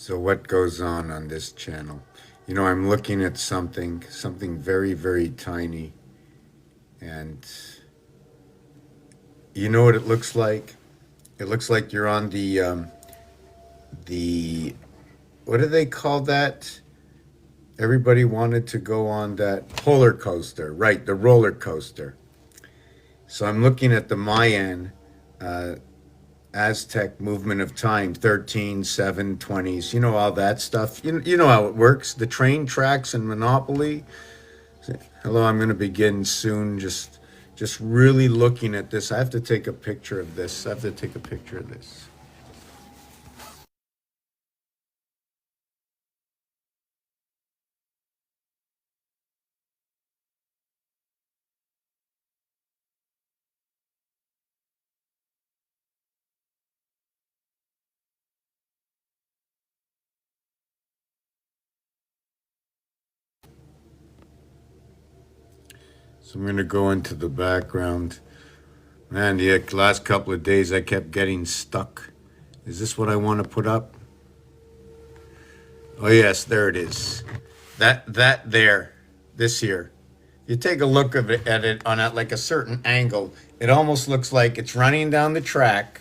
So what goes on this channel? You know, I'm looking at something very, very tiny, and you know what it looks like? It looks like you're on the what do they call that? Everybody wanted to go on that roller coaster, right? The roller coaster. So I'm looking at the Mayan uh, Aztec movement of time, 13, 7, 20s, you know, all that stuff. You know how it works. The train tracks and Monopoly. Hello, I'm going to begin soon. Just really looking at this. I have to take a picture of this. I have to take a picture of this. So I'm going to go into the background. Man, the last couple of days I kept getting stuck. Is this what I want to put up? Oh yes, there it is. That there, this here. You take a look at it on like a certain angle. It almost looks like it's running down the track.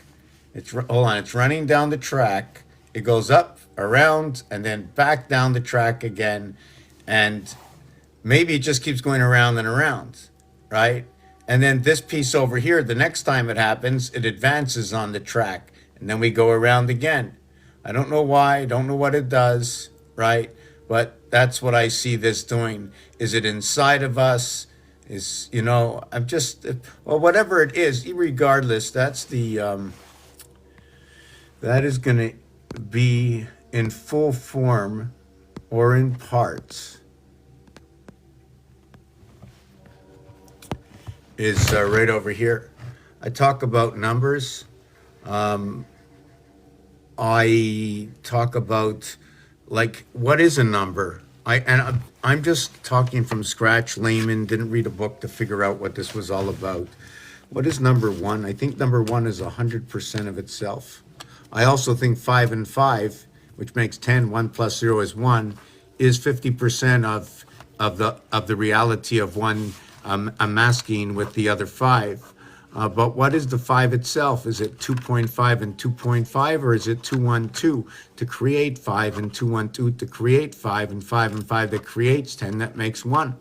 Hold on, it's running down the track. It goes up, around, and then back down the track again, and maybe it just keeps going around and around, right? And then this piece over here, the next time it happens, it advances on the track, and then we go around again. I don't know why, don't know what it does, right? But that's what I see this doing. Is it inside of us? Is, you know, I'm just, well, whatever it is, regardless, that is going to be in full form or in parts. Is right over here. I talk about numbers. I talk about like what is a number. I'm just talking from scratch, layman. Didn't read a book to figure out what this was all about. What is number one? I think number one is 100% of itself. I also think 5 and 5, which makes 10. 1 plus 0 is 1, is 50% of the reality of one masking with the other 5. But what is the 5 itself? Is it 2.5 and 2.5, or is it 212 to create 5 and 212 to create 5 and 5 and 5 that creates 10 that makes 1?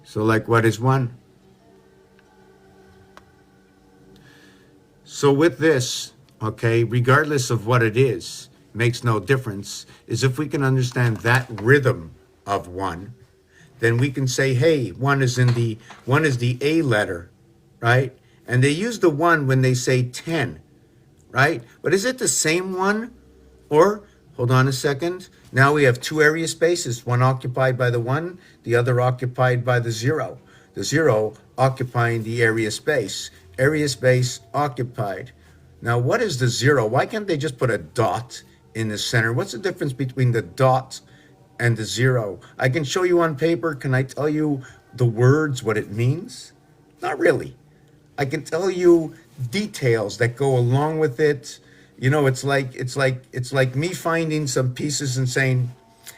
So like what is 1? So with this, okay, regardless of what it is, makes no difference, is if we can understand that rhythm of 1, then we can say, hey, 1 is the A letter, right? And they use the 1 when they say 10, right? But is it the same 1? Or, hold on a second, now we have 2 area spaces, one occupied by the 1, the other occupied by the 0. The 0 occupying the area space occupied. Now, what is the 0? Why can't they just put a dot in the center? What's the difference between the dot and the 0? I can show you on paper. Can I tell you the words, what it means? Not really. I can tell you details that go along with it. You know, it's like me finding some pieces and saying,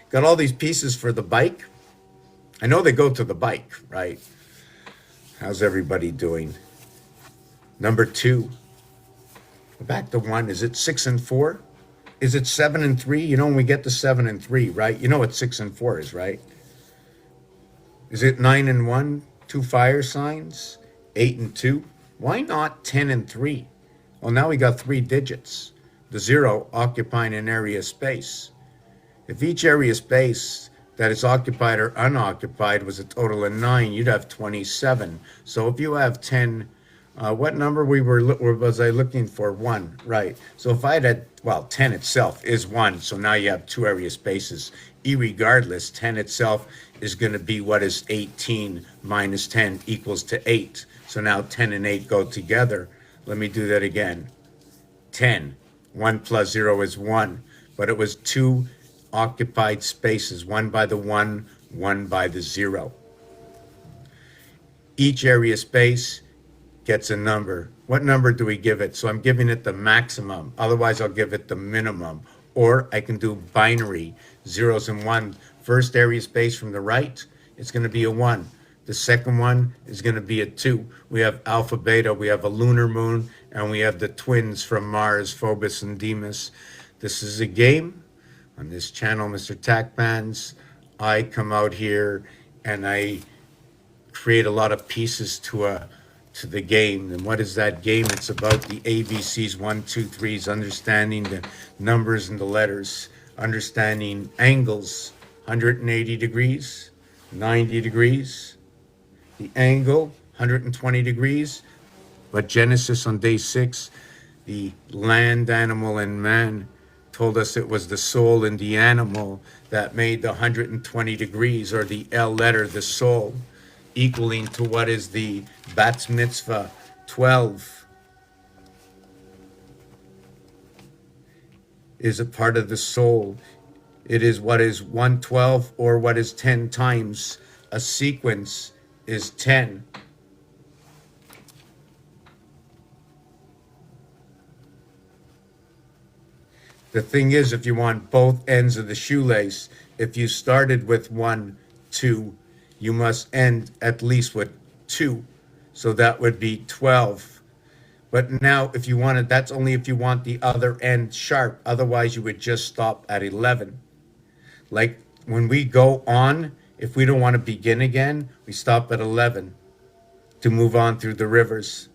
got all these pieces for the bike. I know they go to the bike, right? How's everybody doing? Number 2. Back to 1. Is it 6 and 4? Is it 7 and 3? You know, when we get to 7 and 3, right? You know what 6 and 4 is, right? Is it 9 and 1? 2 fire signs? 8 and 2? Why not 10 and 3? Well, now we got 3 digits. The 0 occupying an area space. If each area space that is occupied or unoccupied was a total of 9, you'd have 27. So if you have 10, what number was I looking for? 1, right? So if I had, well, 10 itself is 1. So now you have 2 area spaces. Irregardless, 10 itself is going to be what is 18 minus 10 equals to 8. So now 10 and 8 go together. Let me do that again. 10. 1 plus 0 is 1. But it was 2 occupied spaces, 1 by the 1, 1 by the 0. Each area space gets a number. What number do we give it? So I'm giving it the maximum. Otherwise, I'll give it the minimum. Or I can do binary, zeros and one. First area space from the right, it's going to be a 1. The second one is going to be a 2. We have Alpha Beta, we have a lunar moon, and we have the twins from Mars, Phobos and Deimos. This is a game. On this channel, Mr. Tacmans, I come out here and I create a lot of pieces to the game. And what is that game? It's about the ABCs, 1, 2, 3s, understanding the numbers and the letters, understanding angles, 180 degrees, 90 degrees, the angle, 120 degrees. But Genesis on day 6, the land, animal, and man told us it was the soul in the animal that made the 120 degrees, or the L letter, the soul, equaling to what is the Bat's Mitzvah 12 is a part of the soul. It is what is 112, or what is 10 times a sequence is 10. The thing is, if you want both ends of the shoelace, if you started with 1, 2, you must end at least with 2. So that would be 12. But now if you wanted, that's only if you want the other end sharp. Otherwise you would just stop at 11. Like when we go on, if we don't want to begin again, we stop at 11 to move on through the rivers.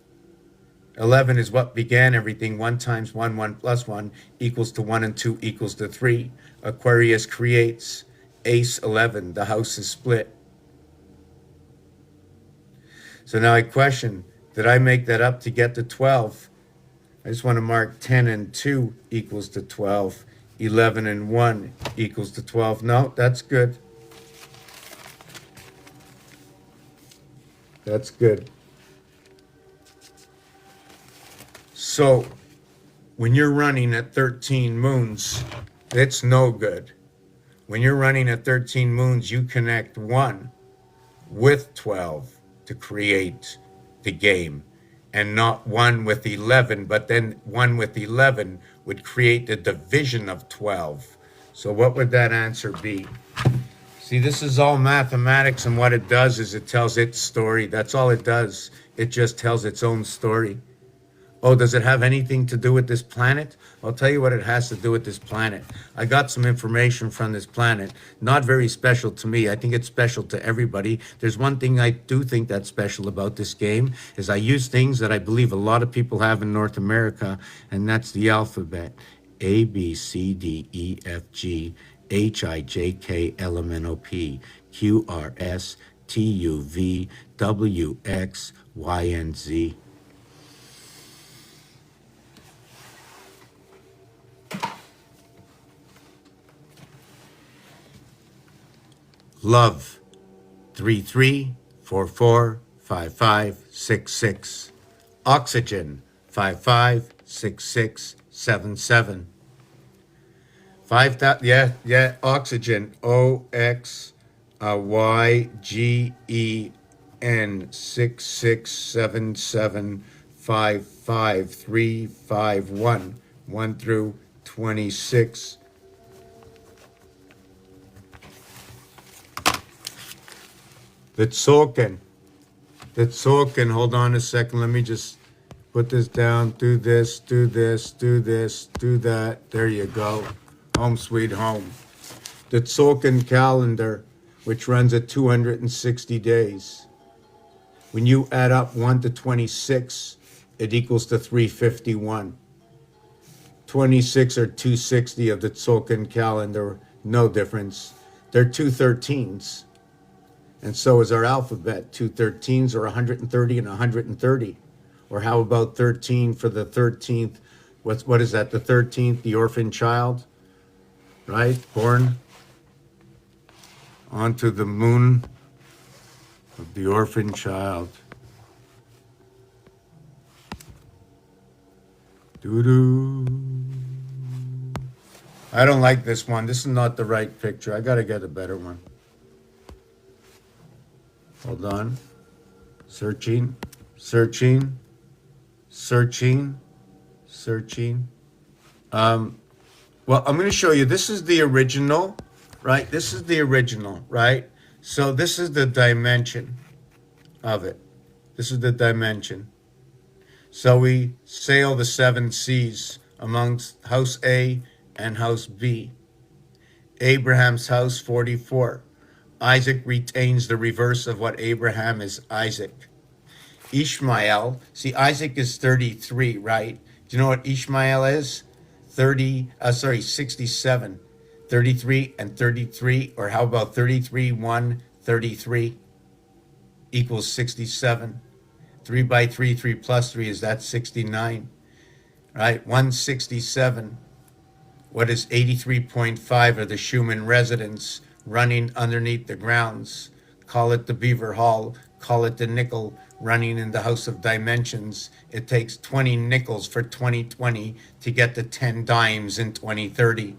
11 is what began everything. 1 times 1, 1 plus 1 equals to 1, and 2 equals to 3. Aquarius creates. Ace 11, the house is split. So now I question, did I make that up to get to 12? I just want to mark 10 and 2 equals to 12. 11 and 1 equals to 12. No, that's good. That's good. So when you're running at 13 moons, it's no good. When you're running at 13 moons, you connect 1 with 12 to create the game, and not 1 with 11, but then 1 with 11 would create the division of 12. So what would that answer be? See, this is all mathematics, and what it does is it tells its story. That's all it does. It just tells its own story. Oh, does it have anything to do with this planet? I'll tell you what it has to do with this planet. I got some information from this planet. Not very special to me. I think it's special to everybody. There's one thing I do think that's special about this game, is I use things that I believe a lot of people have in North America, and that's the alphabet. A, B, C, D, E, F, G, H, I, J, K, L, M, N, O, P, Q, R, S, T, U, V, W, X, Y, and Z. Love, 33445566. Oxygen, 556677. 5,000, yeah, oxygen, OXYGEN 667755351, 1 through 26. The Tzolk'in, hold on a second, let me just put this down, do this, do this, do this, do that, there you go, home sweet home. The Tzolk'in calendar, which runs at 260 days. When you add up 1 to 26, it equals to 351. 26 or 260 of the Tzolk'in calendar, no difference. They're 213s. And so is our alphabet, 2 13s or 130 and 130. Or how about 13 for the 13th? What is that, the 13th, the orphan child, right? Born onto the moon of the orphan child. Doo-doo. I don't like this one. This is not the right picture. I gotta get a better one. Hold on. Searching, searching, searching, searching. Well, I'm going to show you. This is the original, right? This is the original, right? So this is the dimension of it. This is the dimension. So we sail the 7 seas amongst house A and house B. Abraham's house, 44. Isaac retains the reverse of what Abraham is Isaac. Ishmael, see, Isaac is 33, right? Do you know what Ishmael is? 67. 33 and 33, or how about 33, 1, 33 equals 67. 3 by 3, 3 plus 3, is that 69? Right, 167. What is 83.5 of the Schumann residence running underneath the grounds? Call it the Beaver Hall, call it the nickel running in the House of Dimensions. It takes 20 nickels for 2020 to get to 10 dimes in 2030.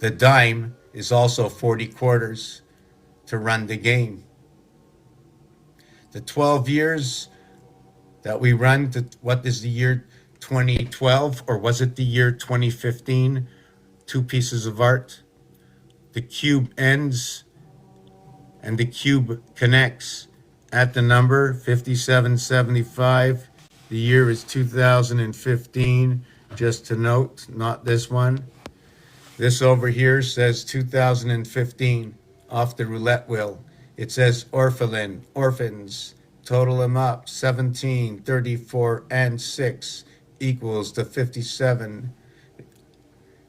The dime is also 40 quarters to run the game. The 12 years that we run to, what is the year 2012, or was it the year 2015? 2 pieces of art. The cube ends and the cube connects at the number 5775. The year is 2015, just to note, not this one. This over here says 2015 off the roulette wheel. It says orphelin, orphans. Total them up, 17, 34, and 6 equals to 57.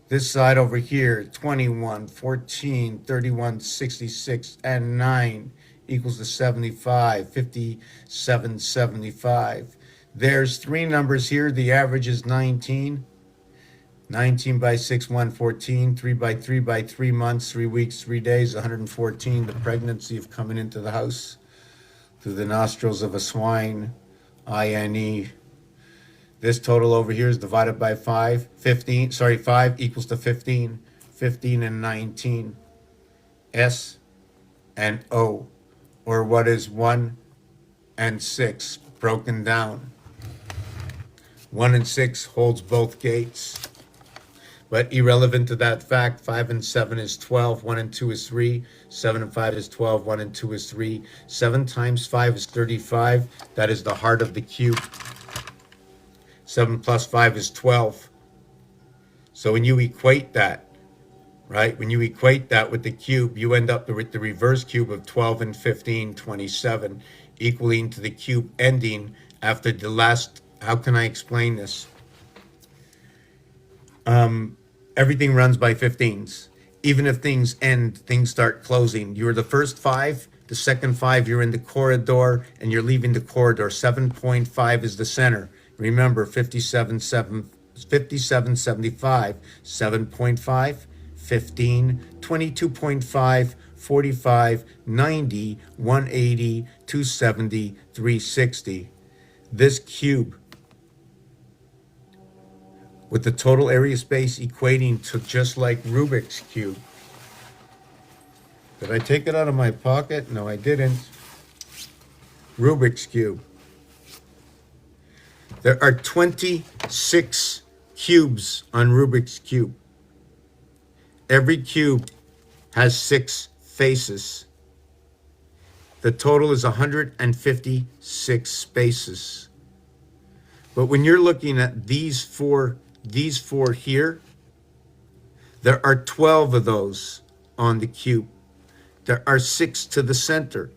This side over here, 21, 14, 31, 66, and 9 equals to 75, 57, 75. There's 3 numbers here. The average is 19. 19 by 6, 114. 3 by 3 by 3 months, 3 weeks, 3 days, 114. The pregnancy of coming into the house through the nostrils of a swine, INE. This total over here is divided by 5. 5 equals to 15. 15 and 19. S and O, or what is 1 and 6 broken down. 1 and 6 holds both gates. But irrelevant to that fact, 5 and 7 is 12, 1 and 2 is 3, 7 and 5 is 12, 1 and 2 is 3. 7 times 5 is 35. That is the heart of the cube. 7 plus 5 is 12. So when you equate that, right, when you equate that with the cube, you end up with the reverse cube of 12 and 15, 27, equaling to the cube ending after the last, how can I explain this? Everything runs by 15s. Even if things end, things start closing. You're the first 5, the second 5, you're in the corridor, and you're leaving the corridor. 7.5 is the center. Remember, 5775, 7.5, 15, 22.5, 45, 90, 180, 270, 360. This cube, with the total area space equating to just like Rubik's Cube. Did I take it out of my pocket? No, I didn't. Rubik's Cube. There are 26 cubes on Rubik's Cube. Every cube has 6 faces. The total is 156 spaces. But when you're looking at these four here, there are 12 of those on the cube. There are 6 to the center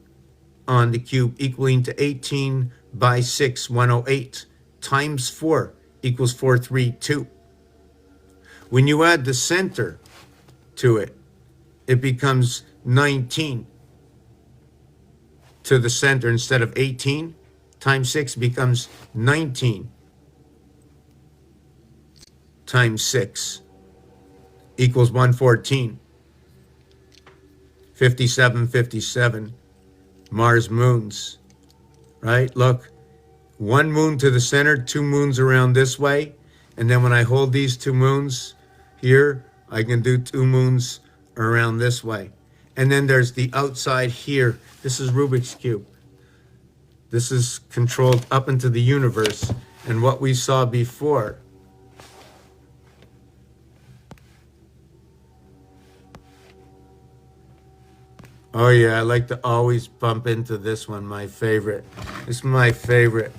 on the cube, equaling to 18 by 6, 108, times 4 equals 432. When you add the center to it, it becomes 19 to the center instead of 18. Times 6 becomes 19 times 6 equals 114. 57, 57. Mars moons, right? Look, 1 moon to the center, 2 moons around this way. And then when I hold these 2 moons here, I can do 2 moons around this way. And then there's the outside here. This is Rubik's Cube. This is controlled up into the universe. And what we saw before Oh yeah, I like to always bump into this one, my favorite. This is my favorite.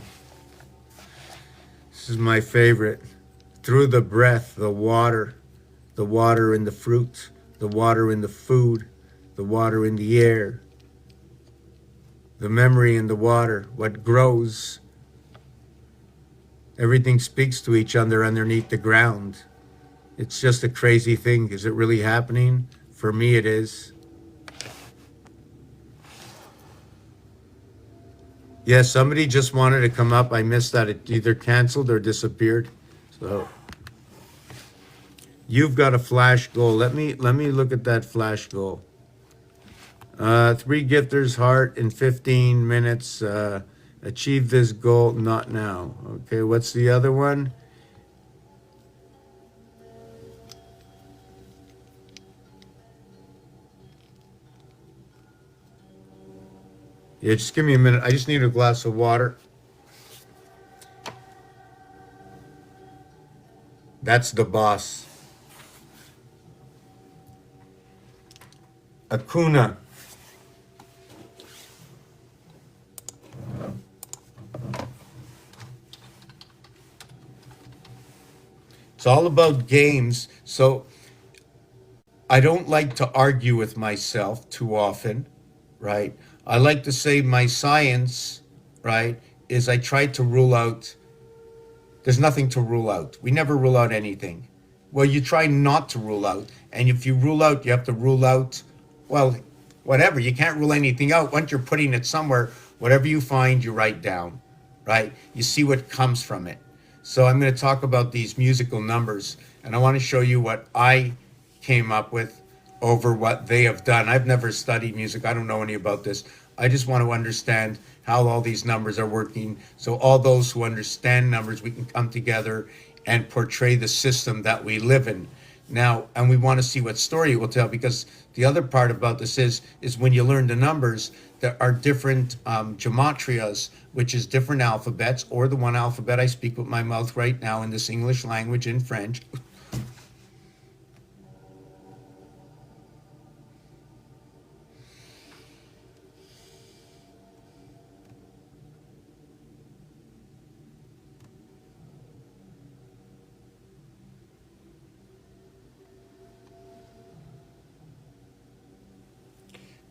This is my favorite. Through the breath, the water in the fruit, the water in the food, the water in the air, the memory in the water, what grows. Everything speaks to each other underneath the ground. It's just a crazy thing. Is it really happening? For me, it is. Yeah, somebody just wanted to come up. I missed that. It either canceled or disappeared. So you've got a flash goal. Let me look at that flash goal. Three gifters heart in 15 minutes. Achieve this goal, not now. Okay, what's the other one? Yeah, just give me a minute. I just need a glass of water. That's the boss. Acuna. It's all about games. So I don't like to argue with myself too often, right? I like to say my science, right, is I try to rule out, there's nothing to rule out. We never rule out anything. Well, you try not to rule out. And if you rule out, you have to rule out, well, whatever. You can't rule anything out. Once you're putting it somewhere, whatever you find, you write down, right? You see what comes from it. So I'm going to talk about these musical numbers, and I want to show you what I came up with over what they have done. I've never studied music. I don't know any about this. I just want to understand how all these numbers are working. So all those who understand numbers, we can come together and portray the system that we live in. Now, and we want to see what story it will tell, because the other part about this is when you learn the numbers, there are different gematrias, which is different alphabets, or the one alphabet I speak with my mouth right now in this English language in French.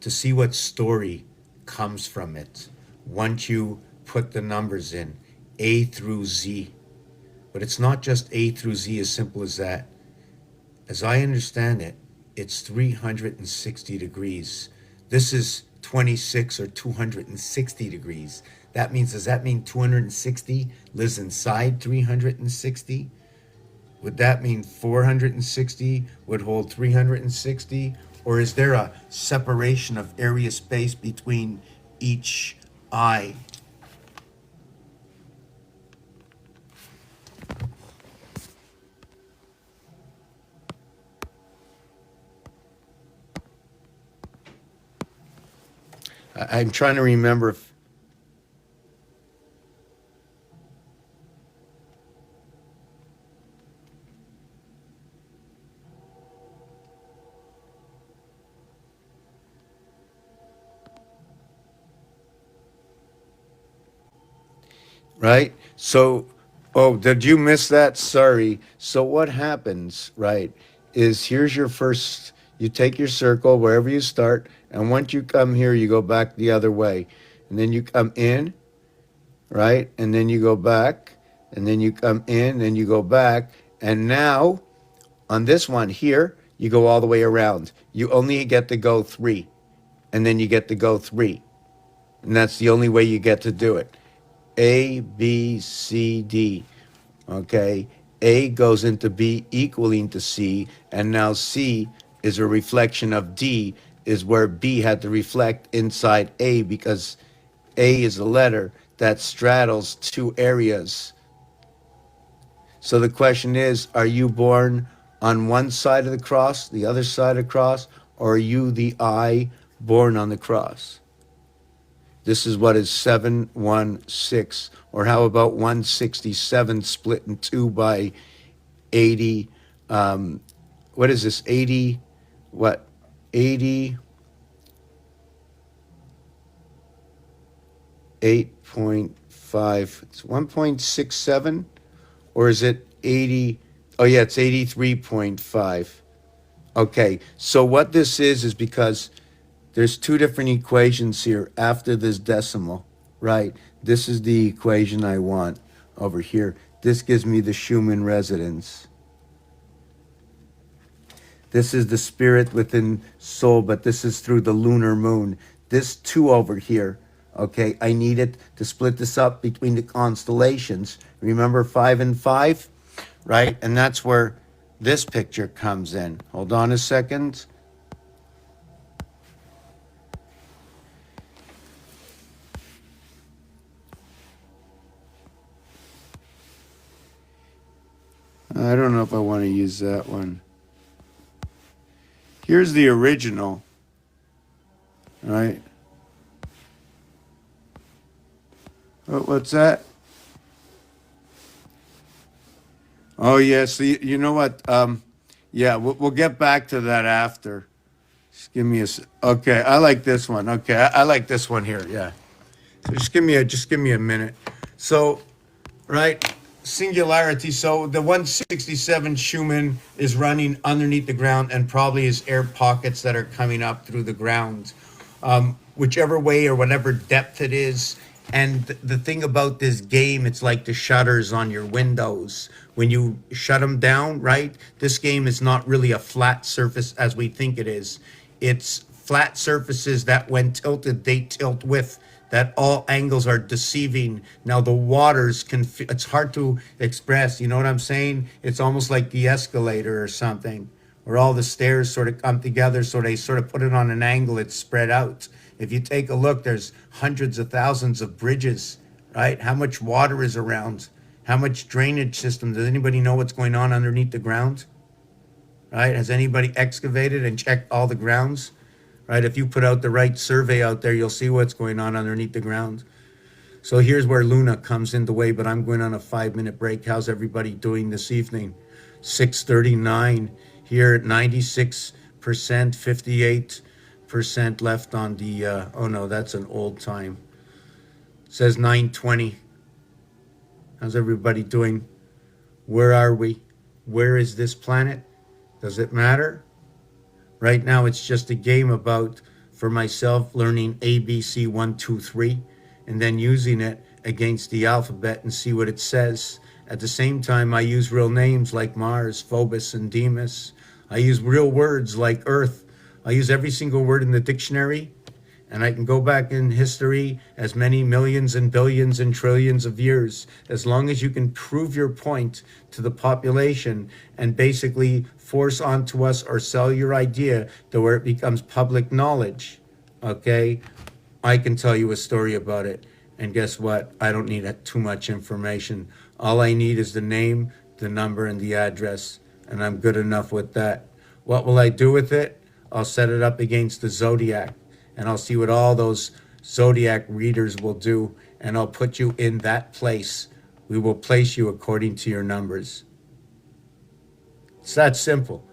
To see what story comes from it once you put the numbers in A through Z. But it's not just A through Z, as simple as that. As I understand it, it's 360 degrees. This is 26 or 260 degrees. That means, does that mean 260 lives inside 360? Would that mean 460 would hold 360? Or is there a separation of area space between each eye? I'm trying to remember if, right? So, oh, did you miss that? Sorry. So, what happens, right, is here's your first, you take your circle wherever you start, and once you come here, you go back the other way. And then you come in, right? And then you go back, and then you come in, and you go back. And now, on this one here, you go all the way around. You only get to go three, and then you get to go three. And that's the only way you get to do it. A, B, C, D. Okay. A goes into B equaling to C, and now C is a reflection of D, is where B had to reflect inside A, because A is a letter that straddles two areas. So the question is, are you born on one side of the cross, the other side of the cross, or are you the I born on the cross? This is what is 716, or how about 167 split in two by 80? What is this? 80, what? 80, 8.5. It's 1.67, or is it 80? Oh yeah, it's 83.5. Okay, so what this is because there's two different equations here after this decimal, right? This is the equation I want over here. This gives me the Schumann resonance. This is the spirit within soul, but this is through the lunar moon. This 2 over here, okay, I need it to split this up between the constellations. Remember 5 and 5, right? And that's where this picture comes in. Hold on a second. I don't know if I want to use that one. Here's the original, right? Oh, what's that? Oh, yes. Yeah, you know what? Yeah, we'll get back to that after. Just give me a. Okay, I like this one. Okay, I like this one here. Yeah. So just give me a minute. So, right, singularity. So the 167 Schumann is running underneath the ground, and probably is air pockets that are coming up through the ground, whichever way or whatever depth it is. And the thing about this game, it's like the shutters on your windows. When you shut them down, right? This game is not really a flat surface as we think it is. It's flat surfaces that, when tilted, they tilt with. That all angles are deceiving. Now the waters can, it's hard to express. You know what I'm saying? It's almost like the escalator or something, where all the stairs sort of come together, so they sort of put it on an angle, it's spread out. If you take a look, there's hundreds of thousands of bridges, right? How much water is around? How much drainage system? Does anybody know what's going on underneath the ground? Right? Has anybody excavated and checked all the grounds? Right? If you put out the right survey out there, you'll see what's going on underneath the ground. So here's where Luna comes into way, but I'm going on a 5-minute break. How's everybody doing this evening? 6:39 here at 96%, 58% left on the, oh no, that's an old time. It says 9:20. How's everybody doing? Where are we? Where is this planet? Does it matter? Right now, it's just a game about, for myself, learning ABC 1, 2, 3, and then using it against the alphabet and see what it says. At the same time, I use real names like Mars, Phobos, and Deimos. I use real words like Earth. I use every single word in the dictionary, and I can go back in history as many millions and billions and trillions of years, as long as you can prove your point to the population and basically force onto us or sell your idea to where it becomes public knowledge. Okay? I can tell you a story about it. And guess what? I don't need too much information. All I need is the name, the number, and the address. And I'm good enough with that. What will I do with it? I'll set it up against the zodiac. And I'll see what all those zodiac readers will do. And I'll put you in that place. We will place you according to your numbers. It's that simple,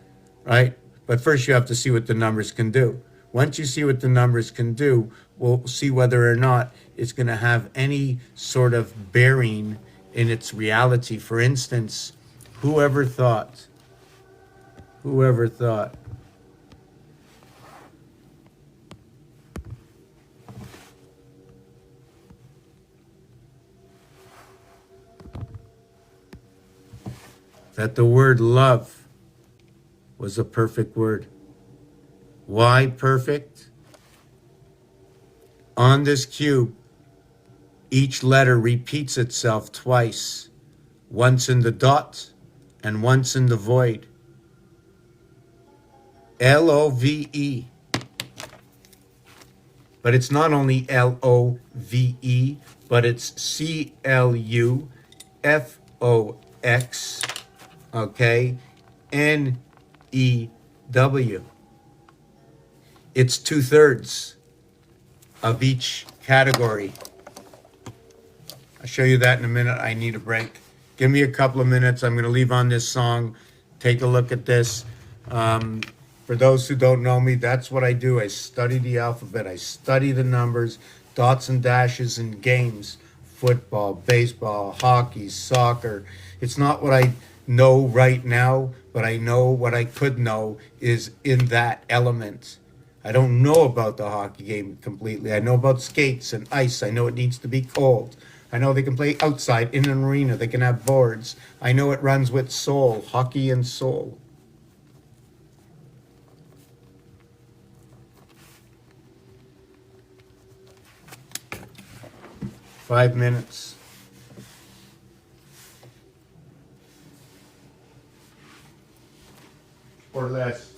right? But first you have to see what the numbers can do. Once you see what the numbers can do, we'll see whether or not it's going to have any sort of bearing in its reality. For instance, whoever thought that the word love was a perfect word? Why perfect? On this cube, each letter repeats itself twice, once in the dot and once in the void. L-O-V-E. But it's not only L-O-V-E, but it's C-L-U-F-O-X, okay, N-E-W. It's 2/3 of each category. I'll show you that in a minute. I need a break. Give me a couple of minutes. I'm going to leave on this song. Take a look at this. For those who don't know me, that's what I do. I study the alphabet. I study the numbers dots and dashes in games, football, baseball, hockey, soccer. It's not what I know right now, but I know what I could know is in that element. I don't know about the hockey game completely. I know about skates and ice. I know it needs to be cold. I know they can play outside in an arena. They can have boards. I know it runs with soul, hockey and soul. 5 minutes. Or less.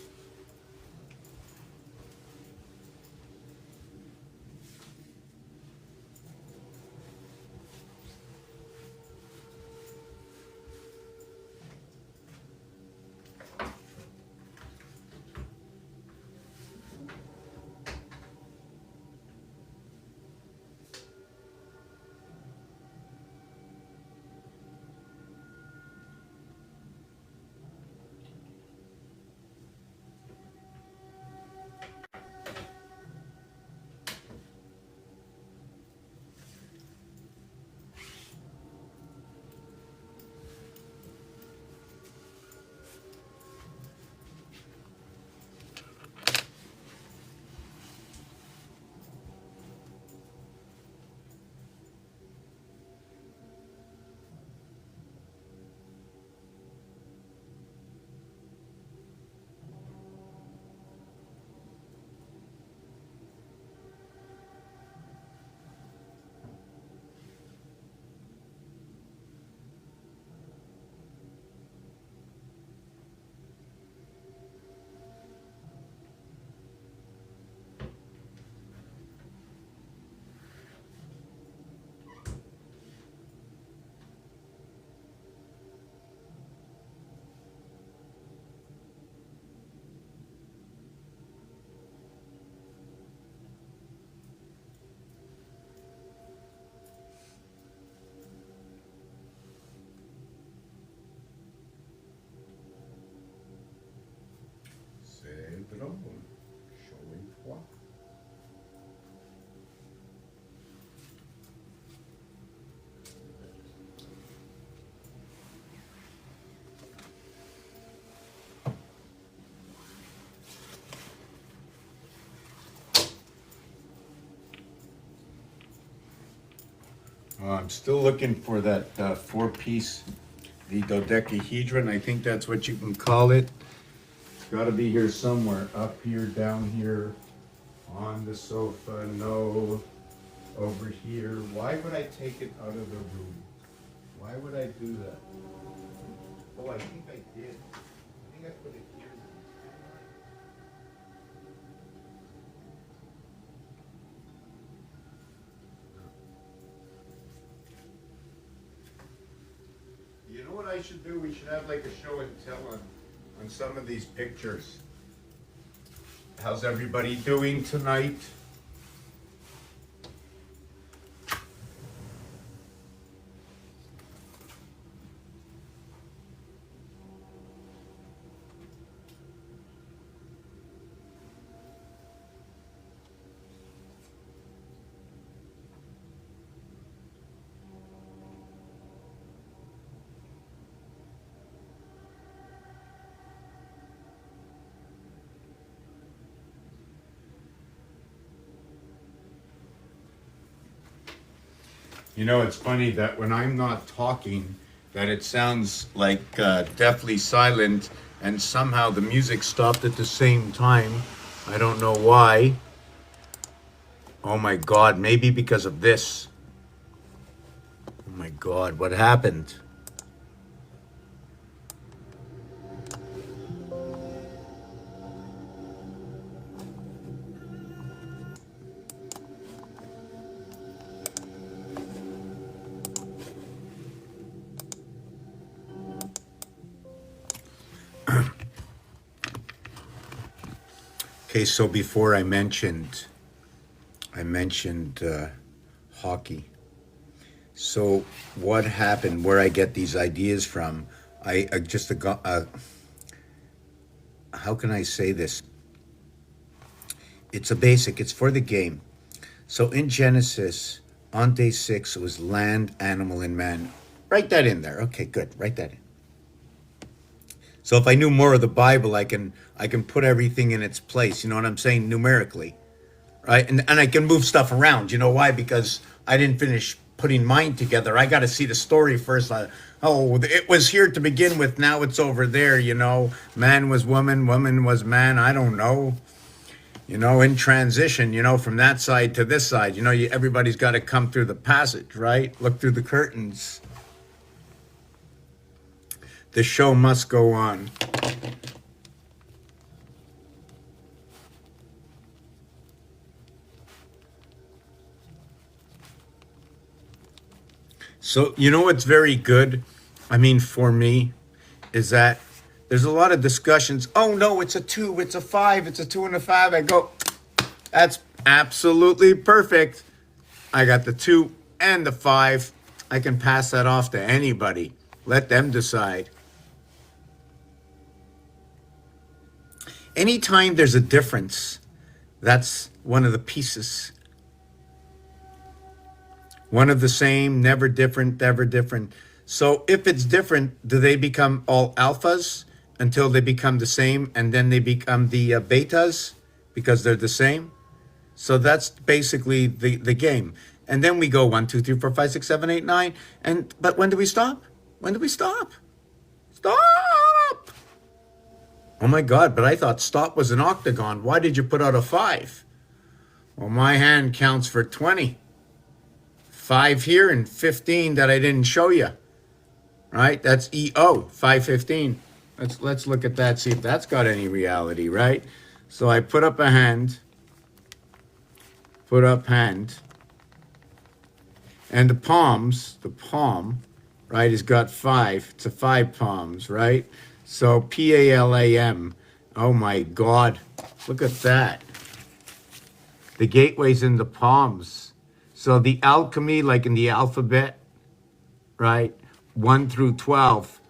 C'est drôle. Chaud et froid. I'm still looking for that four-piece, the dodecahedron. I think that's what you can call it. It's got to be here somewhere. Up here, down here, on the sofa. No, over here. Why would I take it out of the room? Why would I do that? Oh, I think I did. I think I put it here. You know what I should do? We should have like a show and tell on some of these pictures. How's everybody doing tonight? You know, it's funny that when I'm not talking, that it sounds like deathly silent, and somehow the music stopped at the same time. I don't know why. Oh my God, maybe because of this. Oh my God, what happened? Okay, so before I mentioned hockey. So what happened? Where I get these ideas from? I just got. How can I say this? It's a basic. It's for the game. So in Genesis, on day 6, it was land, animal, and man. Write that in there. Okay, good. Write that in. So if I knew more of the Bible, I can put everything in its place. You know what I'm saying? Numerically, right? And I can move stuff around. You know why? Because I didn't finish putting mine together. I got to see the story first. Oh, it was here to begin with. Now it's over there. Man was woman, woman was man. I don't know. In transition, from that side to this side, everybody's got to come through the passage, right? Look through the curtains. The show must go on. So, what's very good, for me, is that there's a lot of discussions. Oh, no, it's a 2, it's a 5, it's a 2 and a 5. I go, that's absolutely perfect. I got the 2 and the 5. I can pass that off to anybody. Let them decide. Anytime there's a difference, that's one of the pieces. One of the same, never different, ever different. So if it's different, do they become all alphas until they become the same, and then they become the betas because they're the same? So that's basically the game. And then we go 1, 2, 3, 4, 5, 6, 7, 8, 9. But when do we stop? When do we stop? Stop! Oh my God, but I thought stop was an octagon. Why did you put out a 5? Well, my hand counts for 20. 5 here and 15 that I didn't show you. Right? That's EO, 515. Let's look at that, see if that's got any reality, right? So I put up a hand. And the palm, right, has got 5. It's a 5 palms, right? So PALAM. Oh my God. Look at that. The gateway's in the palms. So the alchemy, like in the alphabet, right? 1 through 12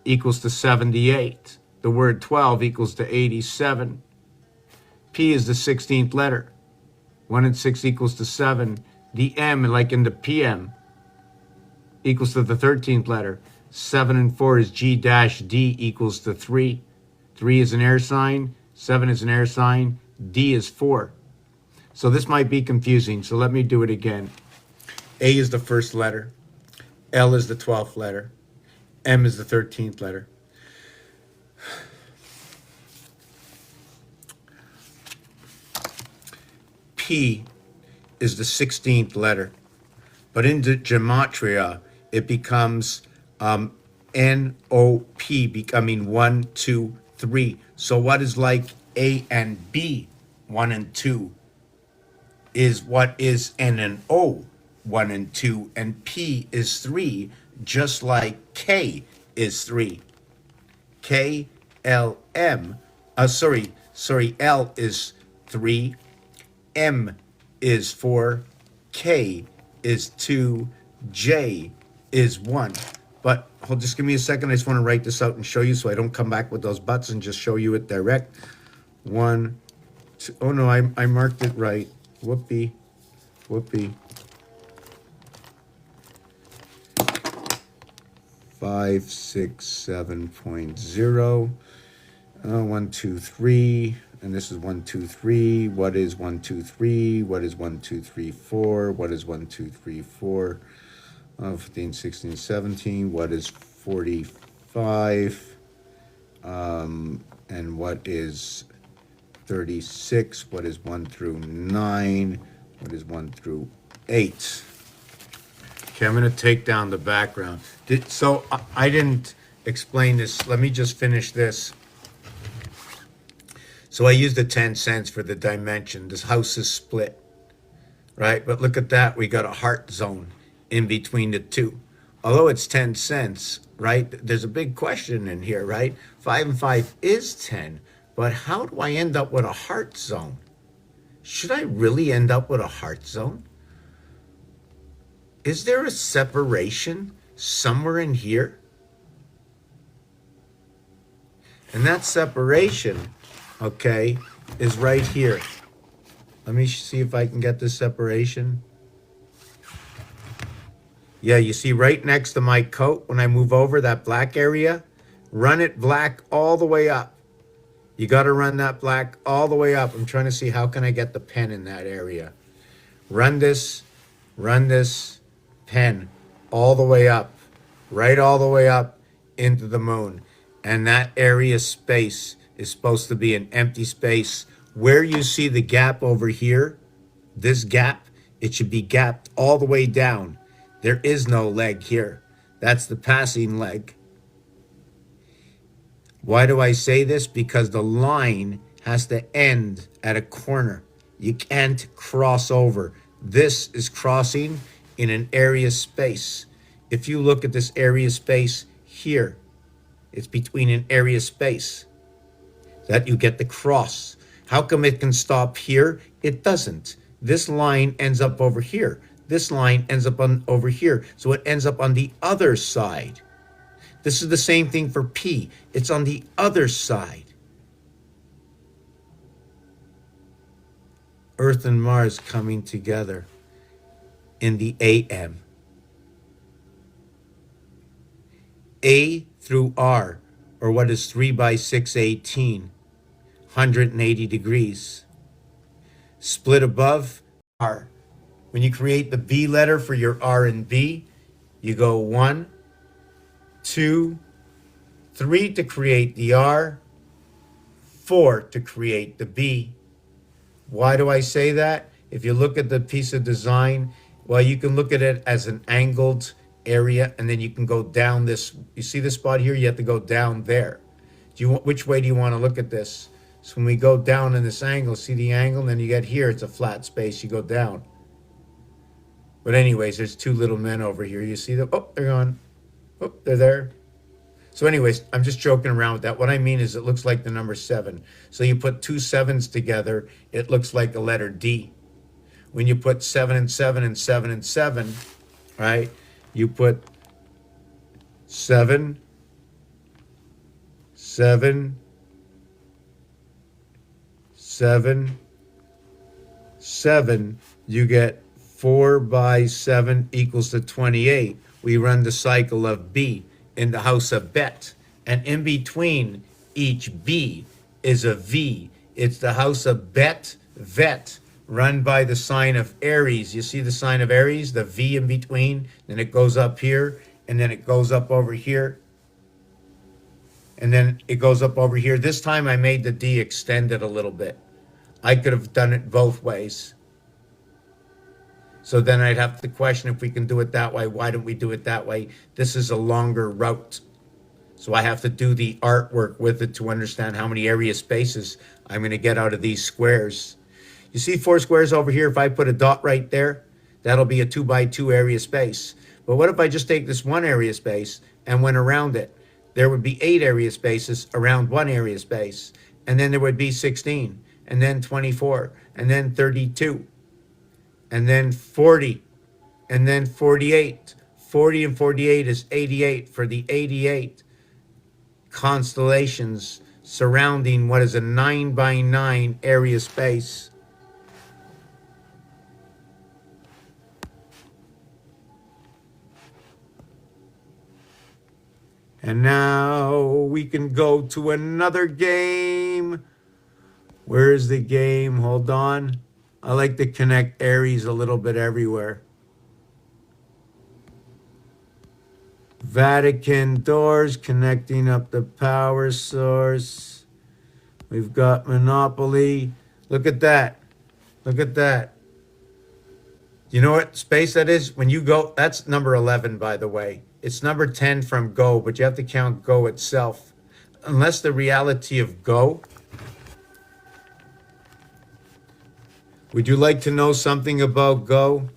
equals to 78. The word 12 equals to 87. P is the 16th letter. 1 and 6 equals to 7. The M, like in the PM, equals to the 13th letter. 7 and 4 is G-D equals to 3. 3 is an air sign. 7 is an air sign. D is 4. So this might be confusing, so let me do it again. A is the first letter. L is the 12th letter. M is the 13th letter. P is the 16th letter. But in the gematria, it becomes N-O-P, becoming 1, 2, 3. So what is like A and B, 1 and 2, is what is N and O, 1 and 2, and P is 3, just like K is 3. K, L, M, L is 3, M is 4, K is 2, J is 1. But hold, just give me a second. I just want to write this out and show you so I don't come back with those buts and just show you it direct. 1, 2, oh no, I marked it right. Whoopee. 5, 6, 7.0. 1, 2, 3. And this is 1, 2, 3. What is 1, 2, 3? What is 1, 2, 3, 4? What is 1, 2, 3, 4? 15, 16, 17. What is 45? And what is 36? What is 1 through 9? What is 1 through 8? Okay, I'm going to take down the background. So I didn't explain this. Let me just finish this. So I used the 10 cents for the dimension. This house is split, right? But look at that. We got a heart zone in between the two. Although it's 10 cents, right? There's a big question in here, right? 5 and 5 is 10. But how do I end up with a heart zone? Should I really end up with a heart zone? Is there a separation somewhere in here? And that separation, okay, is right here. Let me see if I can get this separation. Yeah, you see right next to my coat, when I move over that black area, run it black all the way up. You got to run that black all the way up. I'm trying to see how can I get the pen in that area. Run this pen all the way up, right all the way up into the moon. And that area space is supposed to be an empty space. Where you see the gap over here, this gap, it should be gapped all the way down. There is no leg here. That's the passing leg. Why do I say this? Because the line has to end at a corner. You can't cross over. This is crossing in an area space. If you look at this area space here, it's between an area space that you get the cross. How come it can stop here? It doesn't. This line ends up over here. This line ends up over here. So it ends up on the other side. This is the same thing for P. It's on the other side. Earth and Mars coming together in the AM. A through R, or what is 3 by 618, 180 degrees. Split above R. When you create the B letter for your R and B, you go 1, 2, 3 to create the R, 4 to create the B. Why do I say that? If you look at the piece of design, well, you can look at it as an angled area, and then you can go down this. You see the spot here? You have to go down there. Which way do you want to look at this? So when we go down in this angle, see the angle, and then you get here, it's a flat space, you go down. But anyways, there's two little men over here. You see them? Oh, they're gone. Oh, they're there. So anyways, I'm just joking around with that. What I mean is it looks like the number 7. So you put 2 7s together, it looks like a letter D. When you put 7 and 7 and 7 and 7, right? You put 7, 7, 7, 7, you get 4 by 7 equals to 28. We run the cycle of B in the house of Bet. And in between each B is a V. It's the house of Bet, Vet, run by the sign of Aries. You see the sign of Aries, the V in between, then it goes up here, and then it goes up over here, and then it goes up over here. This time I made the D extended a little bit. I could have done it both ways. So then I'd have to question if we can do it that way. Why don't we do it that way? This is a longer route. So I have to do the artwork with it to understand how many area spaces I'm going to get out of these squares. You see 4 squares over here? If I put a dot right there, that'll be a 2 by 2 area space. But what if I just take this one area space and went around it? There would be 8 area spaces around one area space. And then there would be 16, and then 24, and then 32, and then 40, and then 48. 40 and 48 is 88 for the 88 constellations surrounding what is a 9 by 9 area space. And now we can go to another game. Where is the game? Hold on. I like to connect Aries a little bit everywhere. Vatican doors connecting up the power source. We've got Monopoly. Look at that. Look at that. You know what space that is? When you go, that's number 11, by the way. It's number 10 from Go, but you have to count Go itself. Unless the reality of Go. Would you like to know something about Go?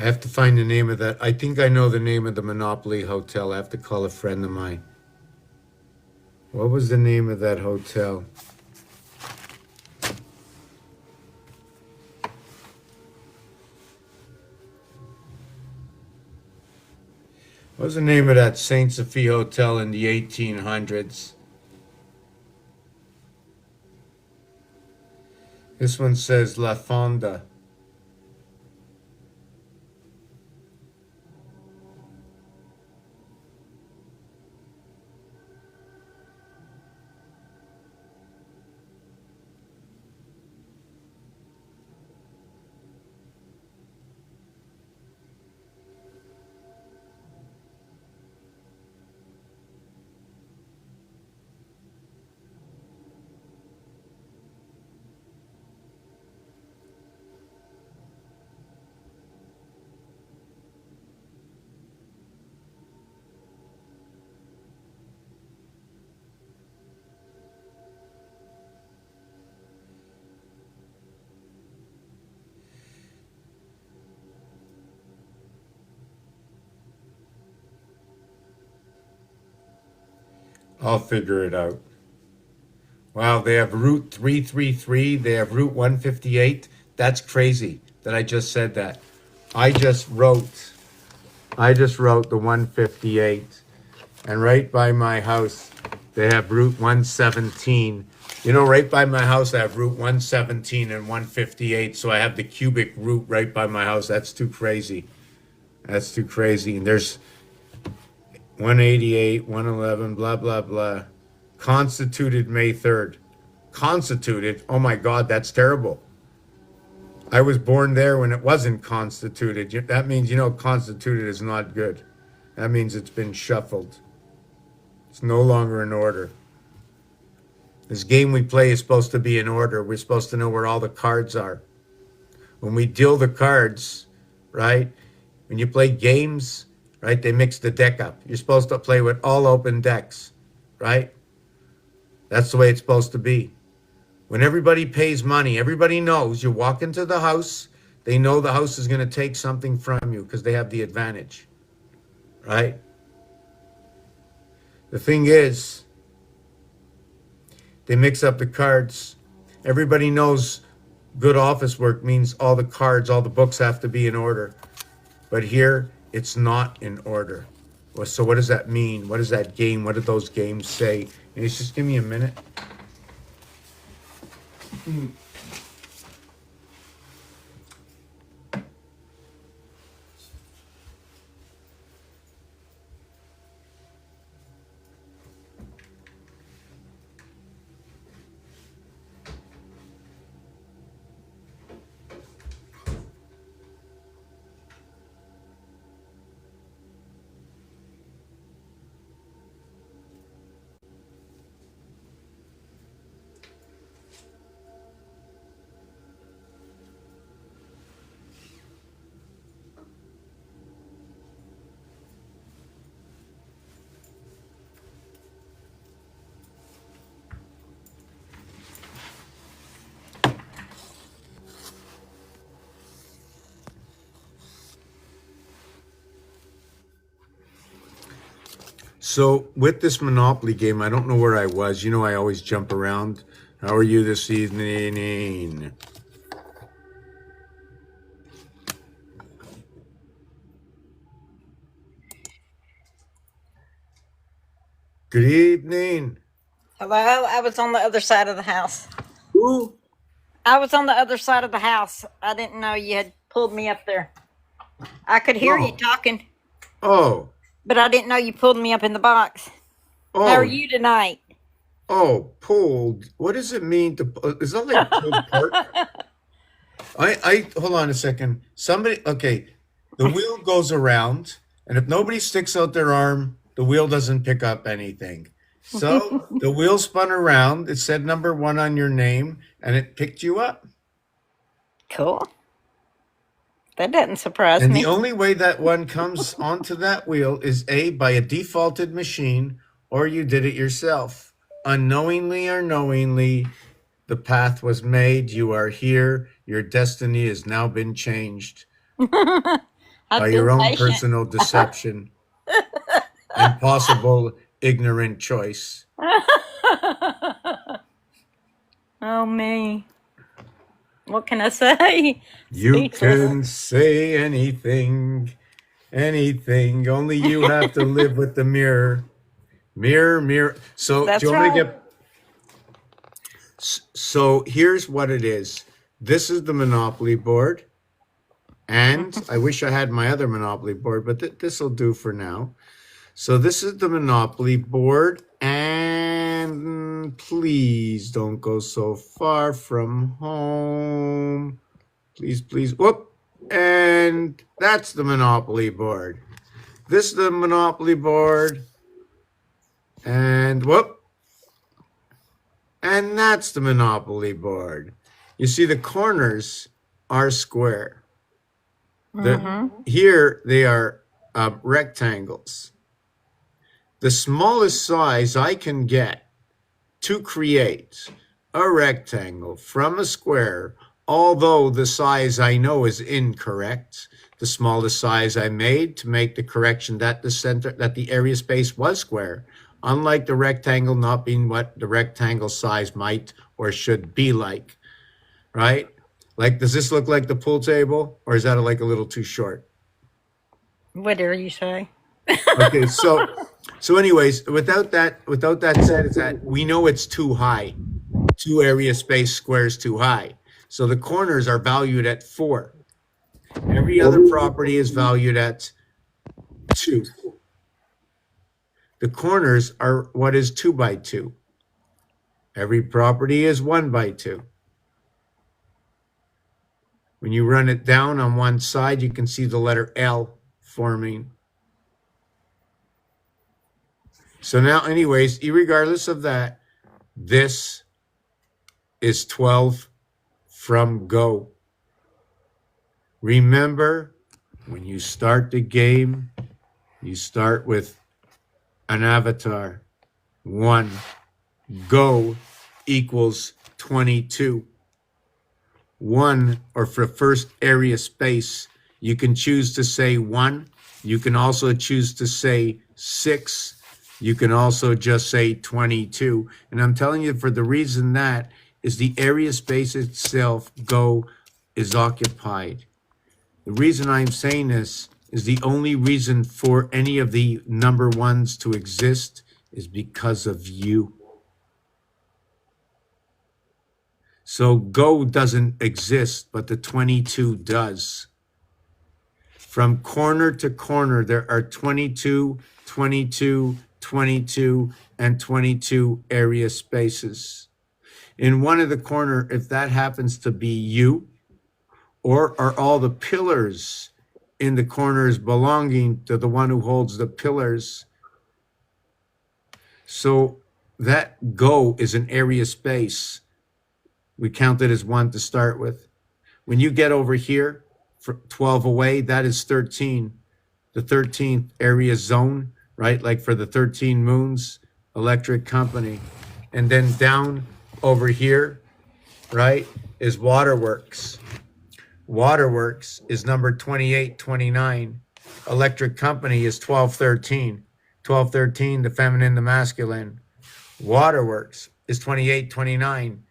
I have to find the name of that. I think I know the name of the Monopoly Hotel. I have to call a friend of mine. What was the name of that hotel? What was the name of that Saint Sophie Hotel in the 1800s? This one says La Fonda. I'll figure it out. Wow, they have Route 333, they have Route 158. That's crazy that I just said that. I just wrote I just wrote the 158, and right by my house they have Route 117. You know, right by my house I have Route 117 and 158, so I have the cubic route right by my house. That's too crazy. That's too crazy. And there's 188, 111, blah, blah, blah. Constituted May 3rd. Constituted? Oh my God, that's terrible. I was born there when it wasn't constituted. That means, constituted is not good. That means it's been shuffled. It's no longer in order. This game we play is supposed to be in order. We're supposed to know where all the cards are. When we deal the cards, right? When you play games, right, they mix the deck up. You're supposed to play with all open decks, right? That's the way it's supposed to be. When everybody pays money, everybody knows you walk into the house, they know the house is going to take something from you because they have the advantage, right? The thing is, they mix up the cards. Everybody knows good office work means all the cards, all the books have to be in order. But here, it's not in order. Well, so what does that mean? What does that game, what do those games say? And it's just give me a minute. So with this Monopoly game, I don't know where I was. You know, I always jump around. How are you this evening? Good evening. Hello, I was on the other side of the house. Who? I was on the other side of the house. I didn't know you had pulled me up there. I could hear you Oh, talking, oh, but I didn't know you pulled me up in the box. How are oh, you tonight? oh, pulled. What does it mean to, is that like pulled pork? Hold on a second. Okay, the wheel goes around, and if nobody sticks out their arm, the wheel doesn't pick up anything. So the wheel spun around, it said number one on your name, and it picked you up. Cool. That doesn't surprise And the me. only way that one comes onto that wheel is A, by a defaulted machine, or you did it yourself. Unknowingly or knowingly, the path was made. You are here. Your destiny has now been changed. by I've been your own patient. personal deception and possible ignorant choice. Oh, me. What can I say? You Speechless. can say anything, anything. Only you have to live with the mirror. Mirror, mirror. So, do That's you want me to right. get? So, here's what it is. This is the Monopoly board. And I wish I had my other Monopoly board, but this will do for now. So this is the Monopoly board, and please don't go so far from home. Please, please. Whoop. And that's the Monopoly board. This is the Monopoly board. And whoop. And that's the Monopoly board. You see, the corners are square. Here they are rectangles. The smallest size I can get to create a rectangle from a square, although the size I know is incorrect, the smallest size I made to make the correction that the area space was square, unlike the rectangle not being what the rectangle size might or should be like, right? Like, does this look like the pool table, or is that like a little too short? Whatever you say. Okay, so anyways, without that said, is that we know it's too high. 2 area space squares too high. So the corners are valued at 4. Every other property is valued at 2. The corners are what is 2 by 2. Every property is 1 by 2. When you run it down on one side, you can see the letter L forming. So now, anyways, irregardless of that, this is 12 from go. Remember, when you start the game, you start with an avatar. 1. Go equals 22. 1, or for first area space, you can choose to say 1. You can also choose to say 6. You can also just say 22. And I'm telling you, for the reason that is the area space itself, go, is occupied. The reason I'm saying this is the only reason for any of the number ones to exist is because of you. So go doesn't exist, but the 22 does. From corner to corner, there are 22, 22, 22, and 22 area spaces. In one of the corner, if that happens to be you, or are all the pillars in the corners belonging to the one who holds the pillars? So that go is an area space. We count it as 1 to start with. When you get over here, 12 away, that is 13. The 13th area zone, right? Like for the 13 moons, electric company. And then down over here, right, is waterworks. Waterworks is number 2829. Electric company is 1213. 1213, the feminine, the masculine. Waterworks is 2829.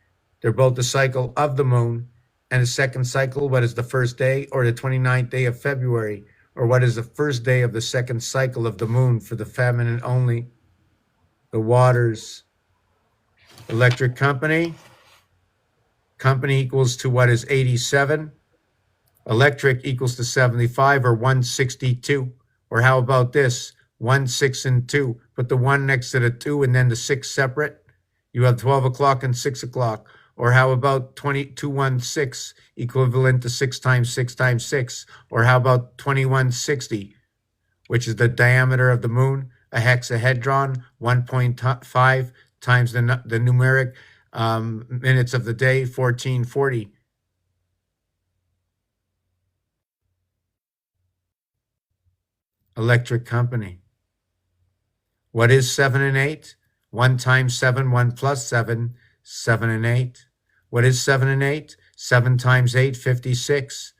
They're both the cycle of the moon and the second cycle. What is the first day, or the 29th day of February, or what is the first day of the second cycle of the moon for the feminine only? The waters. Electric company. Company equals to what is 87. Electric equals to 75, or 162. Or how about this? 1, 6, and 2. Put the 1 next to the 2 and then the 6 separate. You have 12 o'clock and 6 o'clock. Or how about 2216, equivalent to 6 times 6 times 6? Or how about 2160, which is the diameter of the moon, a hexahedron, 1.5 times the numeric minutes of the day, 1440. Electric company. What is 7 and 8? 1 times 7, 1 plus 7, 7 and 8. What is 7 and 8? 7 times 8, 56.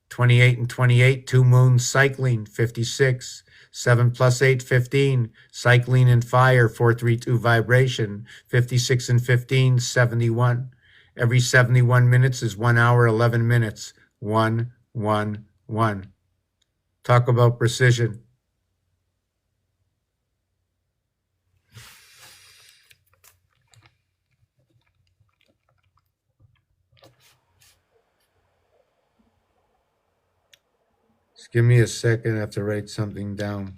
28 and 28, two moons cycling, 56. 7 plus 8, 15. Cycling and fire, 432 vibration, 56 and 15, 71. Every 71 minutes is 1 hour, 11 minutes. 1, 1, 1. Talk about precision. Just give me a second. I have to write something down.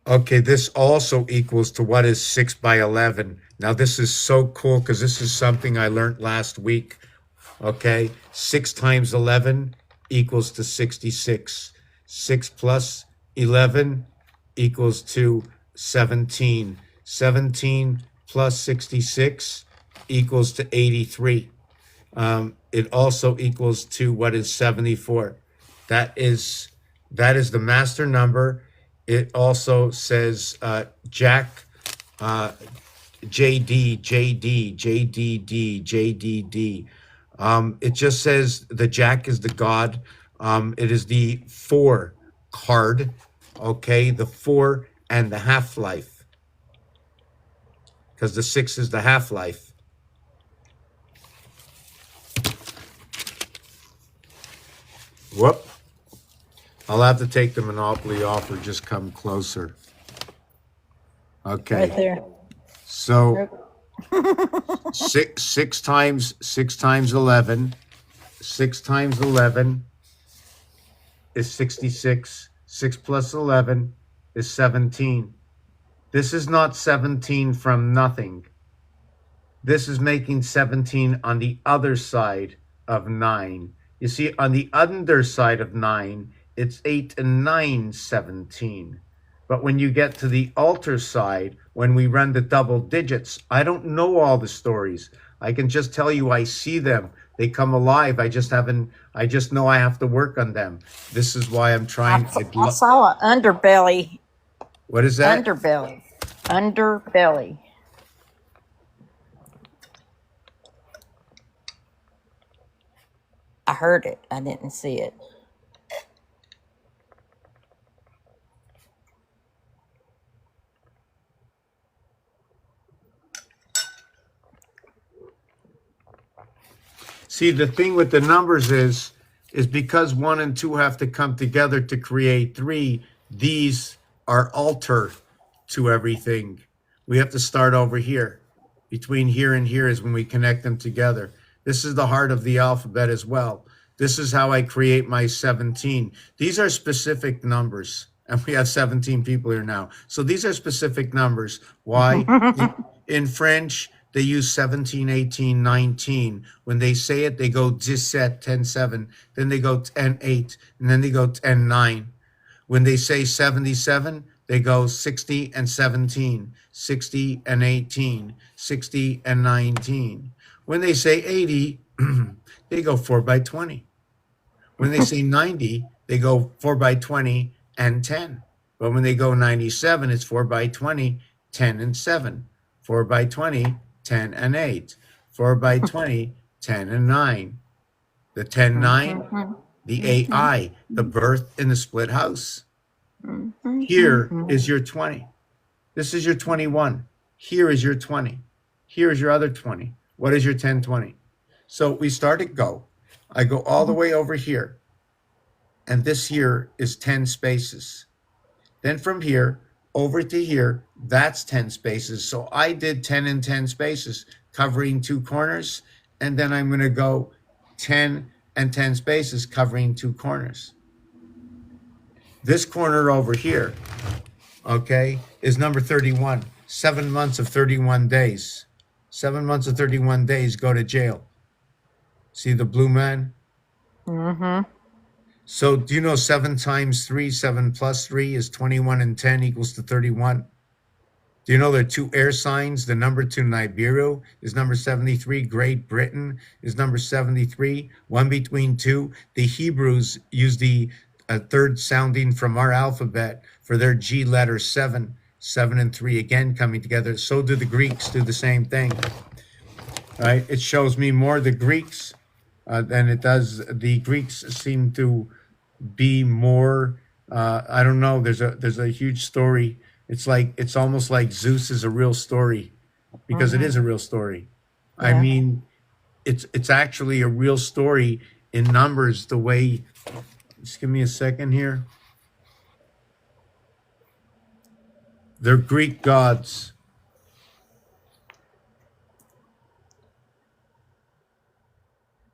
Okay, this also equals to what is 6 by 11. Now, this is so cool because this is something I learned last week. Okay, 6 times 11 equals to 66. 6 plus 11 equals to 17. 17 plus 66 equals to 83. It also equals to what is 74. That is the master number. It also says Jack, JD, JD, JDD, JDD. It just says the Jack is the God. It is the 4 card, okay? The 4 and the half-life, because the 6 is the half-life. Whoop. I'll have to take the Monopoly offer, just come closer. Okay. Right there. So 6 times 11. 6 times 11 is 66. 6 plus 11 is 17. This is not 17 from nothing. This is making 17 on the other side of 9. You see, on the underside of 9, it's 8 and 9, 17. But when you get to the altar side, when we run the double digits, I don't know all the stories. I can just tell you I see them. They come alive. I just know I have to work on them. This is why I'm trying. I saw an underbelly. What is that? Underbelly. Underbelly. I heard it. I didn't see it. See, the thing with the numbers is because 1 and 2 have to come together to create 3, these are altar to everything. We have to start over here. Between here and here is when we connect them together. This is the heart of the alphabet as well. This is how I create my 17. These are specific numbers. And we have 17 people here now. So these are specific numbers. Why? In French, they use 17, 18, 19. When they say it, they go 17, 10, 7. Then they go 10, 8. And then they go 10, 9. When they say 77, they go 60 and 17, 60 and 18, 60 and 19. When they say 80, they go 4 by 20. When they say 90, they go 4 by 20 and 10. But when they go 97, it's 4 by 20, 10 and 7. 4 by 20, 10 and 8. 4 by 20, 10 and 9. The 10, 9, the AI, the birth in the split house. Here is your 20. This is your 21. Here is your 20. Here is your other 20. What is your 10, 20? So we start at go. I go all the way over here. And this here is 10 spaces. Then from here over to here, that's 10 spaces. So I did 10 and 10 spaces, covering 2 corners. And then I'm going to go 10 and 10 spaces, covering 2 corners. This corner over here, okay, is number 31. 7 months of 31 days. 7 months of 31 days, go to jail. See the blue man? Mm-hmm. So do you know 7 times 3, 7 plus 3 is 21 and 10 equals to 31? Do you know there are two air signs? The number two Nibiru is number 73. Great Britain is number 73. One between two. The Hebrews use the third sounding from our alphabet for their G letter 7. 7 and 3 again coming together. So do the Greeks do the same thing. Right? It shows me more the Greeks than it does. The Greeks seem to be more. I don't know. There's a huge story. It's almost like Zeus is a real story because it is a real story. I Yeah. mean, it's actually a real story in numbers. The way, just give me a second here. They're Greek gods.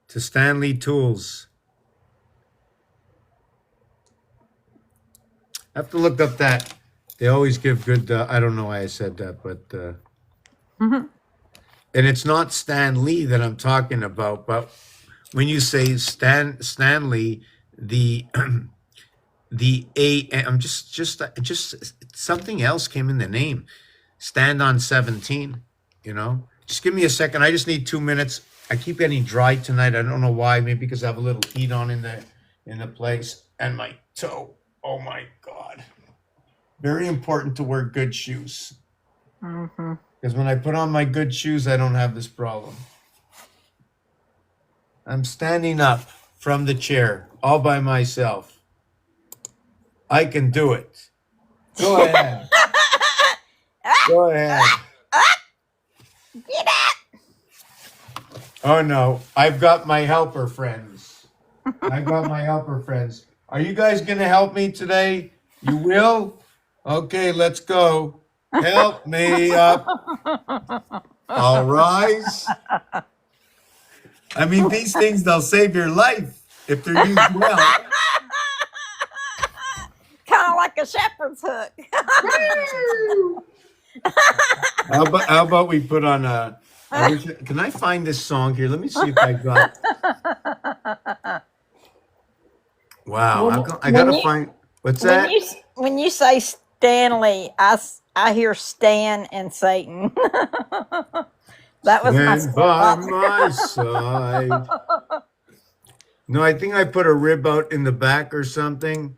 To Stanley Tools. I have to look up that. They always give good. I don't know why I said that, but and it's not Stan Lee that I'm talking about. But when you say Stanley, the the I'm just something else came in the name. Stand on 17. You know, just give me a second. I just need 2 minutes. I keep getting dry tonight. I don't know why. Maybe because I have a little heat on in the place and my toe. Oh my God. Very important to wear good shoes. Because when I put on my good shoes, I don't have this problem. I'm standing up from the chair all by myself. I can do it. Go ahead. Go ahead. Get out! Oh no, I've got my helper friends. I've got my helper friends. Are you guys going to help me today? You will? Okay, let's go. Help me up. I'll rise. I mean, these things, they'll save your life if they're used well. Kind of like a shepherd's hook. How about we put on a... Can I find this song here? Let me see if I got... Wow, I got to find... What's that? When you say Stanley, I hear Stan and Satan. That was my Stand by my side. No, I think I put a rib out in the back or something.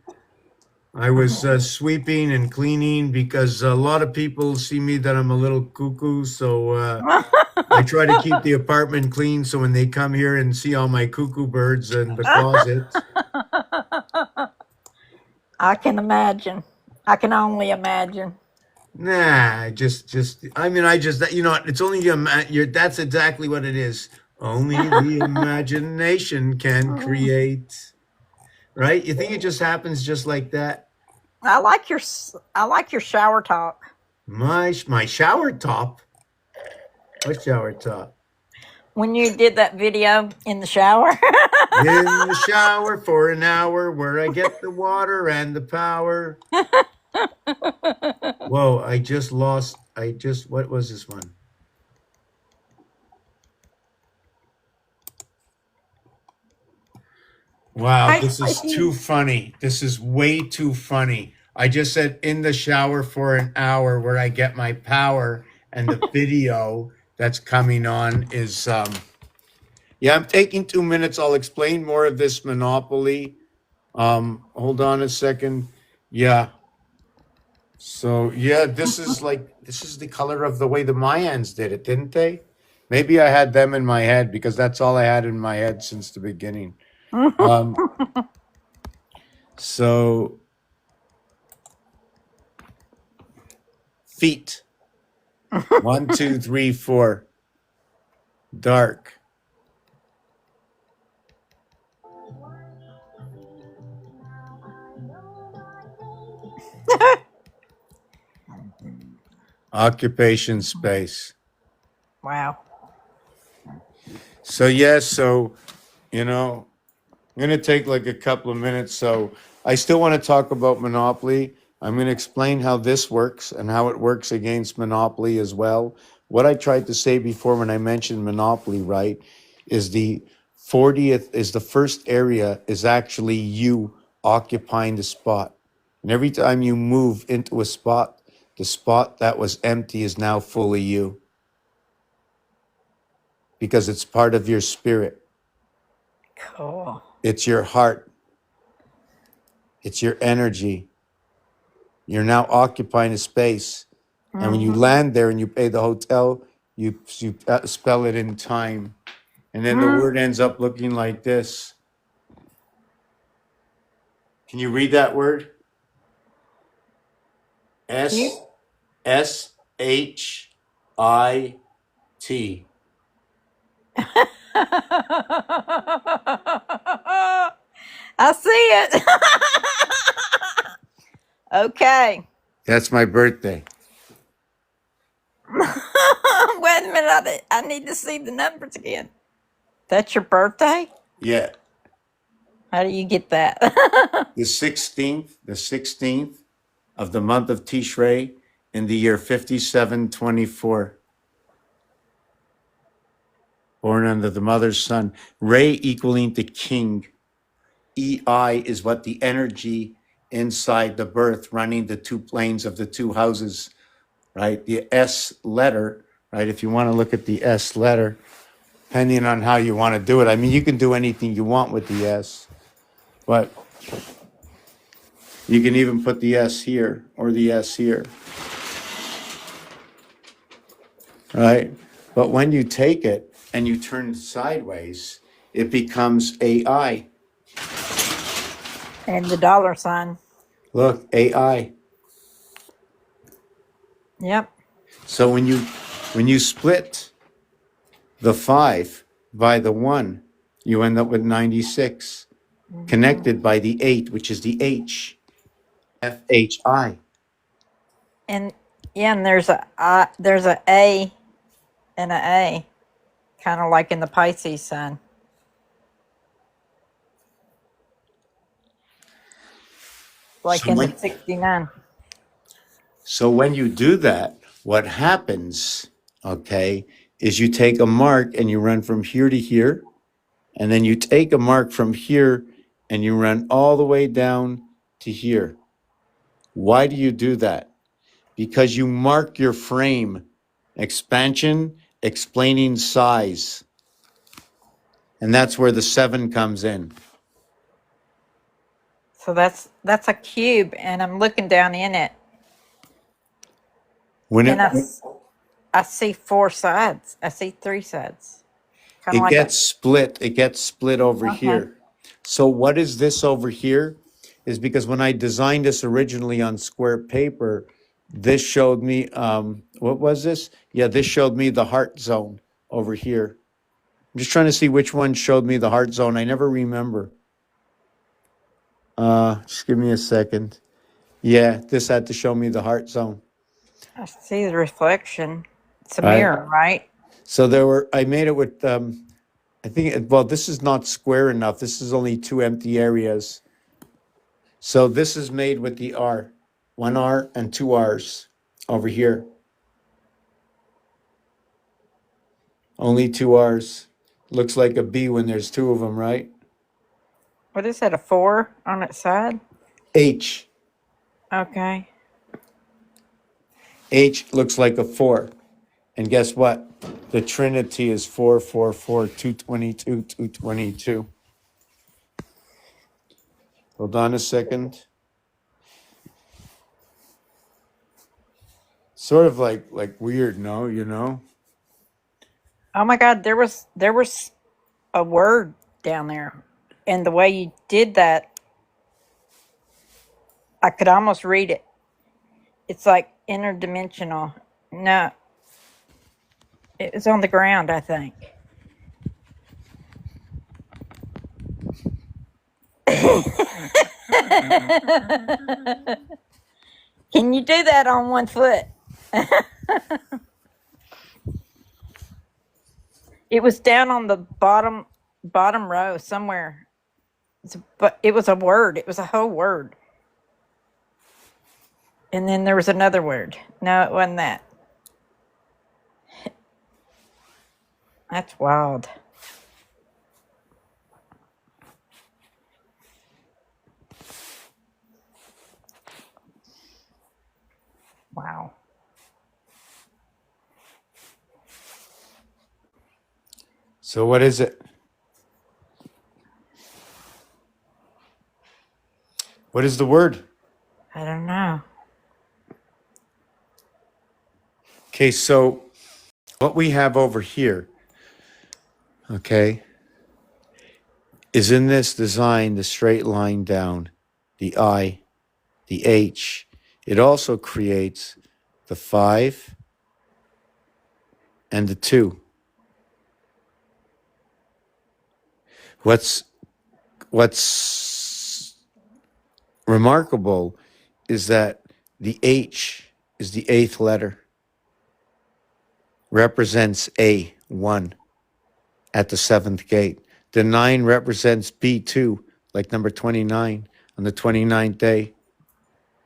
I was sweeping and cleaning because a lot of people see me that I'm a little cuckoo. So I try to keep the apartment clean. So when they come here and see all my cuckoo birds in the closet. I can imagine. I can only imagine. Nah, it's only that's exactly what it is. Only the imagination can create. Right? You think it just happens just like that? I like your shower talk. My shower top? What shower top? When you did that video in the shower. In the shower for an hour where I get the water and the power. Whoa, what was this one? Wow, this is too funny. This is way too funny. I just said in the shower for an hour where I get my power, and the video that's coming on is yeah, I'm taking 2 minutes. I'll explain more of this Monopoly. Hold on a second. Yeah. So yeah, this is the color of the way the Mayans did it, didn't they? Maybe I had them in my head because that's all I had in my head since the beginning. So feet. 1, 2, 3, 4. Dark. Occupation space. Wow. So yes, so I'm gonna take like a couple of minutes. So I still want to talk about Monopoly. I'm gonna explain how this works and how it works against Monopoly as well. What I tried to say before when I mentioned Monopoly, right, is the 40th is the first area is actually you occupying the spot. And every time you move into a spot, The spot that was empty is now fully you because it's part of your spirit. Cool. It's your heart. It's your energy. You're now occupying a space. And when you land there and you pay the hotel, you spell it in time. And then the word ends up looking like this. Can you read that word? You. SSHIT. I see it. Okay. That's my birthday. Wait a minute. I need to see the numbers again. That's your birthday? Yeah. How do you get that? The 16th of the month of Tishrei in the year 5724. Born under the mother's son. Ray equaling to king. EI is what the energy inside the birth running the two planes of the two houses, right? The S letter, right? If you want to look at the S letter, depending on how you want to do it. I mean, you can do anything you want with the S, but you can even put the S here or the S here, right? But when you take it and you turn it sideways, it becomes AI. And the dollar sign. Look, AI. Yep. So when you split the 5 by the 1, you end up with 96, connected by the 8, which is the H, FHI. And yeah, and there's a A and a A, kind of like in the Pisces sign. Like So in the when, 69. so when you do that, what happens, okay, is you take a mark and you run from here to here, and then you take a mark from here and you run all the way down to here. Why do you do that? Because you mark your frame, expansion, explaining size. And that's where the 7 comes in. So that's a cube, and I'm looking down in it, When and it I see 4 sides. I see 3 sides. Kind of it like gets split over okay. here. So what is this over here? Is because when I designed this originally on square paper, this showed me what was this? Yeah, this showed me the heart zone over here. I'm just trying to see which one showed me the heart zone. I never remember. Just give me a second. Yeah, this had to show me the heart zone. I see the reflection. It's a Right. mirror, right? So I made it with, I think, well, this is not square enough. This is only 2 empty areas. So this is made with the R, 1 R and 2 R's over here. Only 2 R's. Looks like a B when there's 2 of them, right? What is that? A 4 on its side? H. Okay. H looks like a 4. And guess what? The Trinity is 4, 4, 4, 222, 222. Hold on a second. Sort of like weird, no? You know? Oh my God, there was a word down there, and the way you did that, I could almost read it. It's like interdimensional. No, it's on the ground, I think. Can you do that on 1 foot? It was down on the bottom row somewhere. But it was a word. It was a whole word. And then there was another word. No, it wasn't that. That's wild. Wow. So what is it? What is the word? I don't know. Okay, so what we have over here, okay, is in this design the straight line down, the I, the H. It also creates the 5 and the 2. What's remarkable is that the H is the 8th letter, represents A1 at the 7th gate. The 9 represents B2, like number 29 on the 29th day.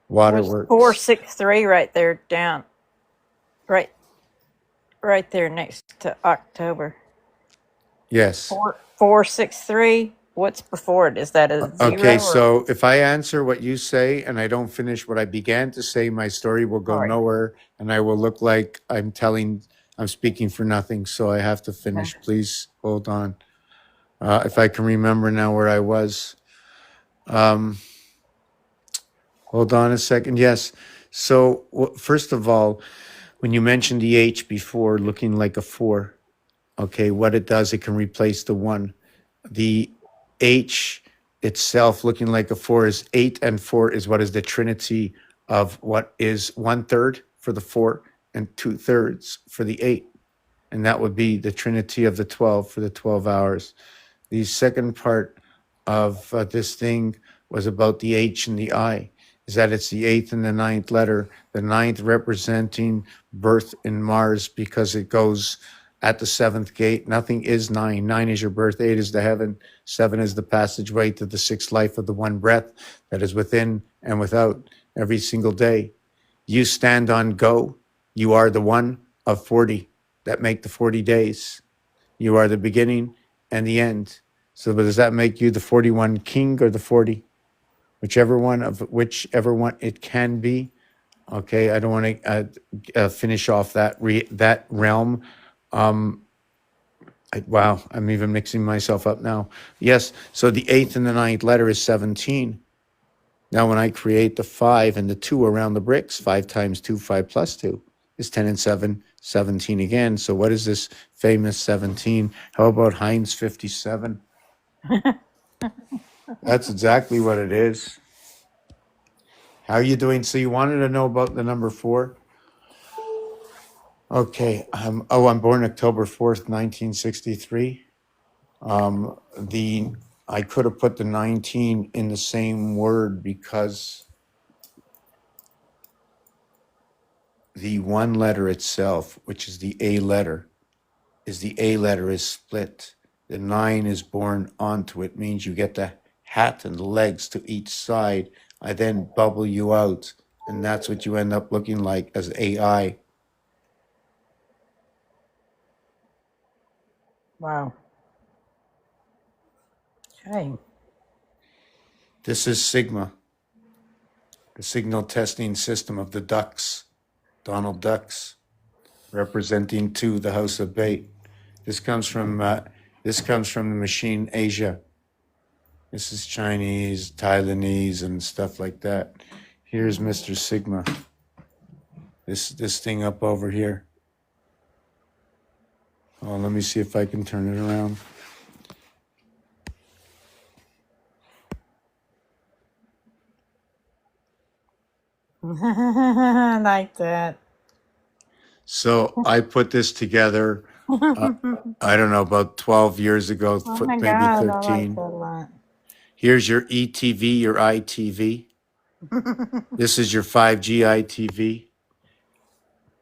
What's Waterworks. 463 right there down? Right, right there next to October. Yes. 463. What's before it? Is that a Okay, zero or? so if I answer what you say and I don't finish what I began to say, my story will All go right. nowhere and I will look like I'm speaking for nothing. So I have to Okay. finish. Please hold on. If I can remember now where I was. Um, hold on a second. Yes. So, first of all, when you mentioned the H before looking like a 4, okay, what it does, it can replace the 1. The H itself looking like a 4 is 8, and 4 is what is the trinity of what is 1/3 for the 4 and 2/3 for the 8. And that would be the trinity of the 12 for the 12 hours. The second part of this thing was about the H and the I, is that it's the 8th and the 9th letter, the 9th representing birth in Mars because it goes at the 7th gate. Nothing is 9. 9 is your birth, 8 is the heaven, 7 is the passageway to the 6th life of the one breath that is within and without every single day. You stand on go. You are the one of 40 that make the 40 days. You are the beginning and the end. So does that make you the 41 king or the 40? Whichever one it can be. Okay, I don't want to finish off that realm. Wow, I'm even mixing myself up now. Yes, so the 8th and the 9th letter is 17. Now, when I create the 5 and the 2 around the bricks, 5 times 2, 5 plus 2 is 10 and 7, 17 again. So what is this famous 17? How about Heinz 57? That's exactly what it is. How are you doing? So you wanted to know about the number 4? Okay. I'm born October 4th, 1963. I could have put the 19 in the same word because the one letter itself, which is the A letter, is split. The 9 is born onto it, means you get the hat and the legs to each side. I then bubble you out, and that's what you end up looking like as AI. Wow. Okay. This is Sigma, the signal testing system of the Ducks, Donald Ducks, representing 2, the House of Bait. This comes from the machine Asia. This is Chinese, Taiwanese, and stuff like that. Here's Mr. Sigma. This thing up over here. Oh, let me see if I can turn it around. I like that. So I put this together, I don't know, about 12 years ago, Oh my maybe God, I like 13. that a lot. Here's your ETV, your ITV. This is your 5G ITV.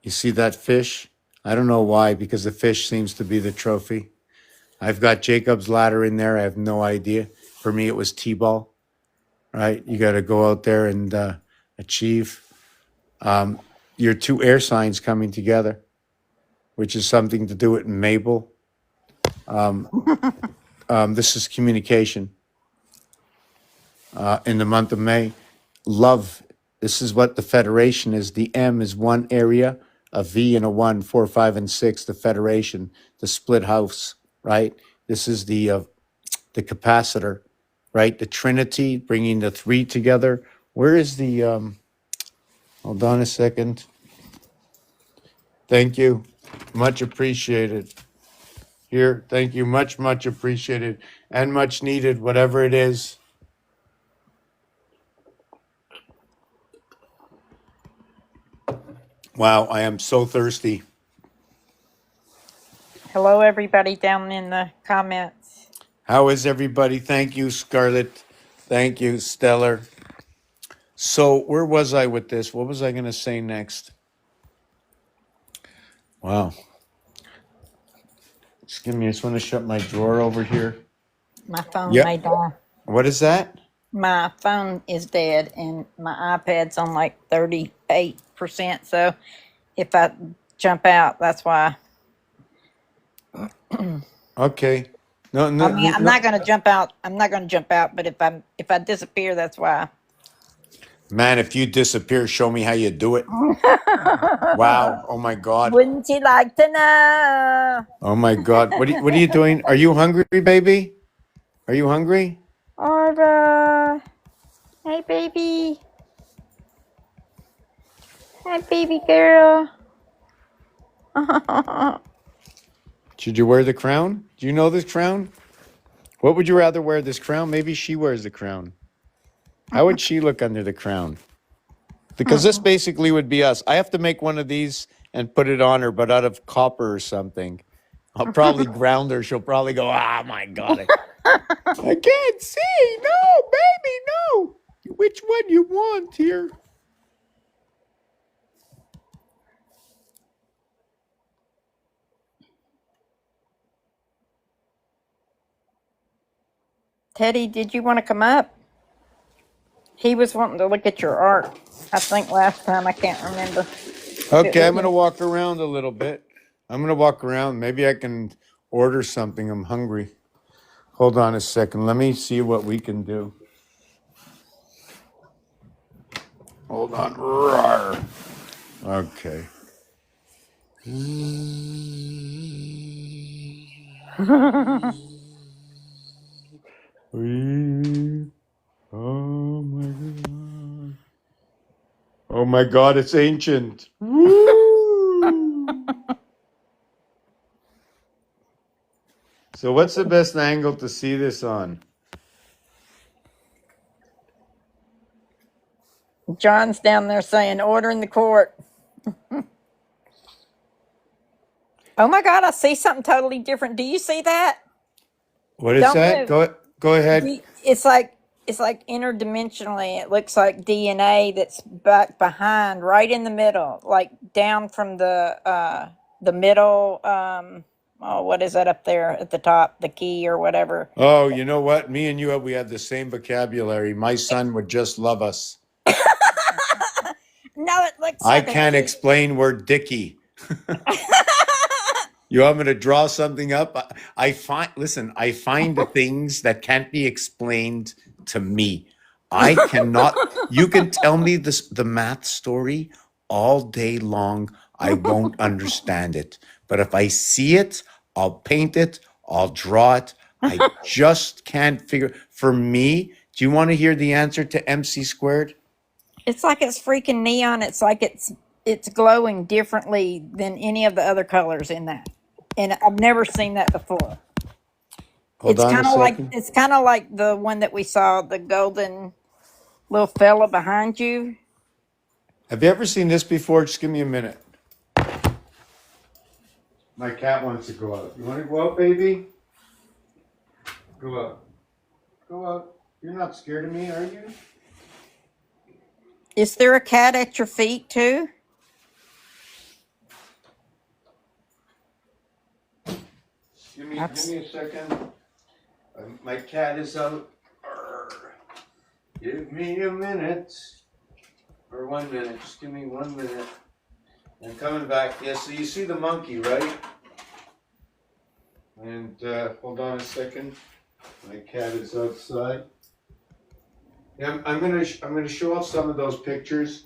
You see that fish? I don't know why, because the fish seems to be the trophy. I've got Jacob's ladder in there. I have no idea. For me, it was T-ball, right? You got to go out there and achieve. Your 2 air signs coming together, which is something to do with Mabel. This is communication. In the month of May, love This is what the Federation is. The M is one area, a V and a 1, 4, 5, and 6, the Federation, the split house, right? This is the capacitor, right? The Trinity, bringing the three together. Where is the, hold on a second. Thank you. Much appreciated. Here, thank you. Much, much appreciated and much needed, whatever it is. Wow, I am so thirsty. Hello, everybody down in the comments. How is everybody? Thank you, Scarlett. Thank you, Stellar. So, where was I with this? What was I going to say next? Wow. Excuse me, I just want to shut my drawer over here. My phone Yep. may die. What is that? My phone is dead and my iPad's on like 38%. So if I jump out, that's why. Okay. No, I no, mean, I'm no. not going to jump out. I'm not going to jump out, but if I disappear, that's why. Man, if you disappear, show me how you do it. Wow. Oh my God. Wouldn't you like to know? Oh my God. What are you doing? Are you hungry, baby? Are you hungry? Aura. Hey, baby. Hi, baby girl. Should you wear the crown? Do you know this crown? What would you rather wear, this crown? Maybe she wears the crown. How would she look under the crown? Because this basically would be us. I have to make one of these and put it on her, but out of copper or something. I'll probably ground her. She'll probably go, "Ah, my God. I can't see. No, baby, no. Which one you want here?" Teddy, did you want to come up? He was wanting to look at your art, I think last time. I can't remember. Okay, I'm going to walk around a little bit. I'm going to walk around. Maybe I can order something. I'm hungry. Hold on a second. Let me see what we can do. Hold on. Rawr. Okay. Oh my God. Oh my God, it's ancient. Woo! So what's the best angle to see this on? John's down there saying, order in the court. Oh my God, I see something totally different. Do you see that? What is Don't that? move. Go ahead. It's like interdimensionally. It looks like DNA that's back behind, right in the middle, like down from the middle. Oh, what is that up there at the top? The key or whatever. Oh, you know what? Me and you, we have the same vocabulary. My son would just love us. No, it looks I like can't explain word dicky. You want me to draw something up? I find the things that can't be explained to me. I cannot. You can tell me the math story all day long. I won't understand it. But if I see it, I'll paint it, I'll draw it. I just can't figure. For me, do you want to hear the answer to MC squared? It's like it's freaking neon. It's like it's glowing differently than any of the other colors in that. And I've never seen that before. Hold on a second. It's kind of like the one that we saw, the golden little fella behind you. Have you ever seen this before? Just give me a minute. My cat wants to go out. You want to go out, baby? Go out. Go out. You're not scared of me, are you? Is there a cat at your feet too? Give me a second. My cat is out. Give me a minute. Or 1 minute. Just give me 1 minute. I'm coming back. Yeah, so you see the monkey, right? And hold on a second. My cat is outside. Yeah, I'm gonna show off some of those pictures.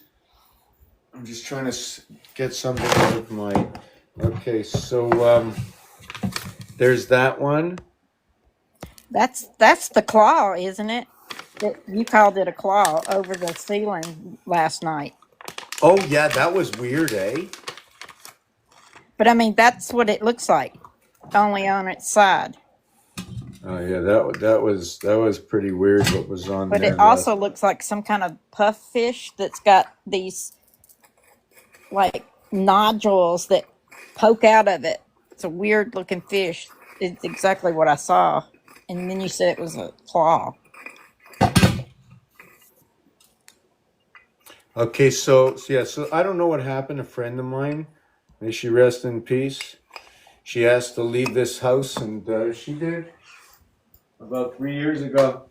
I'm just trying to get something out of my. Okay, so there's that one. That's the claw, isn't it? That you called it a claw over the ceiling last night. Oh yeah, that was weird, eh? But I mean, that's what it looks like, only on its side. Oh yeah, that was pretty weird. What was on But it there last? also looks like some kind of puff fish that's got these like nodules that poke out of it. It's a weird looking fish. It's exactly what I saw. And then you said it was a claw. Okay, so yeah, so I don't know what happened. A friend of mine, may she rest in peace. She asked to leave this house, and she did about 3 years ago.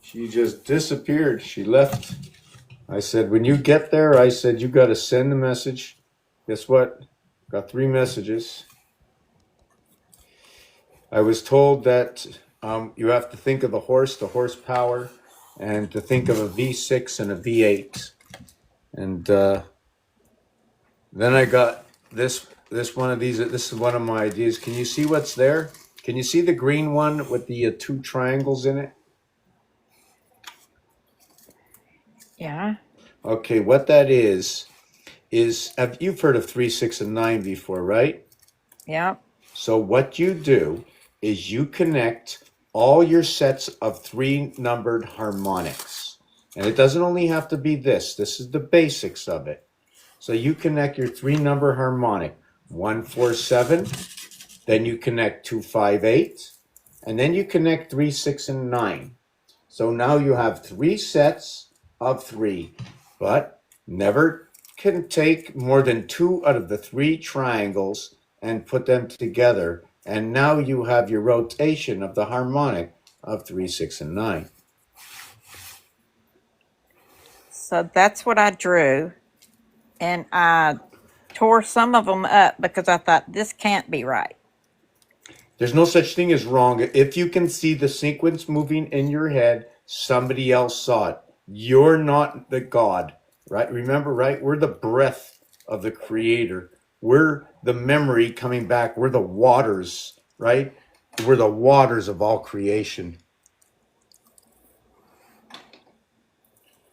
She just disappeared. She left. I said, when you get there, I said, you got to send a message. Guess what? Got 3 messages. I was told that you have to think of the horse, the horsepower, and to think of a V6 and a V8. And then I got this one of these. This is one of my ideas. Can you see what's there? Can you see the green one with the two triangles in it? Yeah. Okay, what that is you've heard of 3, 6, and 9 before, right? Yeah. So what you do is you connect all your sets of 3 numbered harmonics. And it doesn't only have to be this. This is the basics of it. So you connect your 3 number harmonic, 1, 4, 7, then you connect 2, 5, 8, and then you connect 3, 6, and 9. So now you have 3 sets of 3, but never can take more than 2 out of the 3 triangles and put them together. And now you have your rotation of the harmonic of 3, 6, and 9. So that's what I drew. And I tore some of them up because I thought this can't be right. There's no such thing as wrong. If you can see the sequence moving in your head, somebody else saw it. You're not the God, right? Remember, right? We're the breath of the Creator. We're the memory coming back. We're the waters, right? We're the waters of all creation.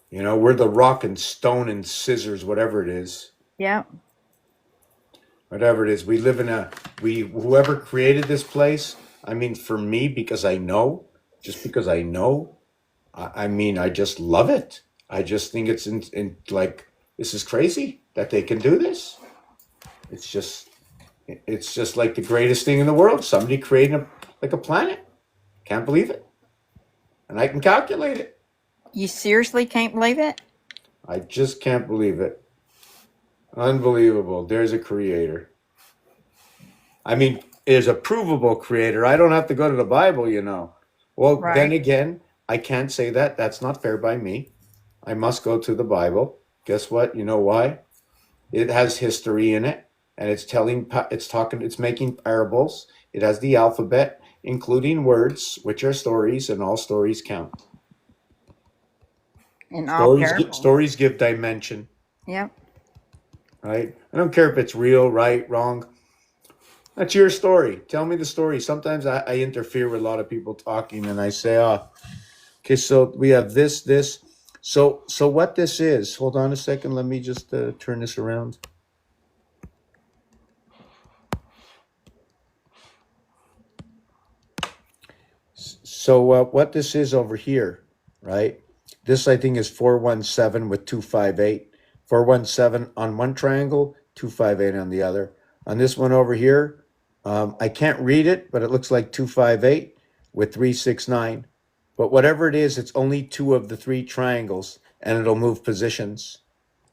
You know, we're the rock and stone and scissors, whatever it is. Yeah. Whatever it is. We live in whoever created this place, I mean, for me, because I know, just because I know, I mean, I just love it. I just think it's in like, this is crazy that they can do this. It's just, it's just like the greatest thing in the world. Somebody created like a planet. Can't believe it. And I can calculate it. You seriously can't believe it? I just can't believe it. Unbelievable. There's a creator. I mean, there's a provable creator. I don't have to go to the Bible, you know. Well, then Right. again, I can't say that. That's not fair by me. I must go to the Bible. Guess what? You know why? It has history in it, and it's making parables. It has the alphabet, including words, which are stories, and all stories count. In all parables. Stories give dimension, Yep. right? I don't care if it's real, right, wrong. That's your story. Tell me the story. Sometimes I interfere with a lot of people talking, and I say, "Oh, okay, so we have this. So what this is? Hold on a second. Let me just turn this around. So what this is over here, right? This I think is 417 with 258. 417 on one triangle, 258 on the other. On this one over here, I can't read it, but it looks like 258 with 369. But whatever it is, it's only 2 of the 3 triangles, and it'll move positions.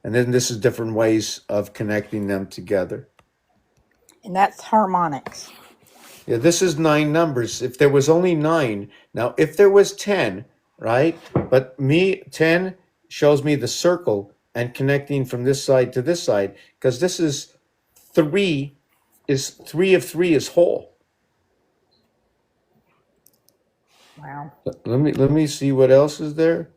And then this is different ways of connecting them together. And that's harmonics. Yeah, this is 9 numbers. If there was only 9, now if there was 10, right? But 10 shows me the circle and connecting from this side to this side, because this is 3 3 of 3 is whole. Wow. Let me see what else is there.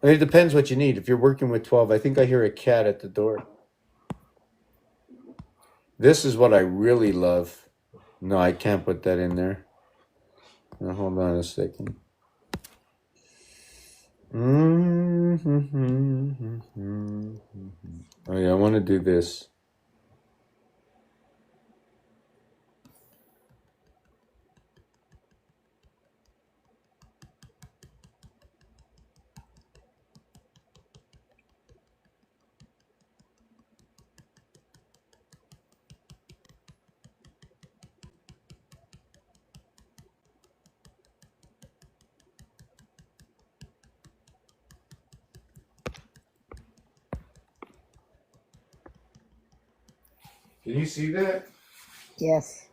I mean, it depends what you need. If you're working with 12, I think I hear a cat at the door. This is what I really love. No, I can't put that in there. Now, hold on a second. Oh yeah, I want to do this. Can you see that? Yes.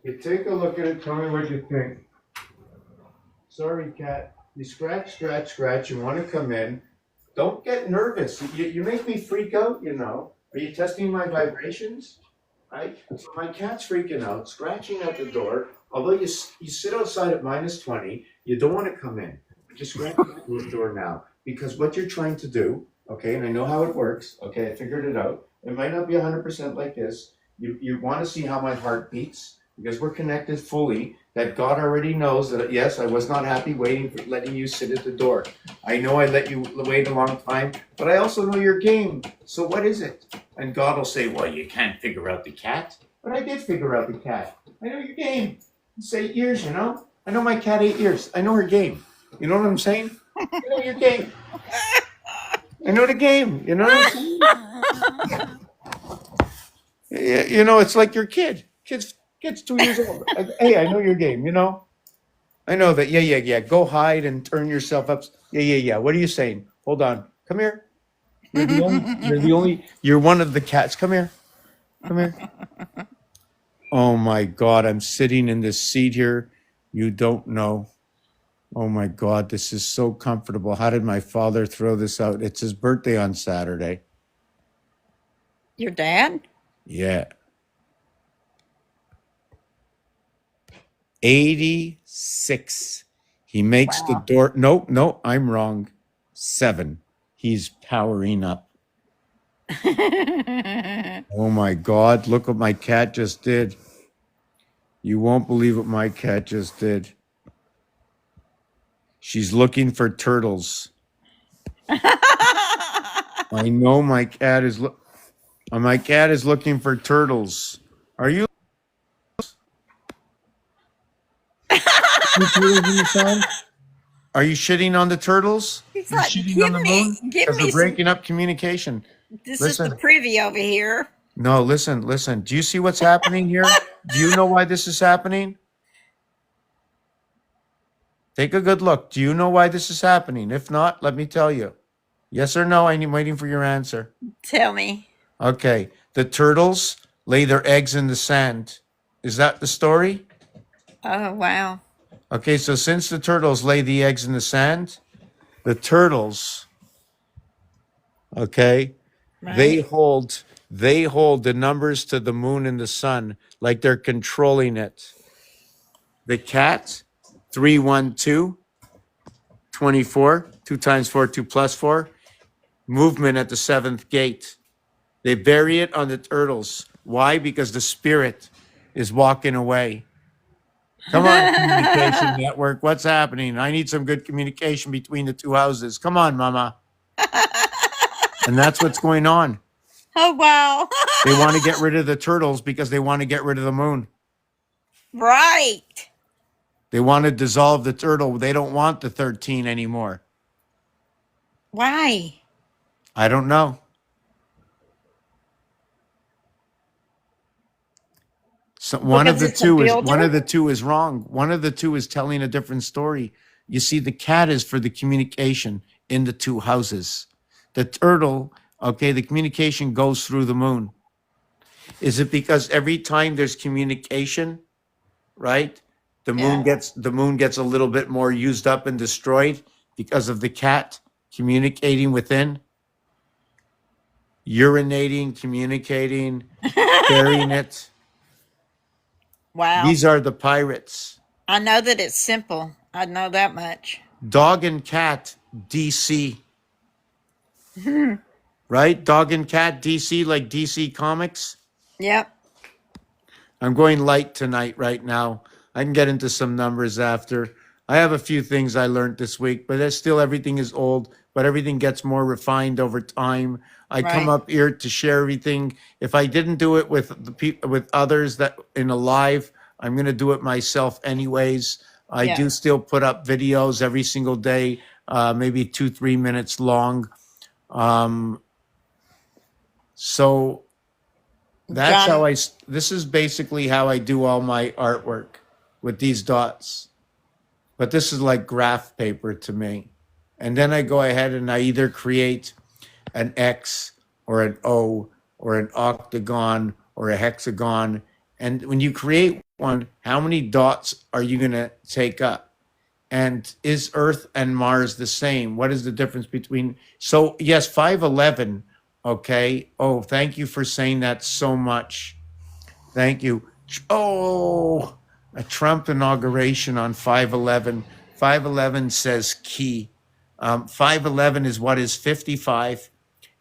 You take a look at it. Tell me what you think. Sorry, cat. You scratch, scratch, scratch. You want to come in. Don't get nervous. You make me freak out, you know. Are you testing my vibrations? Right? So my cat's freaking out, scratching at the door. Although you sit outside at -20, you don't want to come in. But you scratch at the door now. Because what you're trying to do, okay, and I know how it works, okay, I figured it out. It might not be 100% like this. You want to see how my heart beats because we're connected fully. That God already knows that, yes, I was not happy letting you sit at the door. I know I let you wait a long time, but I also know your game. So what is it? And God will say, well, you can't figure out the cat. But I did figure out the cat. I know your game. It's 8 years, you know? I know my cat 8 years. I know her game. You know what I'm saying? I know your game. I know the game. You know what I'm saying? You know, it's like your kid. Kid's 2 years old. Hey, I know your game, you know? I know that. Yeah. Go hide and turn yourself up. Yeah. What are you saying? Hold on. Come here. You're one of the cats. Come here. Come here. Oh my God. I'm sitting in this seat here. You don't know. Oh my God. This is so comfortable. How did my father throw this out? It's his birthday on Saturday. Your dad? Yeah. 86. He makes the Wow. door. No, I'm wrong. 7. He's powering up. Oh my God. Look what my cat just did. You won't believe what my cat just did. She's looking for turtles. I know my cat is looking for turtles. Are you Are you shitting on the turtles? He's You're like, shitting on the moon? give Because me we're some. breaking up communication. This is the Listen. privy over here. No, listen. Do you see what's happening here? Do you know why this is happening? Take a good look. Do you know why this is happening? If not, let me tell you. Yes or no? I'm waiting for your answer. Tell me. Okay. The turtles lay their eggs in the sand. Is that the story? Oh, wow. Okay, so since the turtles lay the eggs in the sand, the turtles, okay, they Right. hold the numbers to the moon and the sun like they're controlling it. The cat, 312, 24, 2 times 4, 2 plus 4, movement at the 7th gate. They bury it on the turtles. Why? Because the spirit is walking away. Come on, communication network. What's happening? I need some good communication between the 2 houses. Come on, mama. And that's what's going on. Oh, wow. They want to get rid of the turtles because they want to get rid of the moon. Right. They want to dissolve the turtle. They don't want the 13 anymore. Why? I don't know. So one of Because the it's a two is builder? wrong. One of the two is telling a different story. You see, the cat is for the communication in the 2 houses. The turtle, okay, the communication goes through the moon. Is it because every time there's communication, right? The moon Yeah. gets a little bit more used up and destroyed because of the cat communicating within, urinating, communicating, burying it. Wow. These are the pirates. I know that it's simple. I know that much. Dog and cat DC, right? Dog and cat DC, like DC Comics. Yep. I'm going light tonight right now. I can get into some numbers after. I have a few things I learned this week, but there's still everything is old, but everything gets more refined over time. I come Right. up here to share everything. If I didn't do it with the people with others that in a live, I'm going to do it myself anyways. I Yeah. do still put up videos every single day, maybe 2, 3 minutes long. Um, so that's John, how this is basically how I do all my artwork with these dots. But this is like graph paper to me. And then I go ahead and I either create an X or an O or an octagon or a hexagon. And when you create one, how many dots are you going to take up? And is Earth and Mars the same? What is the difference between? So, yes, 511. Okay. Oh, thank you for saying that so much. Thank you. Oh, a Trump inauguration on 511. 511 says key. 511 is what is 55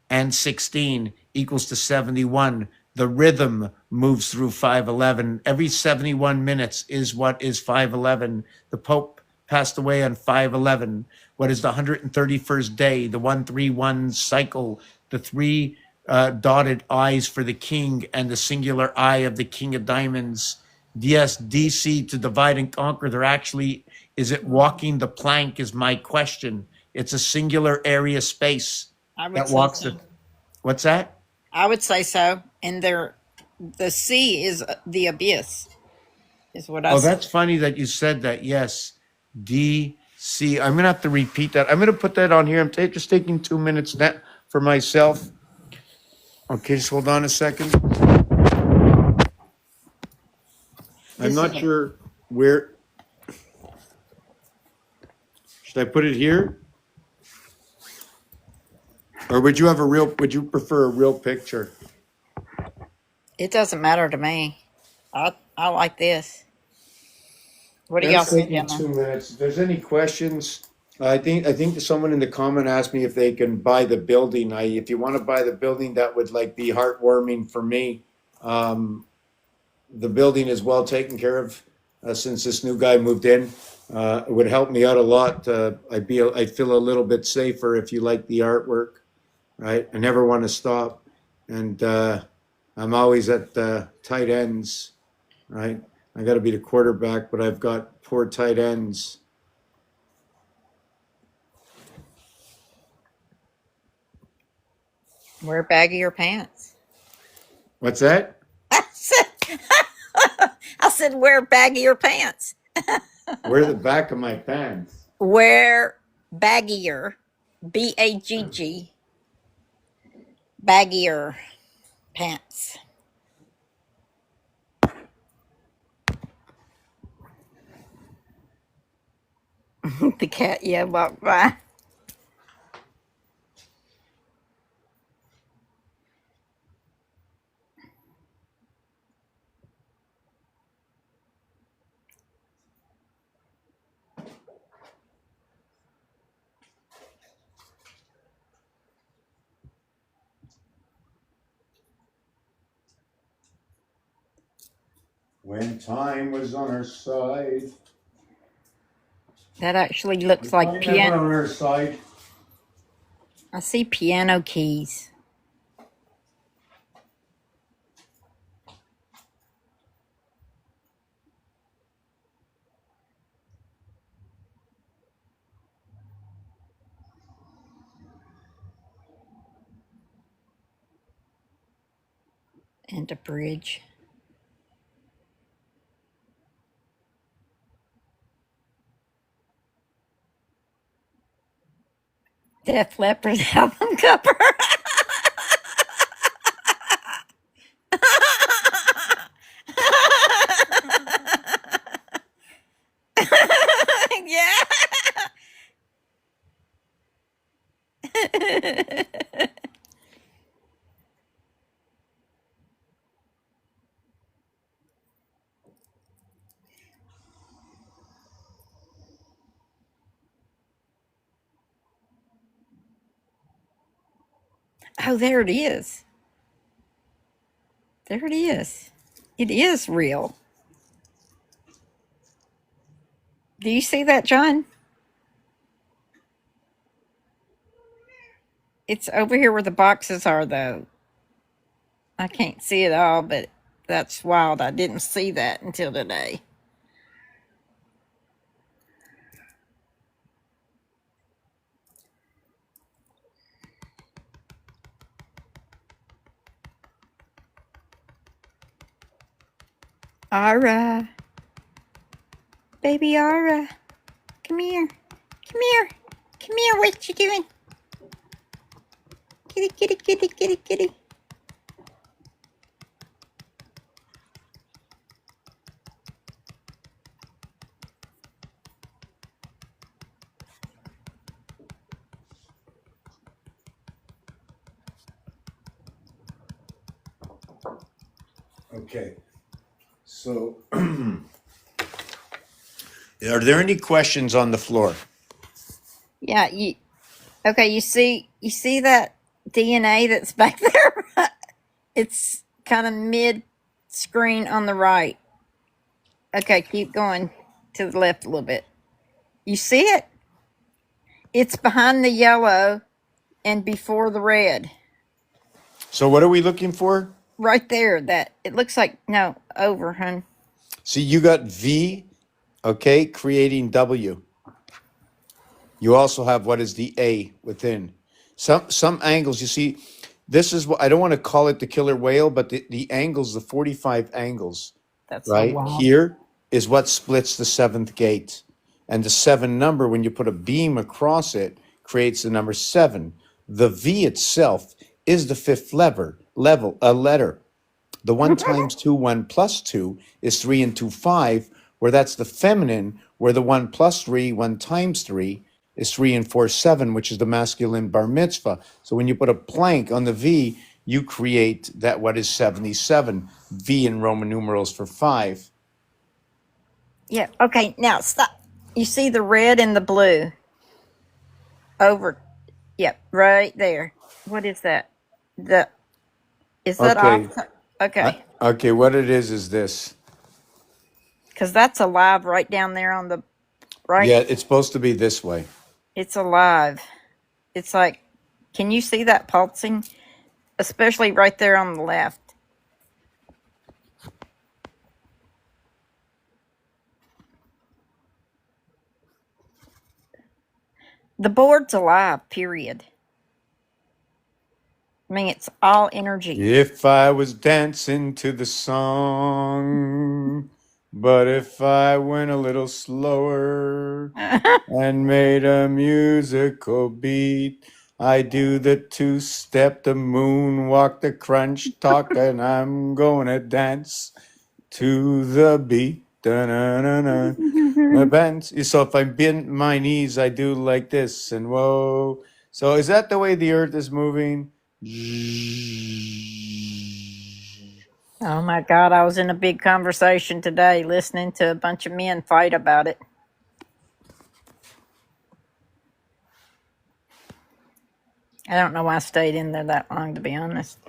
and 16 equals to 71. The rhythm moves through 511. Every 71 minutes is what is 511. The Pope passed away on 511. What is the 131st day? The 131 cycle, the three dotted I's for the king and the singular I of the king of diamonds. Yes, DC to divide and conquer. There actually is it walking the plank is my question. It's a singular area space I would that say walks so. the. What's that? I would say so. And the sea is the abyss, is what I Oh, say. that's funny that you said that. Yes, DC. I'm gonna have to repeat that. I'm gonna put that on here. Just taking 2 minutes for myself. Okay, just hold on a second. I'm This is not sure where. Should I put it here, or would you have a real? Would you prefer a real picture? it doesn't matter to me. I like this. What do y'all That's think, taking Emma? 2 minutes. If there's any questions, I think someone in the comment asked me if they can buy the building. If you want to buy the building, that would like be heartwarming for me. Um, the building is well taken care of since this new guy moved in. It would help me out a lot. I'd feel a little bit safer if you like the artwork, right? I never want to stop, and I'm always at tight ends, right? I got to be the quarterback, but I've got poor tight ends. Wear baggier pants. What's that? I said, I said wear baggier pants. Where's the back of my pants? Wear baggier, BAGG, baggier pants. The cat, yeah, walked by. When time was on our side. That actually looks like Never piano. on our side. I see piano keys. And a bridge. Def Leppard album cover. Yeah. Oh, there it is. There it is. It is real. Do you see that, John? It's over here where the boxes are, though. I can't see it all, but that's wild. I didn't see that until today. Ara, baby Ara, come here. Come here. Come here. What you doing? Kitty, kitty, kitty, kitty, kitty. Okay. So, are there any questions on the floor? Yeah, okay, you see that DNA that's back there? It's kind of mid screen on the right. Okay, keep going to the left a little bit. You see it? It's behind the yellow and before the red. So, what are we looking for? Right there, that it looks like no, over, hun. See, you got V, okay, creating W. You also have what is the A within. Some angles, you see, this is what I don't want to call it the killer whale, but the angles, the 45 angles, That's so right? wild. Here is what splits the seventh gate. And the 7 number, when you put a beam across it, creates the number 7. The V itself is the fifth letter. The 1 times 2, 1 plus 2 is 3 and 2, 5, where that's the feminine, where the 1 plus 3, 1 times 3 is 3 and 4, 7, which is the masculine bar mitzvah. So when you put a blank on the V, you create that what is 77, V in Roman numerals for 5. Yeah, okay, now stop. You see the red and the blue? Over. Yep, right there. What is that? Is that Okay. off? Okay, Okay, what it is this. because that's alive right down there on the right. Yeah, it's supposed to be this way. It's alive. It's like, can you see that pulsing? Especially right there on the left. The board's alive, period. I mean, it's all energy. If I was dancing to the song, but if I went a little slower and made a musical beat, I do the 2-step, the moonwalk, the crunch talk, and I'm gonna dance to the beat. Da-na-na-na. My bands. So if I bend my knees, I do like this, and whoa. So is that the way the earth is moving? Oh my God, I was in a big conversation today listening to a bunch of men fight about it. I don't know why I stayed in there that long, to be honest.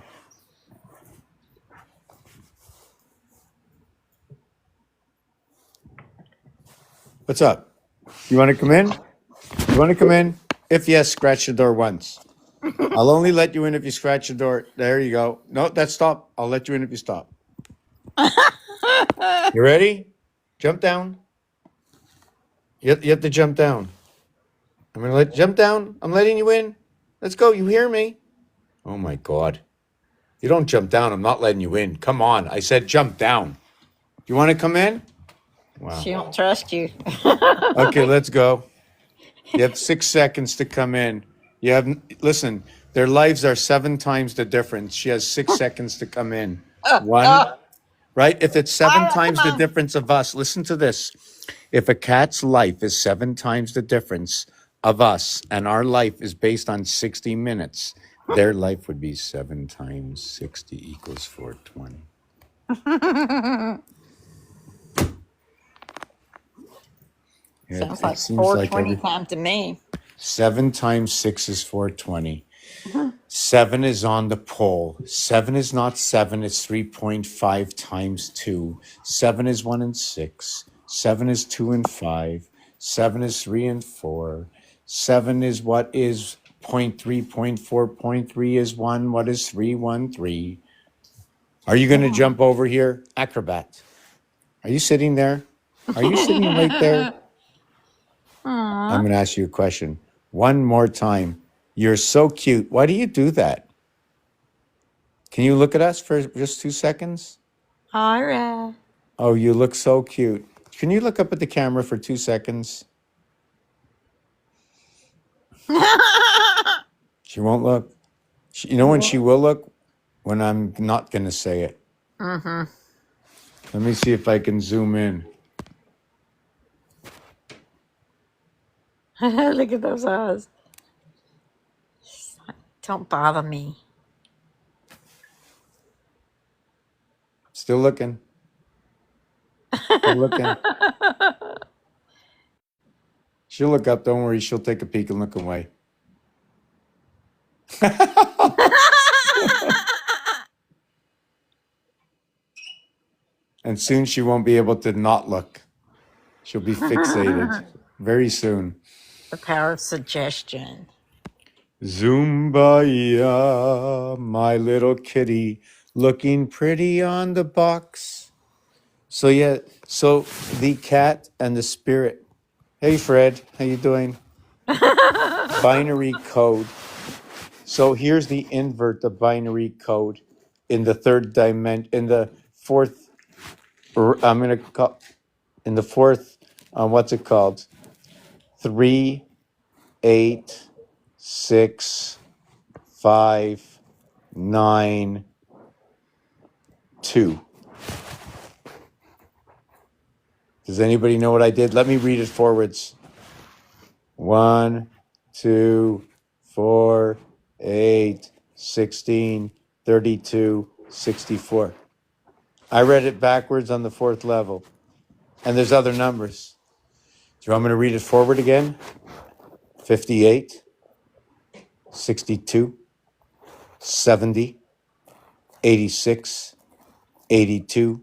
What's up? You want to come in? You want to come in? If yes, scratch the door once. I'll only let you in if you scratch the door. There you go. No, that's stop. I'll let you in if you stop. You ready? Jump down. You have to jump down. I'm gonna jump down. I'm letting you in. Let's go. You hear me? Oh my God. You don't jump down. I'm not letting you in. Come on. I said jump down. You want to come in? Wow. She don't trust you. Okay, let's go. You have 6 seconds to come in. Listen, their lives are 7 times the difference. She has 6 seconds to come in. 1, right? If it's 7 times the difference of us, listen to this. If a cat's life is 7 times the difference of us, and our life is based on 60 minutes, their life would be 7 times 60 equals 420. Sounds like 420 time to me. 7 times 6 is 420. 7 is on the pole. 7 is not 7, it's 3.5 times 2. 7 is 1 and 6. 7 is 2 and 5. 7 is 3 and 4. 7 is what is 0.3, 0.4, 0.3 is 1. What is 3, 1, 3. Are you going to jump over here? Acrobat. Are you sitting there? Are you sitting right there? I'm going to ask you a question. One more time. You're so cute. Why do you do that? Can you look at us for just 2 seconds? All right. Oh, you look so cute. Can you look up at the camera for 2 seconds? She won't look. You know when she will look? When I'm not going to say it. Mm-hmm. Let me see if I can zoom in. Look at those eyes. Don't bother me. Still looking. Still looking. She'll look up. Don't worry. She'll take a peek and look away. And soon she won't be able to not look. She'll be fixated very soon. The power of suggestion. Zumbaya, my little kitty, looking pretty on the box. So the cat and the spirit. Hey Fred, how you doing? Binary code. So here's the invert of binary code in the third dimension, in the fourth. I'm gonna call in the fourth. What's it called? 3, 8, 6, 5, 9, 2. Does anybody know what I did? Let me read it forwards. 1, 2, 4, 8, 16, 32, 64. I read it backwards on the fourth level. And there's other numbers. Do you want me to read it forward again? 58, 62, 70, 86, 82,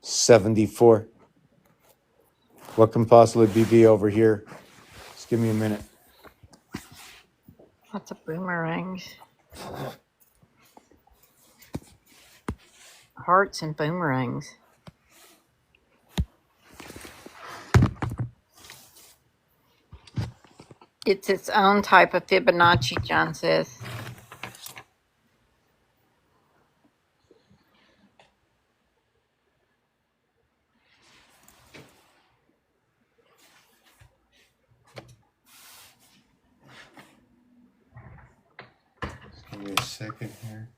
74. What can possibly be over here? Just give me a minute. Lots of boomerangs. Hearts and boomerangs. It's its own type of Fibonacci, John says. Give me a second here.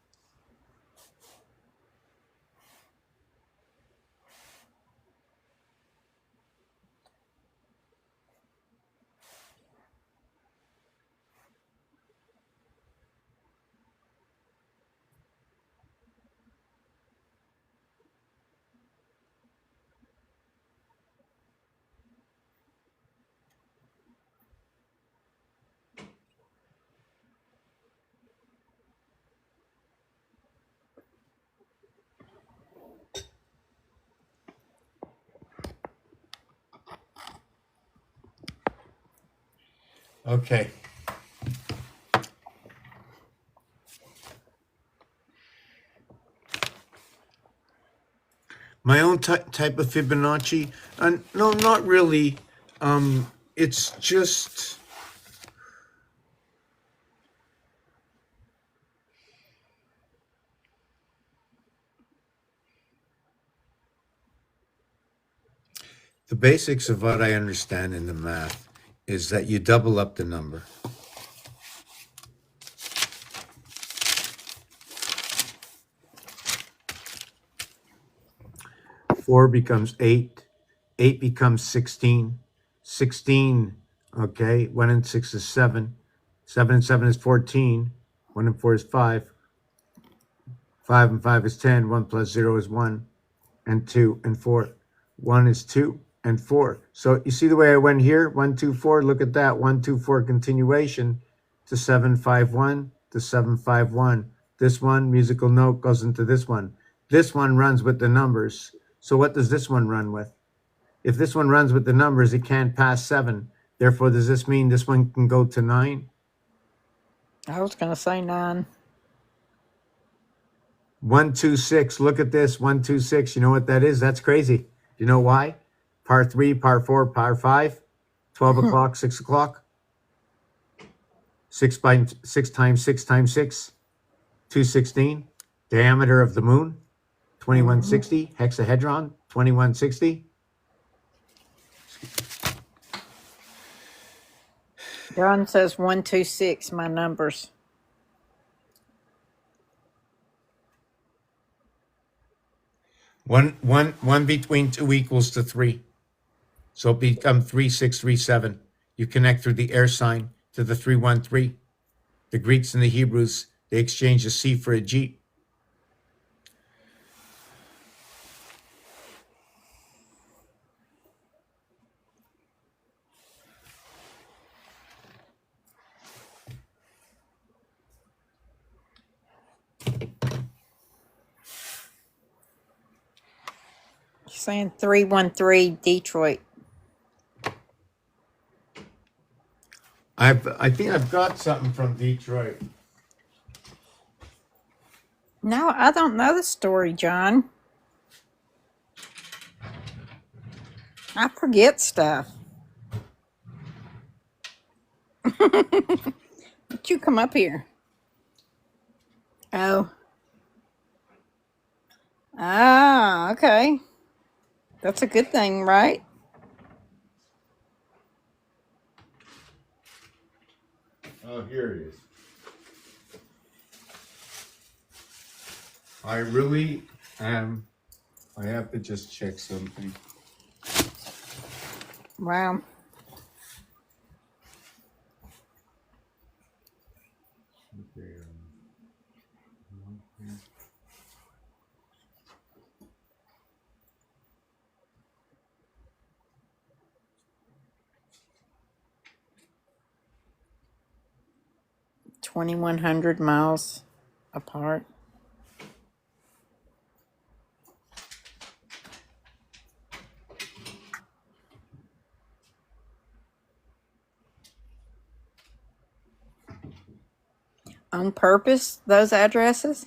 Okay. My own type of Fibonacci? No, not really. It's just the basics of what I understand in the math is that you double up the number. Four becomes 8. 8 becomes 16. 16, okay. 1 and 6 is 7. 7 and 7 is 14. 1 and 4 is 5. 5 and 5 is 10. 1 plus 0 is 1. And 2 and 4. 1 is 2 and 4. So you see the way I went here? 1, 2, 4. Look at that. 1, 2, 4 continuation to 7, 5, 1. to 751. This one, musical note, goes into this one. This one runs with the numbers. So what does this one run with? If this one runs with the numbers, it can't pass 7. Therefore, does this mean this one can go to 9? I was going to say 9. 126. Look at this. 126. You know what that is? That's crazy. You know why? Par 3, par 4, par 5, 12 o'clock, 6 o'clock. 6 times 6 times 6, 216. Diameter of the moon, 2160. Hexahedron, 2160. John says 126, my numbers. One between 2 equals to 3. So it become 3637. You connect through the air sign to the 313. The Greeks and the Hebrews, they exchanged a C for a G. Saying 313 Detroit. I think I've got something from Detroit. No, I don't know the story, John. I forget stuff. But you come up here. Oh. Ah, okay. That's a good thing, right? Oh, here it is. I really am. I have to just check something. Wow. Okay, 2,100 miles apart. On purpose, those addresses?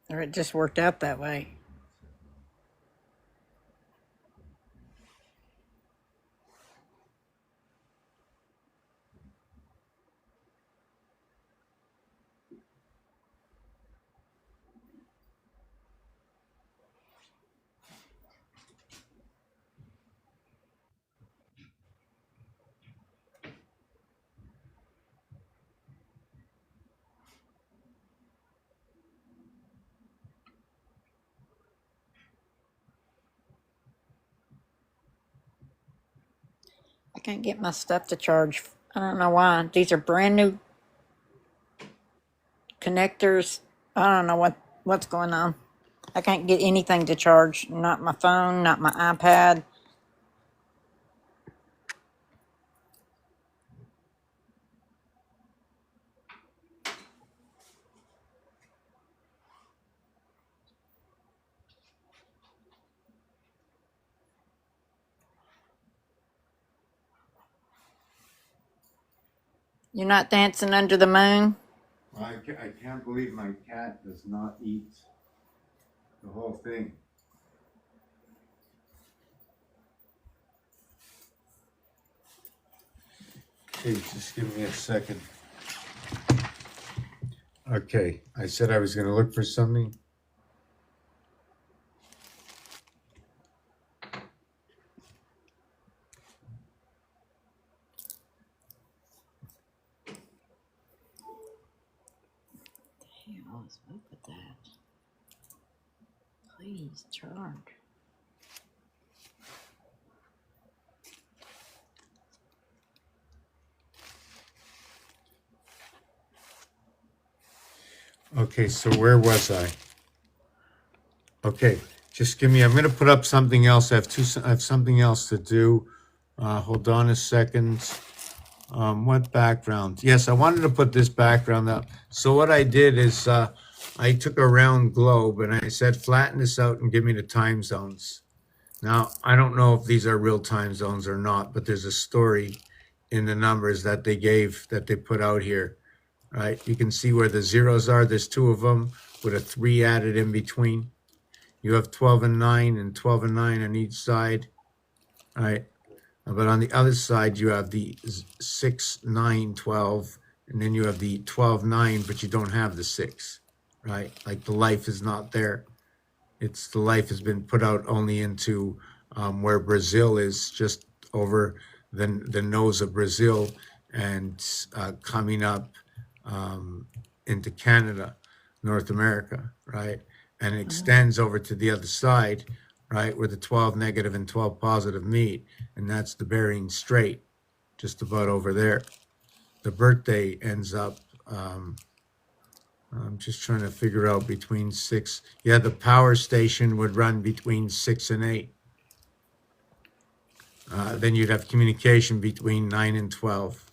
Or it just worked out that way? I can't get my stuff to charge. I don't know why. These are brand new connectors. I don't know what's going on. I can't get anything to charge. Not my phone, not my iPad. You're not dancing under the moon? I can't believe my cat does not eat the whole thing. Okay, just give me a second. Okay, I said I was going to look for something. Hell is up with that? Please charge. Okay, so where was I? Okay, just give me. I'm going to put up something else. I have something else to do. Hold on a second. What background? Yes, I wanted to put this background up. So what I did is I took a round globe and I said, flatten this out and give me the time zones. Now, I don't know if these are real time zones or not, but there's a story in the numbers that they gave, that they put out here, right? You can see where the zeros are. There's two of them with a 3 added in between. You have 12 and 9 and 12 and 9 on each side, right? But on the other side, you have the 6, 9, 12, and then you have the 12, 9, but you don't have the 6, right? Like the life is not there. It's the life has been put out only into where Brazil is, just over the nose of Brazil, and coming up into Canada, North America, right? And it extends over to the other side, right, where the 12 negative and 12 positive meet, and that's the Bering Strait, just about over there. The birthday ends up, I'm just trying to figure out between 6. Yeah, the power station would run between 6 and 8. Then you'd have communication between 9 and 12.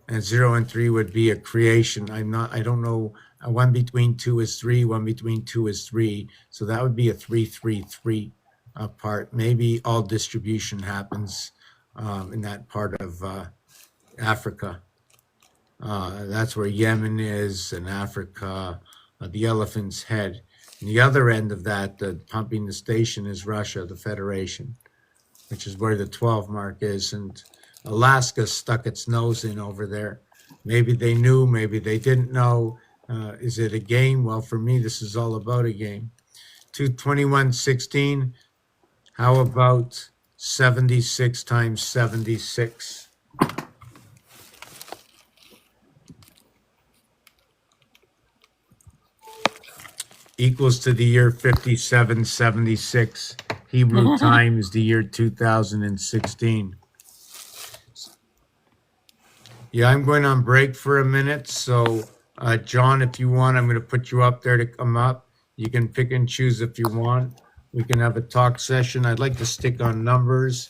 And 0 and 3 would be a creation. I don't know. One between 2 is 3, one between 2 is 3. So that would be a 3-3-3 part. Maybe all distribution happens in that part of Africa. That's where Yemen is, and Africa, the elephant's head. And the other end of that, pumping the station, is Russia, the Federation, which is where the 12 mark is. And Alaska stuck its nose in over there. Maybe they knew, maybe they didn't know. Is it a game? Well, for me, this is all about a game. 22116. How about 76 times 76? Equals to the year 5776. Hebrew times the year 2016. Yeah, I'm going on break for a minute. So, John, if you want, I'm going to put you up there to come up. You can pick and choose if you want. We can have a talk session. I'd like to stick on numbers.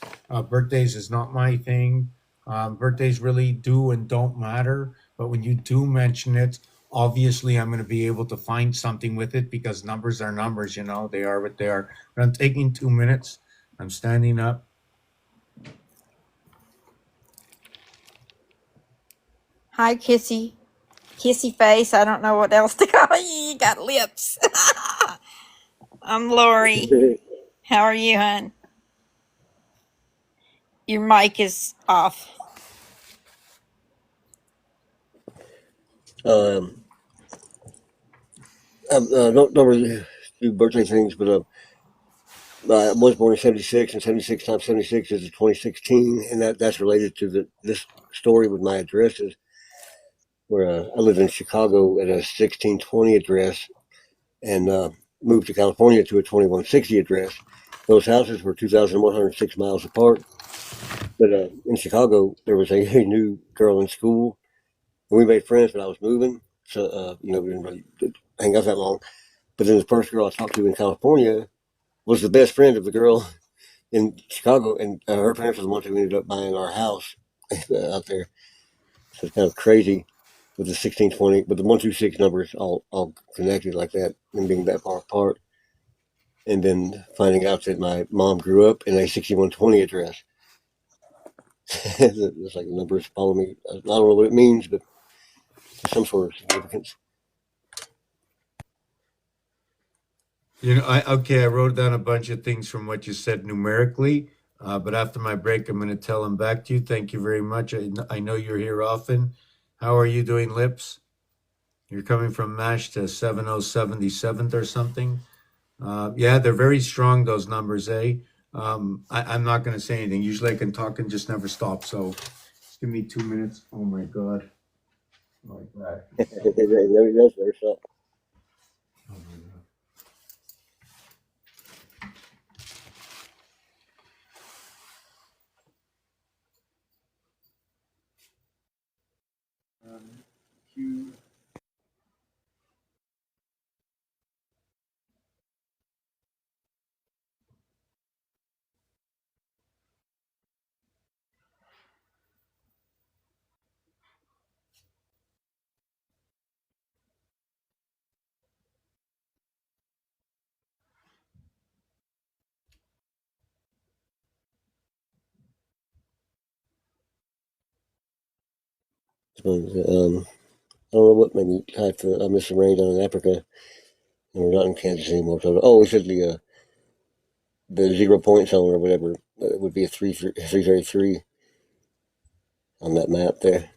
Birthdays is not my thing. Birthdays really do and don't matter. But when you do mention it, obviously I'm going to be able to find something with it, because numbers are numbers, they are what they are. But I'm taking 2 minutes. I'm standing up. Hi, Kissy. Kissy face. I don't know what else to call you. You got lips. I'm Lori. How are you, hon? Your mic is off. Um, I don't really do birthday things, but I was born in '76, and 76 times 76 is 2016, and that's related to this story with my addresses, where I lived in Chicago at a 1620 address, and moved to California to a 2160 address. Those houses were 2,106 miles apart, but in Chicago there was a new girl in school, and we made friends when I was moving, so we didn't really hang out that long. But then the first girl I talked to in California was the best friend of the girl in Chicago, and her parents were the ones who ended up buying our house out there. So it's kind of crazy with the 1620, but the 126 numbers all connected like that and being that far apart. And then finding out that my mom grew up in a 6120 address. It's like the numbers follow me. I don't know what it means, but there's some sort of significance. I wrote down a bunch of things from what you said numerically, but after my break, I'm going to tell them back to you. Thank you very much. I know you're here often. How are you doing, Lips? You're coming from MASH to 7077th or something. Yeah, they're very strong, those numbers, eh? I'm not going to say anything. Usually I can talk and just never stop. So just give me 2 minutes. Oh my God. Like that. That's their stuff. Oh my God. Q. I don't know what made me type for. I missed the rain down in Africa, and we're not in Kansas anymore. So, oh, it said the 0 point zone or whatever. It would be a 333 on that map there.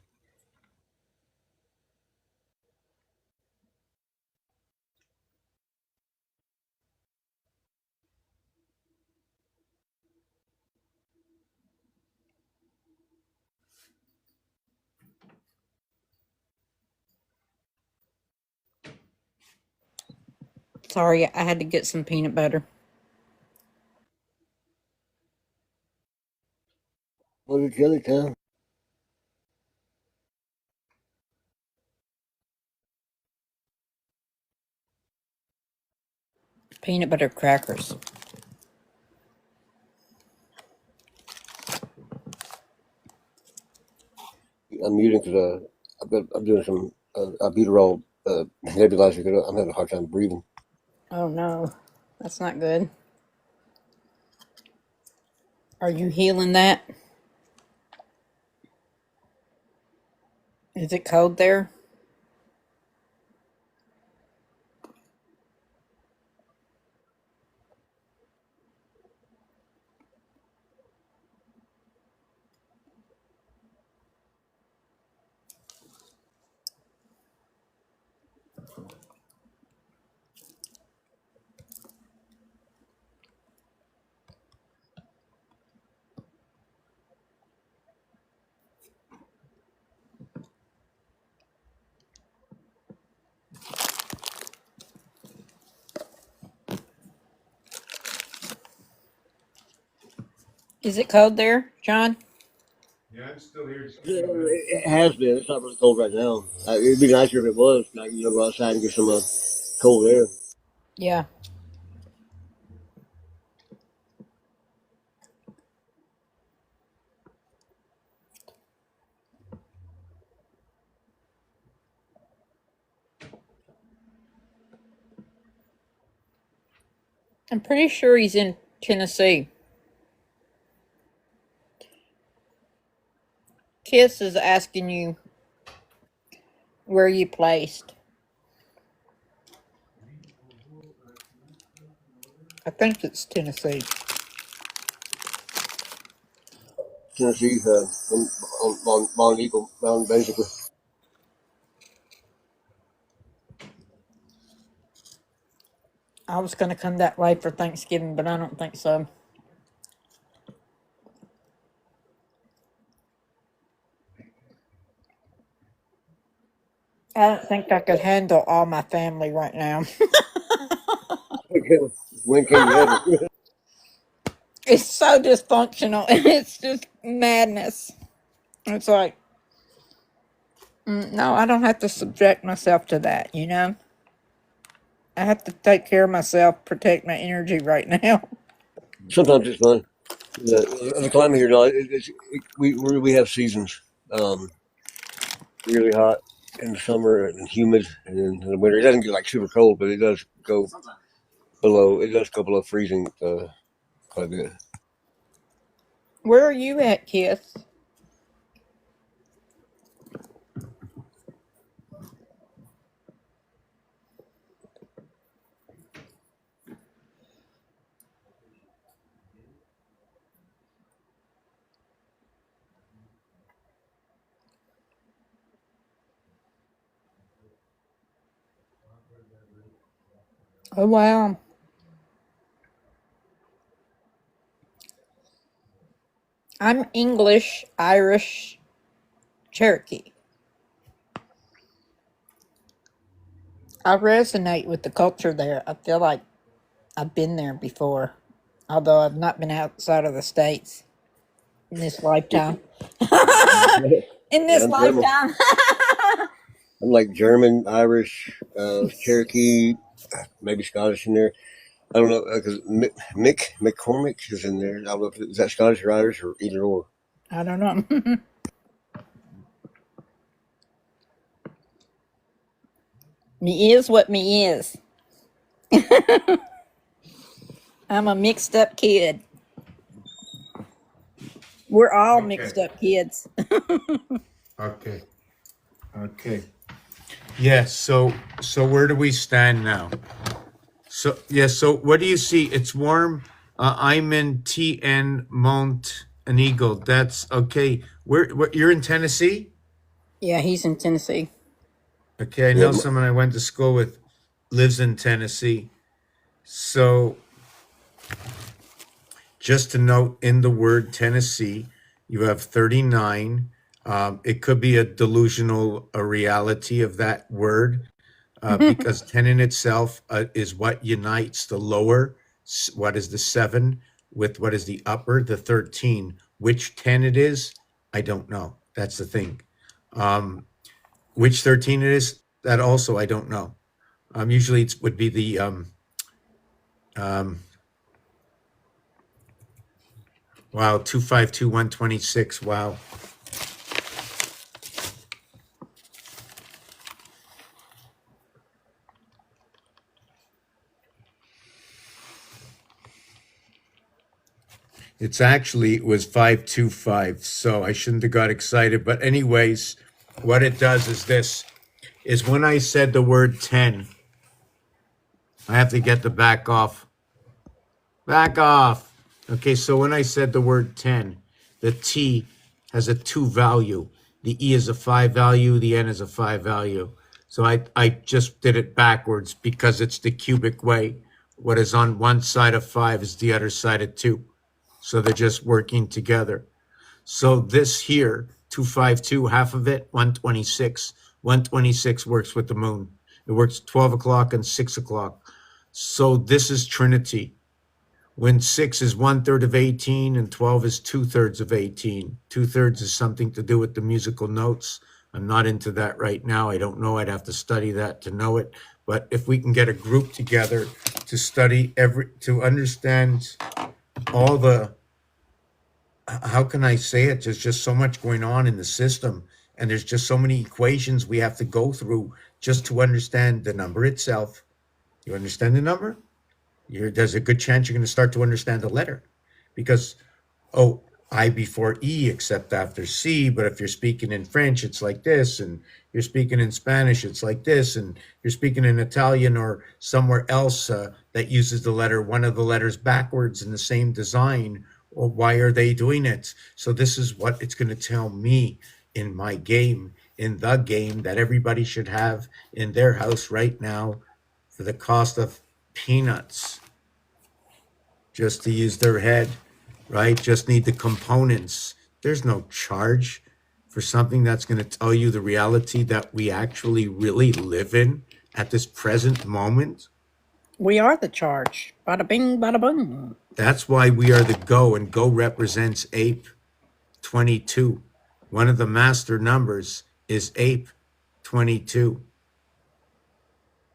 Sorry, I had to get some peanut butter. What a jelly town. Peanut butter crackers. I'm muting because I'm doing some albuterol nebulizer because I'm having a hard time breathing. Oh no, that's not good. Are you healing that? Is it cold there? Is it cold there, John? Yeah, I'm still here. It has been. It's not really cold right now. It'd be nicer if it was. Like, go outside and get some cold air. Yeah. I'm pretty sure he's in Tennessee. Kiss is asking you where you placed. I think it's Tennessee. Tennessee's on Mount Eagle Mountain, basically. I was going to come that way for Thanksgiving, but I don't think so. I don't think I could handle all my family right now. When can you have it? It's so dysfunctional. It's just madness. It's like, no, I don't have to subject myself to that, you know? I have to take care of myself, protect my energy right now. Sometimes it's fun. The climate here, no, we have seasons. Really hot in the summer and humid, and then in the winter it doesn't get like super cold, but it does go below. It does go below freezing quite a bit. Where are you at, Kiss? Oh, wow. I'm English, Irish, Cherokee. I resonate with the culture there. I feel like I've been there before, although I've not been outside of the States in this lifetime. In Yeah, this lifetime. I'm like German, Irish, Cherokee, maybe Scottish in there. I don't know because Mick McCormick is in there. I don't know if is that Scottish or Irish or either or. I don't know. Me is what me is. I'm a mixed up kid. We're all Okay. mixed up kids. Okay. Okay. Yes. So where do we stand now? So yes. So what do you see? It's warm. I'm in TN Mount an Eagle. That's okay. Where you're in Tennessee? Yeah, he's in Tennessee. Okay, I Yeah, know someone I went to school with lives in Tennessee. So just to note, in the word Tennessee, you have 39. It could be a delusional a reality of that word, because 10 in itself is what unites the lower, what is the 7, with what is the upper, the 13. Which 10 it is, I don't know. That's the thing. Um, which 13 it is, that also I don't know. Usually it would be the um, wow, 252 126. Wow. It was 525, so I shouldn't have got excited. But anyways, what it does is this is when I said the word 10, I have to get the back off. Back off. Okay, so when I said the word 10, the T has a 2 value. The E is a 5 value, the N is a 5 value. So I just did it backwards because it's the cubic way. What is on one side of 5 is the other side of 2. So they're just working together. So this here, 252, half of it, 126. 126 works with the moon. It works 12 o'clock and 6 o'clock. So this is Trinity. When 6 is 1/3 of 18 and 12 is 2/3 of 18. 2/3 is something to do with the musical notes. I'm not into that right now. I don't know. I'd have to study that to know it. But if we can get a group together to study to understand all the, how can I say it? There's just so much going on in the system, and there's just so many equations we have to go through just to understand the number itself. You understand the number? There's a good chance you're going to start to understand the letter, because oh, I before E except after C. But if you're speaking in French, it's like this, and you're speaking in Spanish, it's like this, and you're speaking in Italian or somewhere else that uses the letter, one of the letters backwards in the same design. Or why are they doing it? So this is what it's going to tell me in my game, in the game that everybody should have in their house right now for the cost of peanuts, just to use their head, right? Just need the components. There's no charge for something that's going to tell you the reality that we actually really live in at this present moment. We are the charge. Bada bing, bada boom. That's why we are the go, and go represents ape 22. One of the master numbers is ape 22.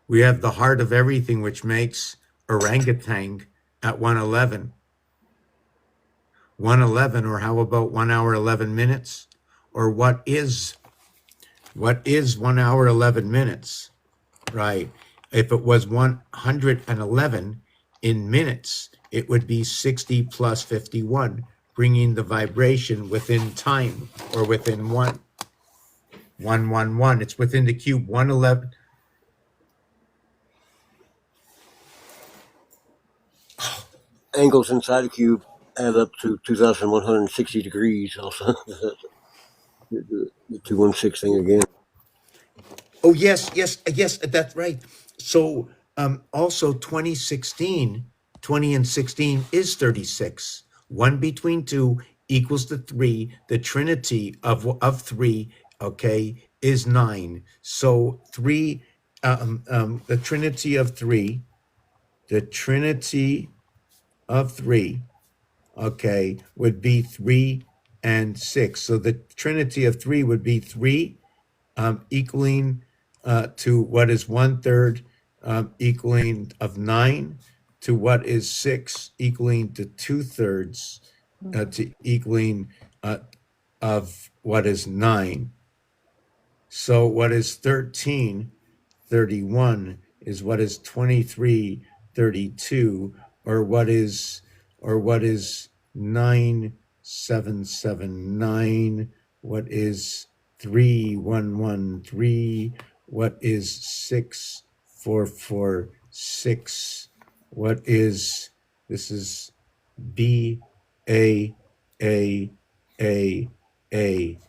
We have the heart of everything, which makes orangutan at 111. 111, or how about 1 hour 11 minutes? Or what is 1 hour 11 minutes? Right. If it was 111 in minutes, it would be 60 plus 51, bringing the vibration within time, or within 111. It's within the cube. 111. angles inside the cube add up to 2,160 degrees. Also, the 216 thing again. Oh yes, yes, yes, that's right. So also 2016, 20 and 16 is 36. 1 between 2 equals to 3. The trinity of 3, okay, is 9. So 3, the trinity of 3, the trinity of 3, okay, would be 3 and 6. So the trinity of 3 would be 3 equaling to what is 1/3 equaling of 9, to what is 6 equaling to 2/3 to equaling of what is 9. So what is 13 31 is what is 23 32, or what is 9779, what is 3113. What is 6446? What is, this is B A A A A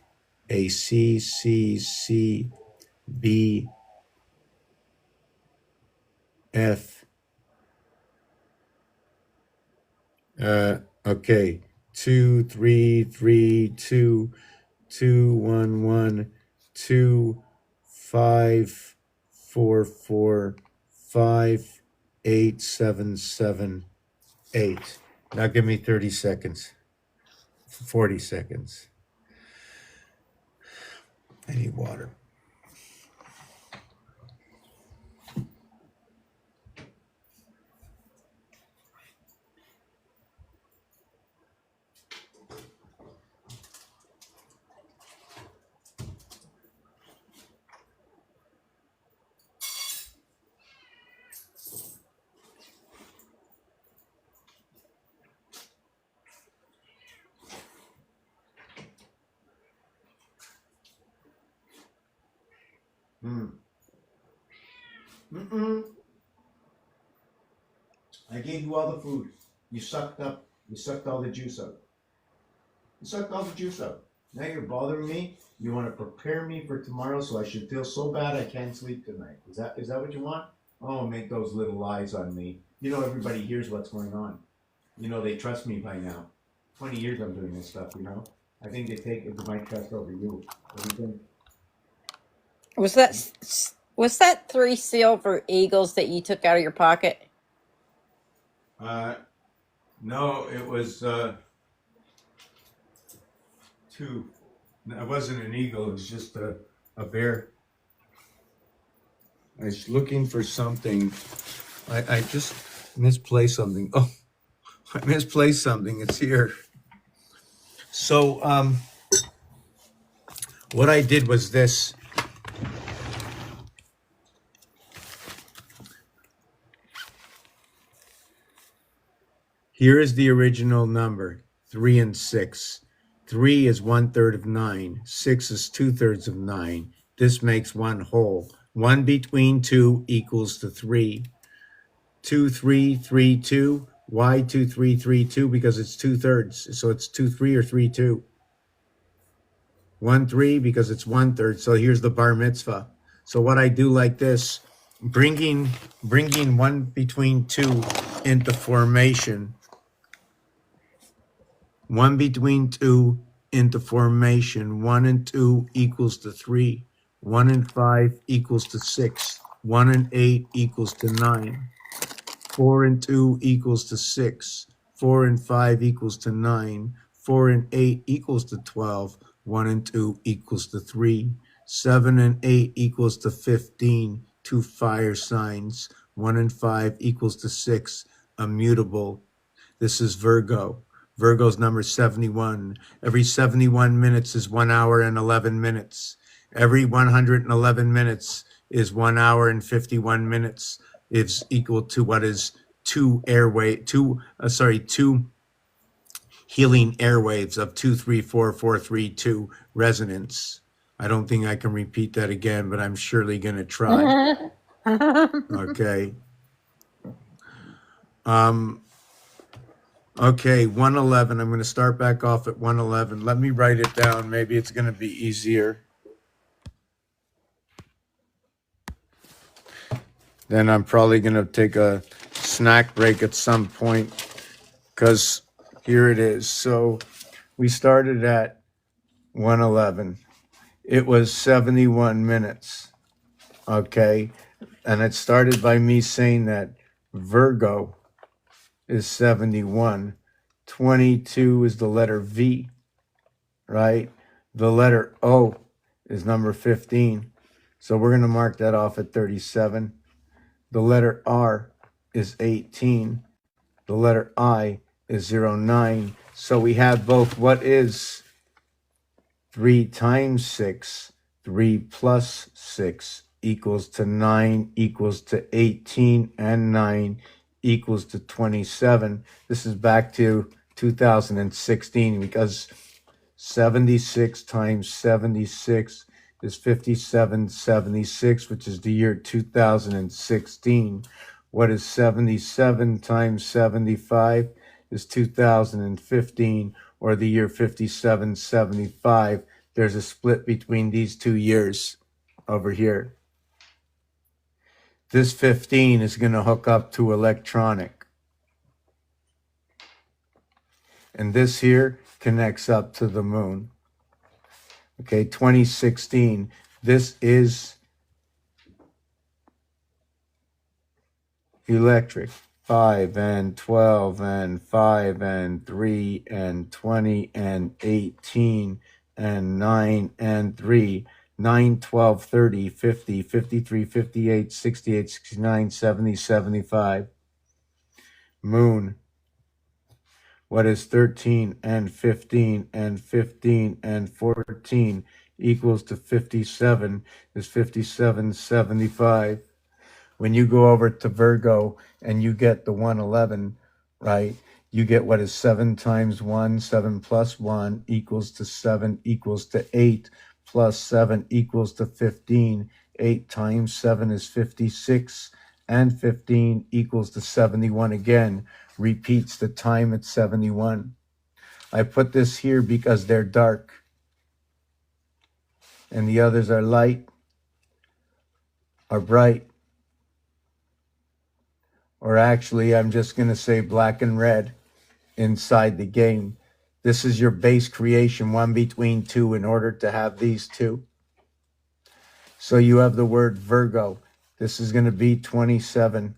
A C C C B F. Okay. 2332 211 2544 58778. Now give me 30 seconds. 40 seconds. I need water. I gave you all the food. You sucked all the juice out. You sucked all the juice out. Now you're bothering me. You want to prepare me for tomorrow so I should feel so bad I can't sleep tonight. Is that what you want? Oh, make those little lies on me. You know everybody hears what's going on. You know they trust me by now. 20 years I'm doing this stuff, you know. I think they take my trust over you. What do you think? Was that 3 silver eagles that you took out of your pocket? No, it was 2. It wasn't an eagle. It was just a bear. I was looking for something. I just misplaced something. Oh, I misplaced something. It's here. So, what I did was this. Here is the original number, 3 and 6. 3 is 1/3 of 9. 6 is 2/3 of 9. This makes one whole. 1 between 2 equals to 3. 2, 3, 3, 2. Why 2, 3, 3, 2? Because it's 2/3. So it's 2, 3 or 3, 2. 1, 3 because it's 1/3. So here's the bar mitzvah. So what I do like this, bringing 1 between 2 into formation. 1 between 2 into formation. 1 and 2 equals to 3. 1 and 5 equals to 6. 1 and 8 equals to 9. 4 and 2 equals to 6. 4 and 5 equals to 9. 4 and 8 equals to 12. 1 and 2 equals to 3. 7 and 8 equals to 15. 2 fire signs. 1 and 5 equals to 6. Immutable. This is Virgo. Virgo's number 71. Every 71 minutes is 1 hour and 11 minutes. Every 111 minutes is 1 hour and 51 minutes. It's equal to what is 2 healing airwaves of 2, 3, 4, 4, 3, 2 resonance. I don't think I can repeat that again, but I'm surely going to try. Okay. Okay, 111. I'm going to start back off at 111. Let me write it down. Maybe it's going to be easier. Then I'm probably going to take a snack break at some point because here it is. So we started at 111. It was 71 minutes. Okay. And it started by me saying that Virgo is 71. 22 is the letter V, right? The letter O is number 15. So we're going to mark that off at 37. The letter R is 18. The letter I is 09. So we have both. What is 3 times 6? 3 plus 6 equals to 9 equals to 18, and 9 equals to 27. This is back to 2016 because 76 times 76 is 5776, which is the year 2016. What is 77 times 75 is 2015, or the year 5775. There's a split between these 2 years over here. This 15 is going to hook up to electronic. And this here connects up to the moon. Okay, 2016. This is electric. 5 and 12 and 5 and 3 and 20 and 18 and 9 and 3. 9, 12, 30, 50, 53, 58, 68, 69, 70, 75. Moon. What is 13 and 15 and 15 and 14 equals to 57 is 5775. When you go over to Virgo and you get the 111, right, you get what is 7 times 1, 7 plus 1 equals to 7 equals to 8, plus 7 equals to 15. 8 times 7 is 56, and 15 equals to 71 again. Repeats the time at 71. I put this here because they're dark, and the others are light, are bright. Or actually, I'm just going to say black and red inside the game. This is your base creation, 1 between 2, in order to have these 2. So you have the word Virgo. This is going to be 27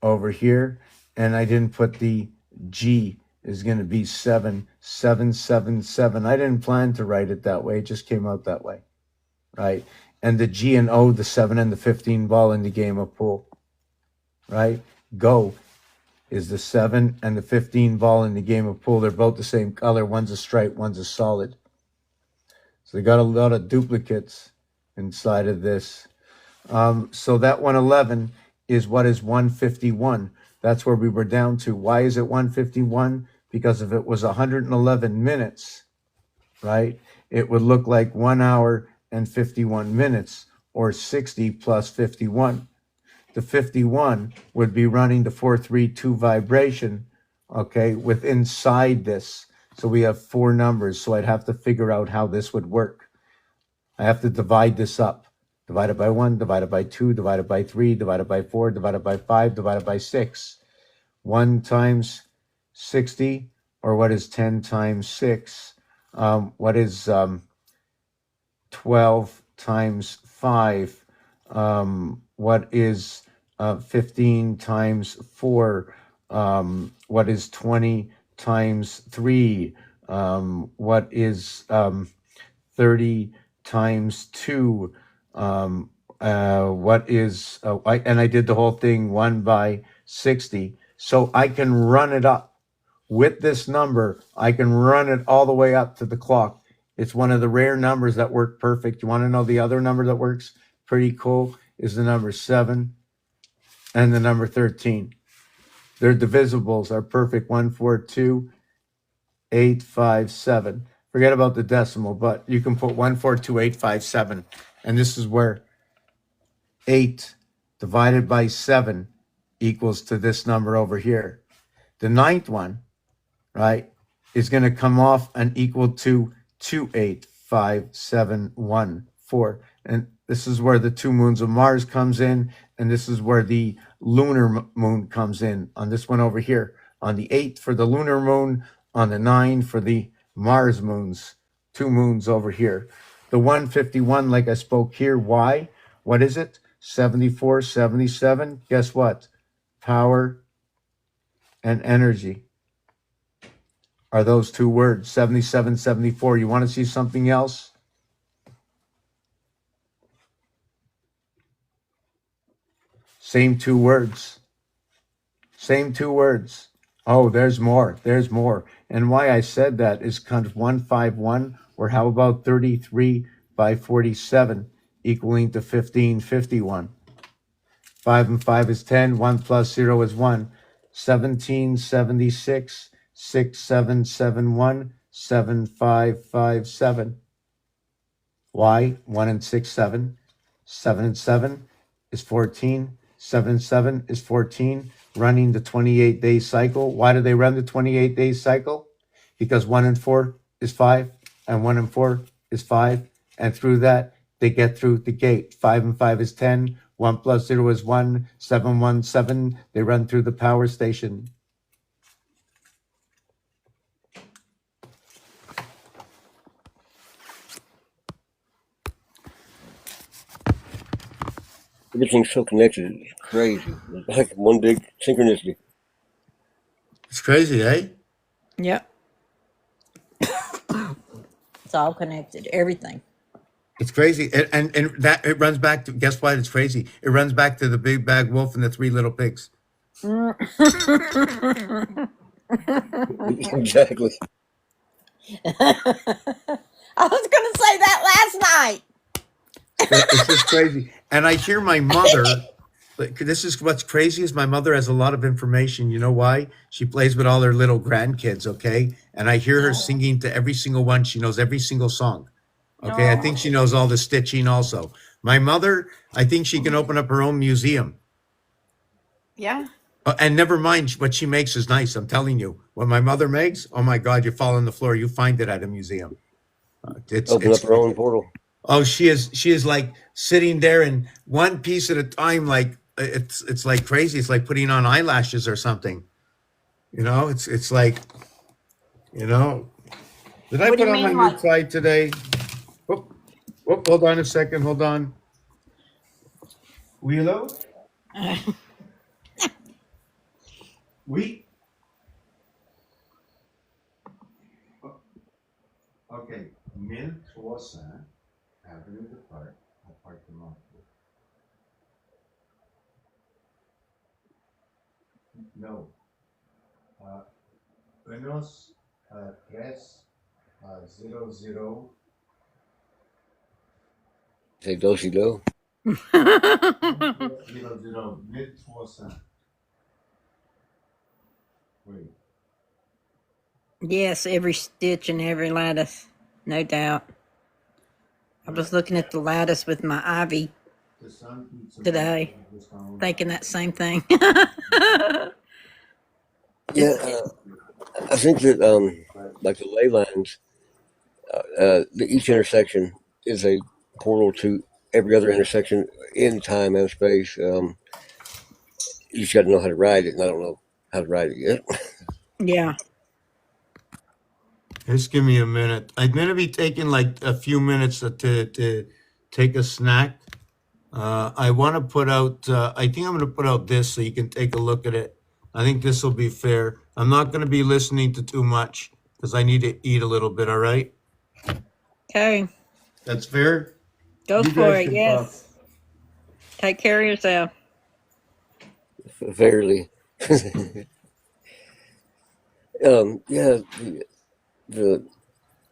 over here. And I didn't put the G is going to be 7, 7, 7, 7. I didn't plan to write it that way. It just came out that way, right? And the G and O, the 7 and the 15 ball in the game of pool, right? Go is the 7 and the 15 ball in the game of pool. They're both the same color. One's a stripe, one's a solid. So they got a lot of duplicates inside of this. So that 111 is what is 151. That's where we were down to. Why is it 151? Because if it was 111 minutes, right, it would look like 1 hour and 51 minutes, or 60 plus 51. The 51 would be running the 432 vibration, okay, with inside this. So we have 4 numbers. So I'd have to figure out how this would work. I have to divide this up. Divided by 1, divided by 2, divided by 3, divided by 4, divided by 5, divided by 6. 1 times 60, or what is 10 times 6? What is 12 times 5? What is 15 times 4? What is 20 times 3? What is 30 times 2? What is, and I did the whole thing 1 by 60. So I can run it up with this number. I can run it all the way up to the clock. It's one of the rare numbers that work perfect. You want to know the other number that works pretty cool is the number 7 and the number 13. Their divisibles are perfect. 1, 4, 2, 8, 5, 7. Forget about the decimal, but you can put 1, 4, 2, 8, 5, 7. And this is where 8 divided by 7 equals to this number over here. The 9th one, right, is going to come off and equal to 2, 8, 5, 7, 1, 4. And this is where the 2 moons of Mars comes in, and this is where the lunar moon comes in on this one over here. On the 8th for the lunar moon, on the 9 for the Mars moons, 2 moons over here. The 151, like I spoke here, why? What is it? 74, 77. Guess what? Power and energy are those 2 words. 77, 74. You want to see something else? Same 2 words. Same 2 words. Oh, there's more. There's more. And why I said that is kind of 151, or how about 33 by 47 equaling to 1551? 5 and 5 is 10. 1 plus 0 is 1. 1776, 6771, 7557. Why? 1 and 6, 7. 7 and 7 is 14. 7 and 7 is 14. Running the 28-day cycle. Why do they run the 28-day cycle? Because 1 and 4 is 5, and 1 and 4 is 5. And through that, they get through the gate. 5 and 5 is 10. 1 plus 0 is 1. 7, 1, 7. They run through the power station. Everything's so connected. It's crazy. It's like one big synchronicity. It's crazy, eh? Yep. It's all connected. Everything. It's crazy. And that it runs back to, guess what? It's crazy. It runs back to the big bad wolf and the 3 little pigs. Exactly. I was going to say that last night. It's just crazy. And I hear my mother, like, this is what's crazy is my mother has a lot of information. You know why? She plays with all her little grandkids, okay? And I hear her singing to every single one. She knows every single song. Okay, I think she knows all the stitching also. My mother, I think she can open up her own museum. Yeah. And never mind, what she makes is nice. I'm telling you, what my mother makes, oh my God, you fall on the floor. You find it at a museum. Open up her own portal. Oh, she is like sitting there in one piece at a time. Like it's like crazy. It's like putting on eyelashes or something. You know, it's like, you know, did I What do put you on my mean, new like- tie today? Whoop, whoop, hold on a second. Hold on. Willow? Oui. Okay. 1300 Avenue de Parc, appartement. No. Unos 300. Say do-si do. 1300. Wait. Yes, every stitch and every lattice. No doubt. I was looking at the lattice with my ivy The sun keeps today, thinking that same thing. Yeah, I think that like the ley lines, each intersection is a portal to every other intersection in time and space. You just got to know how to ride it, and I don't know how to ride it yet. Yeah. Just give me a minute. I'm gonna be taking like a few minutes to take a snack. I want to put out. I think I'm gonna put out this so you can take a look at it. I think this will be fair. I'm not gonna be listening to too much because I need to eat a little bit. All right, Okay. that's fair. Go You for guys it. can Yes. Take care of yourself. Fairly. Yeah,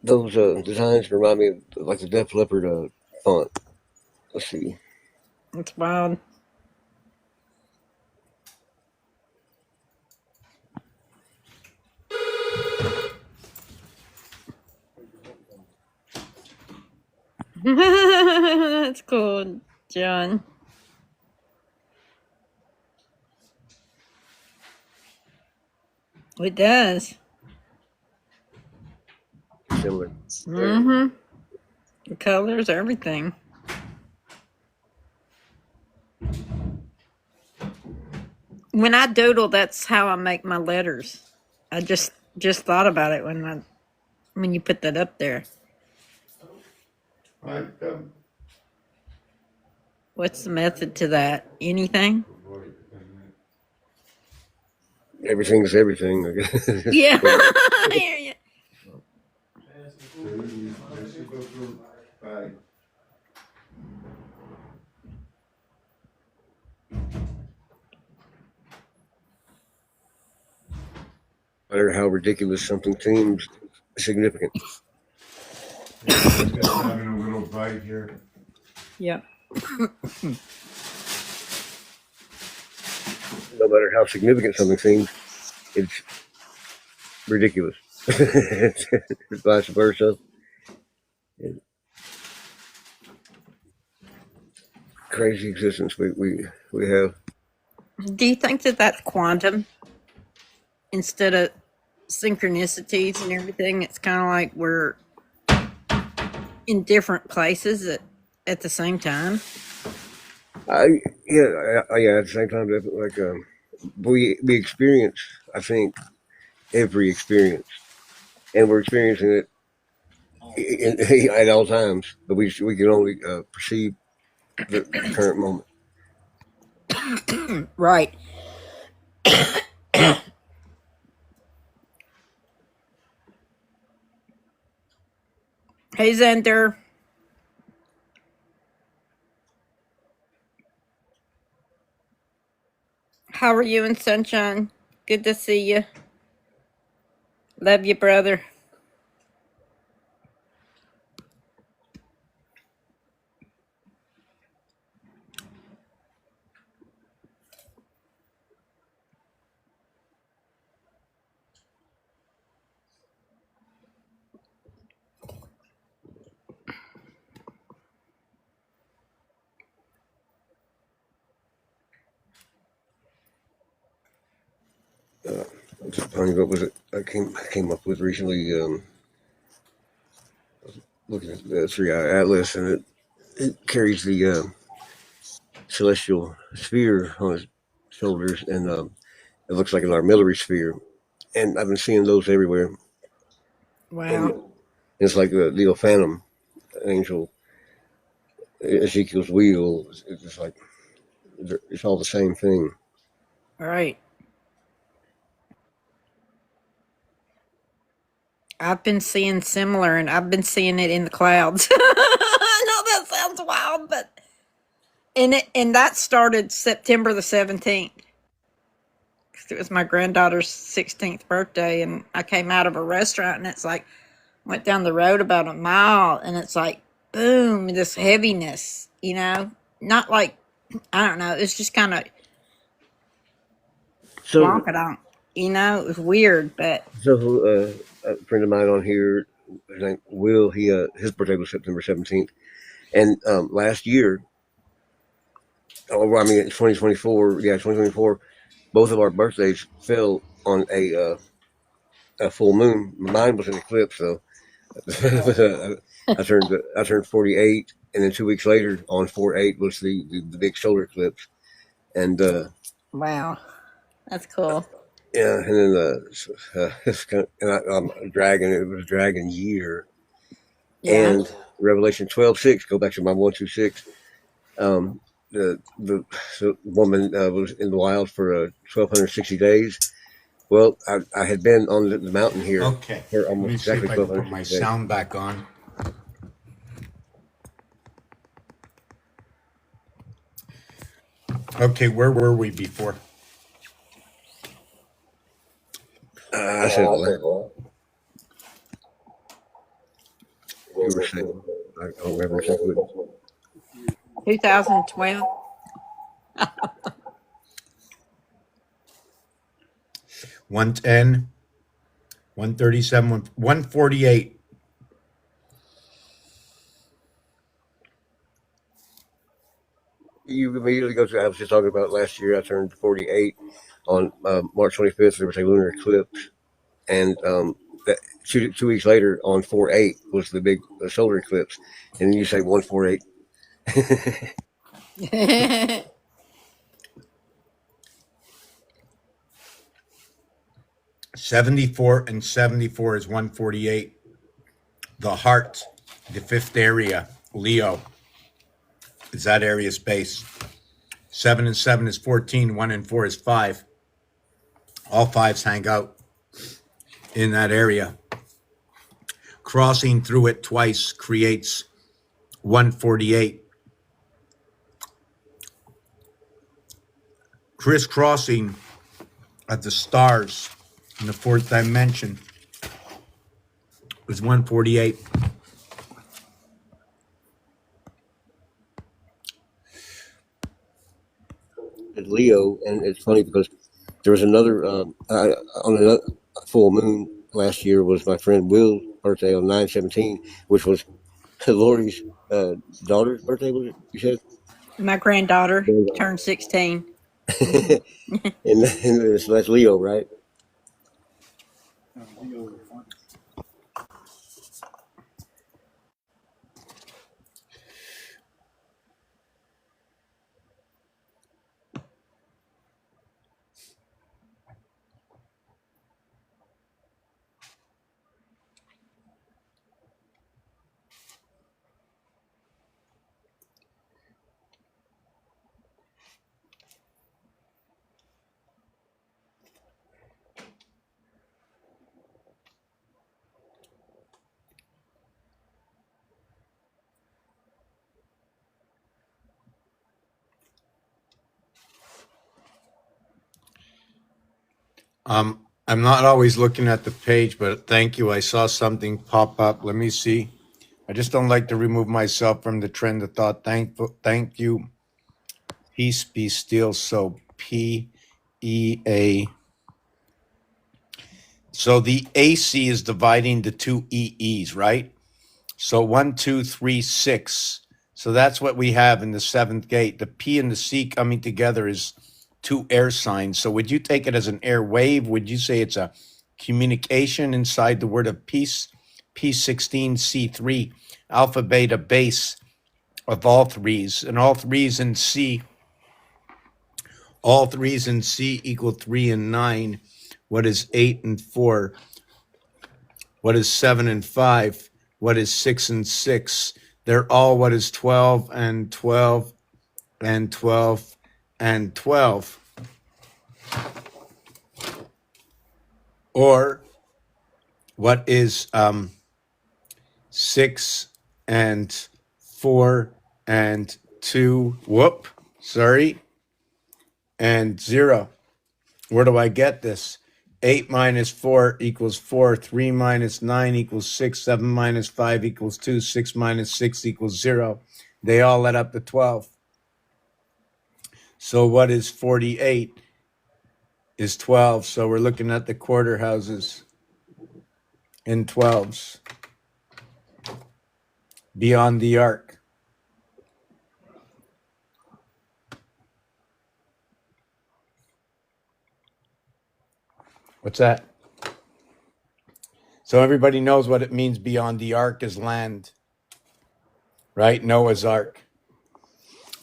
those designs remind me of like the Def Leppard font. Let's see. It's wild. That's cool, John. It does. Similar. Mm-hmm. The colors, everything. When I doodle, that's how I make my letters. I just thought about it when you put that up there. Right. What's the method to that? Anything? Everything's everything. I guess. Yeah. I hear you. Bye. No matter how ridiculous something seems, significant. Just having a little bite here. Yeah. No matter how significant something seems, it's ridiculous. Vice versa. Crazy existence we have. Do you think that that's quantum instead of synchronicities and everything? It's kind of like we're in different places at the same time. Yeah. At the same time, like we experience, I think, every experience, and we're experiencing it at all times, but we can only perceive the current moment. Right. Hey, Xander. How are you in Sunshine? Good to see you. Love you, brother. Just funny, what was it? I came up with recently. Looking at the 3-eye atlas, and it carries the celestial sphere on its shoulders, and it looks like an armillary sphere. And I've been seeing those everywhere. And Wow. it's like the Leo Phantom angel, Ezekiel's wheel. It's just like it's all the same thing. All right. I've been seeing similar, and I've been seeing it in the clouds. I know that sounds wild, but and that started September the 17th. It was my granddaughter's 16th birthday, and I came out of a restaurant, and it's like went down the road about a mile, and it's like boom, this heaviness. Not like I don't know. It's just kind of So, wonkadonk. It was weird, but a friend of mine on here, his name Will, his birthday was September 17th, and last year, I mean, 2024, yeah, 2024, both of our birthdays fell on a full moon. Mine was an eclipse, though. I turned 48, and then 2 weeks later, on 4/8, was the big solar eclipse, and wow, that's cool. yeah, and then it's kind of, and I'm a dragon. It was a dragon year, Yeah. and Revelation 12:6. Go back to my 126. The woman was in the wild for 1,260 days. Well, I had been on the mountain here Okay. for Let almost me see exactly if I can put my 1,260 days. sound back on. Okay, where were we before? I said, well, you were saying, I don't remember exactly. 2012. 110, 137, 148. You immediately go to, I was just talking about last year, I turned 48 on March 25th. There was a lunar eclipse. And that 2 weeks later, on 4/8, was the big solar eclipse. And then you say 148. 74 and 74 is 148. The heart, the fifth area, Leo, is that area space. 7 and 7 is 14. 1 and 4 is 5. All fives hang out in that area. Crossing through it twice creates 148. Crisscrossing of the stars in the fourth dimension is 148. Leo, and it's funny because there was another on another full moon last year was my friend Will's birthday on 9/17, which was Lori's daughter's birthday. Was it? You said, My granddaughter granddaughter. turned 16. Hmm. And so that's Leo, right? I'm not always looking at the page, but thank you. I saw something pop up. Let me see. I just don't like to remove myself from the trend of thought. Thank you. Peace be still. So PEA. So the AC is dividing the two EEs, right? So 1, 2, 3, 6. So that's what we have in the seventh gate. The P and the C coming together is two air signs. So would you take it as an air wave? Would you say it's a communication inside the word of peace? P16, C3, alpha, beta, base of all threes. And all threes in C equal 3 and 9. What is 8 and 4? What is 7 and 5? What is 6 and 6? They're all what is 12 and 12 and 12 and 12. Or what is 6 and 4 and 2? And 0. Where do I get this? 8 minus 4 equals 4. 3 minus 9 equals 6. 7 minus 5 equals 2. 6 minus 6 equals 0. They all add up to 12. So what is 48 is 12. So we're looking at the quarter houses in 12s beyond the arc. What's that? So everybody knows what it means beyond the ark is land, right? Noah's Ark.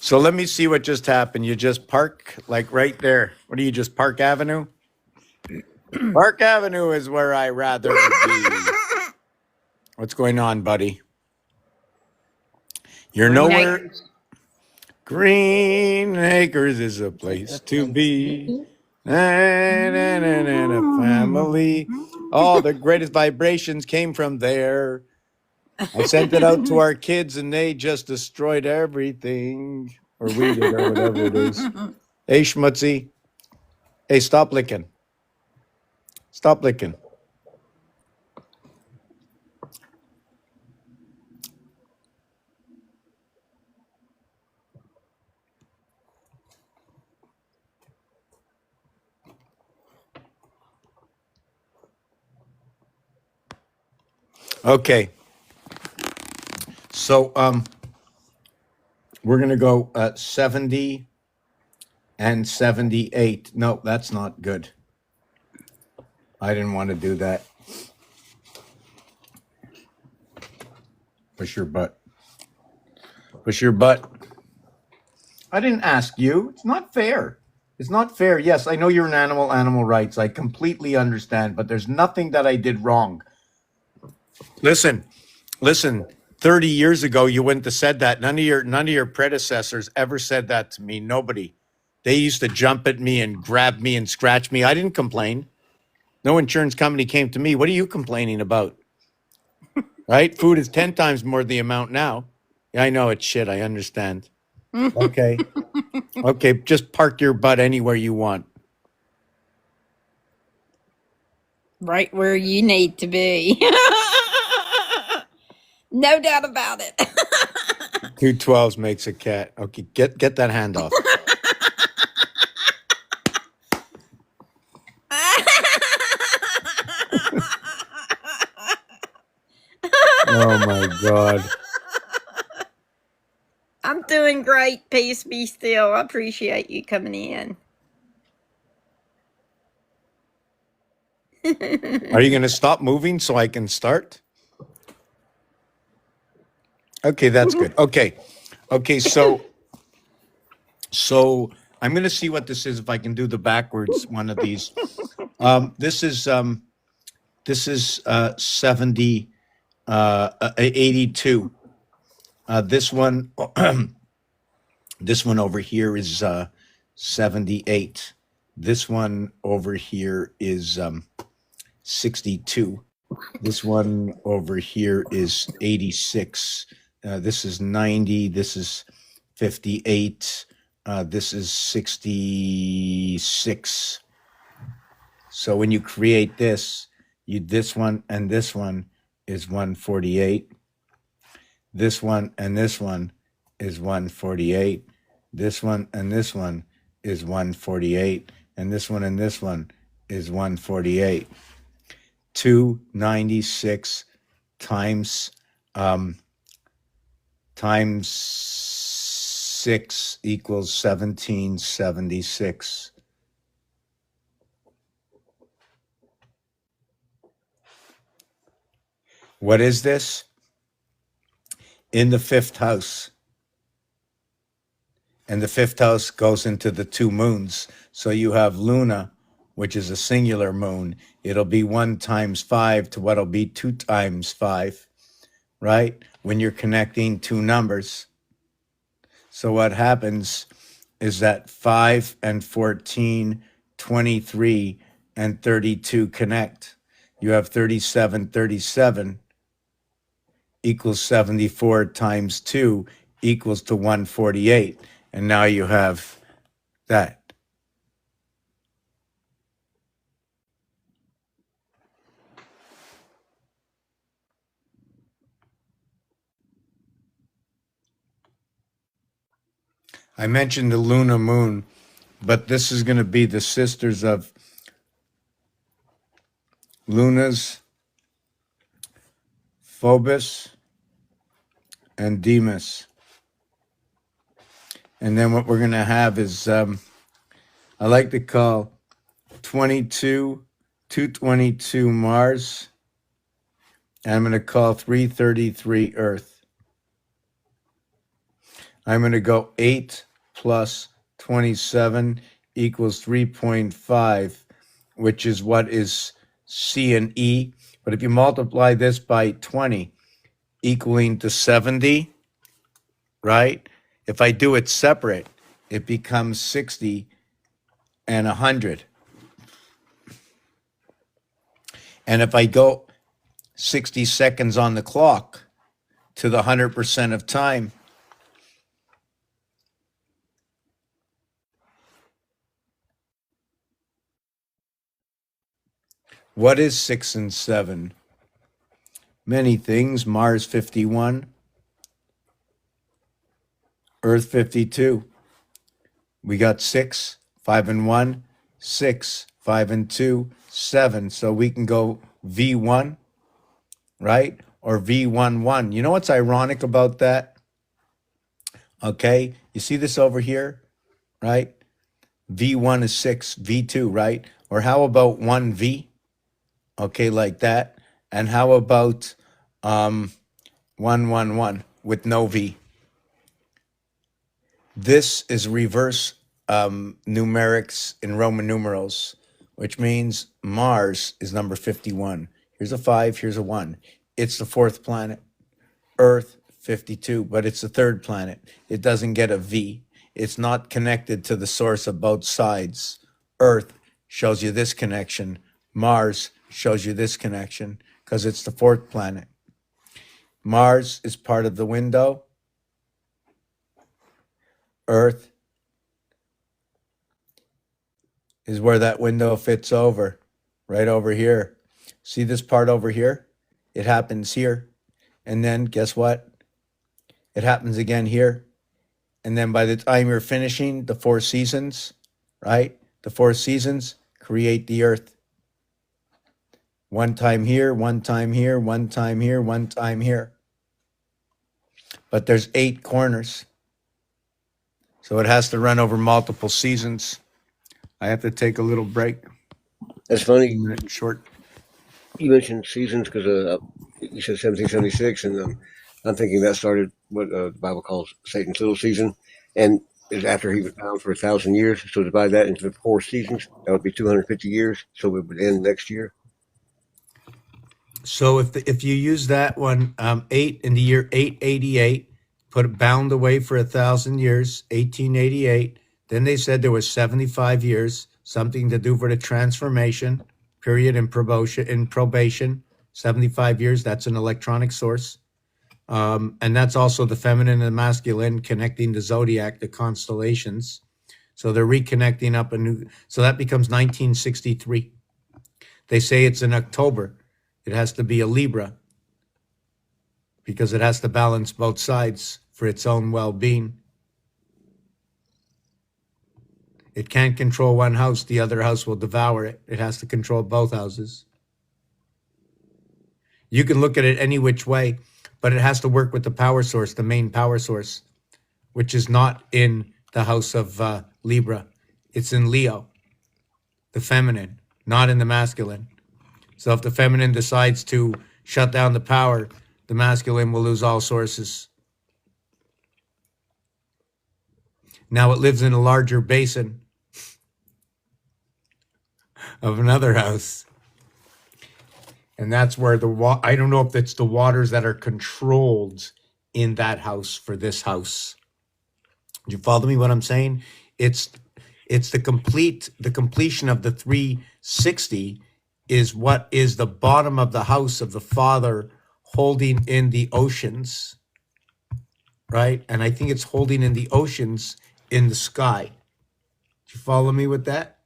So let me see what just happened. You just park like right there. What do you just Park Avenue? Park Avenue is where I rather be. What's going on, buddy? You're Green nowhere. Acres. Green Acres is a place to be. And a family. All the greatest vibrations came from there. I sent it out to our kids and they just destroyed everything. Or we did, or whatever it is. Hey, Schmutzy. Hey, stop licking. Stop licking. Okay. So we're gonna go 70 and 78. No, that's not good. I didn't want to do that. Push your butt. Push your butt. I didn't ask you. It's not fair. It's not fair. Yes, I know you're an animal rights. I completely understand, but there's nothing that I did wrong. Listen. 30 years ago, you wouldn't have said that. None of your predecessors ever said that to me. Nobody. They used to jump at me and grab me and scratch me. I didn't complain. No insurance company came to me. What are you complaining about? Right? Food is 10 times more the amount now. Yeah, I know it's shit. I understand. Okay. Okay, just park your butt anywhere you want. Right where you need to be. No doubt about it. 2 12s makes a cat. Okay, get that hand off. Oh my God. I'm doing great. Peace be still. I appreciate you coming in. Are you going to stop moving so I can start? Okay, that's good. Okay. Okay, so I'm going to see what this is if I can do the backwards one of these. This is 70 82. This one this one over here is 78. This one over here is 62. This one over here is 86. This is 90. This is 58. This is 66. So when you create this, this one and this one is 148. This one and this one is 148. This one and this one is 148. And this one and this one is 148. 296 times 6 equals 1776. What is this? In the fifth house. And the fifth house goes into the two moons. So you have Luna, which is a singular moon. It'll be 1 times 5 to what'll be 2 times 5, right? When you're connecting two numbers. So what happens is that 5 and 14, 23, and 32 connect. You have 37, 37 equals 74 times 2 equals to 148. And now you have that. I mentioned the Luna moon, but this is going to be the sisters of Luna's, Phobos, and Demas. And then what we're going to have is, I like to call 222 Mars, and I'm going to call 333 Earth. I'm going to go 8 plus 27 equals 3.5, which is what is C and E. But if you multiply this by 20, equaling to 70, right? If I do it separate, it becomes 60 and 100. And if I go 60 seconds on the clock to the 100% of time, what is 6 and 7? Many things. Mars 51, Earth 52. We got 6, 5 and 1, 6, 5 and 2, 7. So we can go V1, right? Or V11. You know what's ironic about that? Okay, you see this over here, right? V1 is 6, V2, right? Or how about 1V? Okay, like that. And how about 111 with no V? This is reverse numerics in Roman numerals, which means Mars is number 51. Here's a 5, here's a 1. It's the fourth planet. Earth, 52, but it's the third planet. It doesn't get a V. It's not connected to the source of both sides. Earth shows you this connection. Mars shows you this connection because it's the fourth planet. Mars is part of the window. Earth is where that window fits over, right over here. See this part over here? It happens here. And then guess what? It happens again here. And then by the time you're finishing the 4 seasons, right? The 4 seasons create the Earth. One time here, one time here, one time here, one time here. But there's 8 corners. So it has to run over multiple seasons. I have to take a little break. That's funny. Minute short. You mentioned seasons because you said 1776, and I'm thinking that started what the Bible calls Satan's little season, and is after he was bound for 1,000 years. So divide that into 4 seasons, that would be 250 years. So it would end next year. So if you use that one, 8 in the year 888, put it bound away for 1,000 years, 1888. Then they said there was 75 years, something to do for the transformation period in probation. 75 years. That's an electronic source, and that's also the feminine and the masculine connecting the zodiac, the constellations. So they're reconnecting up a new. So that becomes 1963. They say it's in October. It has to be a Libra because it has to balance both sides for its own well-being. It can't control one house. The other house will devour it. It has to control both houses. You can look at it any which way, but it has to work with the power source, the main power source, which is not in the house of Libra. It's in Leo, the feminine, not in the masculine. So if the feminine decides to shut down the power, the masculine will lose all sources. Now it lives in a larger basin of another house. And that's where I don't know if it's the waters that are controlled in that house for this house. Do you follow me what I'm saying? It's the completion of the 360 is what is the bottom of the house of the Father holding in the oceans, right? And I think it's holding in the oceans in the sky. Do you follow me with that?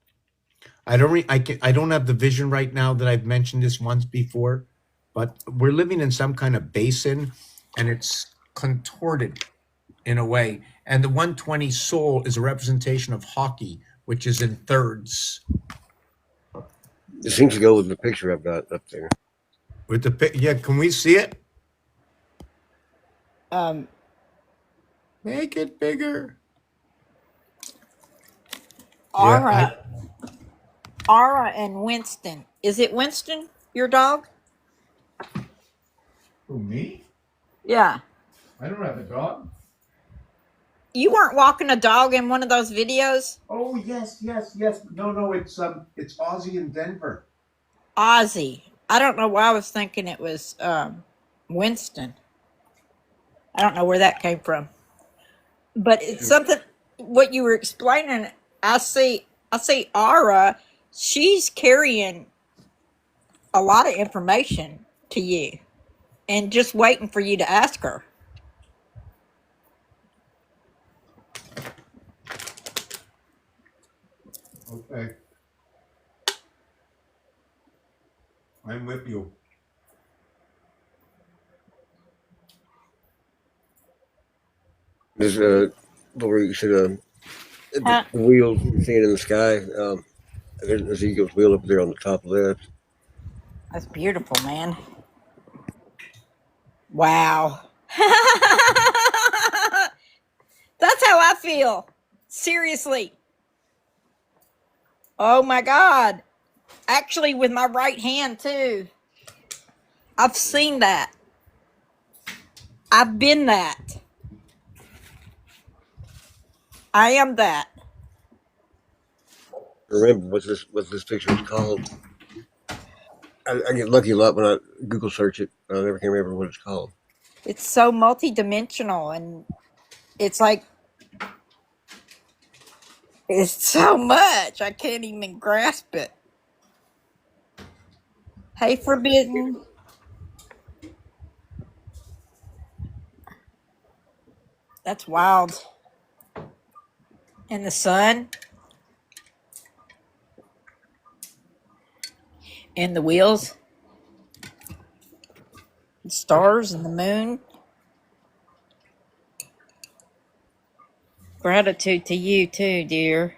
I don't have the vision right now that I've mentioned this once before, but we're living in some kind of basin and it's contorted in a way. And the 120 soul is a representation of hockey, which is in thirds. It seems to go with the picture I've got up there. With yeah, can we see it? Make it bigger. Aura, Aura and Winston. Is it Winston, your dog? Who, me? Yeah. I don't have a dog. You weren't walking a dog in one of those videos? Oh yes. No, it's Ozzy in Denver. Ozzy. I don't know why I was thinking it was Winston. I don't know where that came from. But it's something what you were explaining, I see Aura, she's carrying a lot of information to you and just waiting for you to ask her. Okay. I'm with you. There's where you said Huh? the wheels you see it in the sky. There's Eagle's wheel up there on the top left. That's beautiful, man. Wow. That's how I feel. Seriously. Oh my God. Actually, with my right hand, too. I've seen that. I've been that. I am that. Remember what this picture is called? I get lucky a lot when I Google search it. I never can remember what it's called. It's so multidimensional and it's like, it's so much. I can't even grasp it. Hey, Forbidden. That's wild. And the sun. And the wheels. The stars and the moon. Gratitude to you too, dear.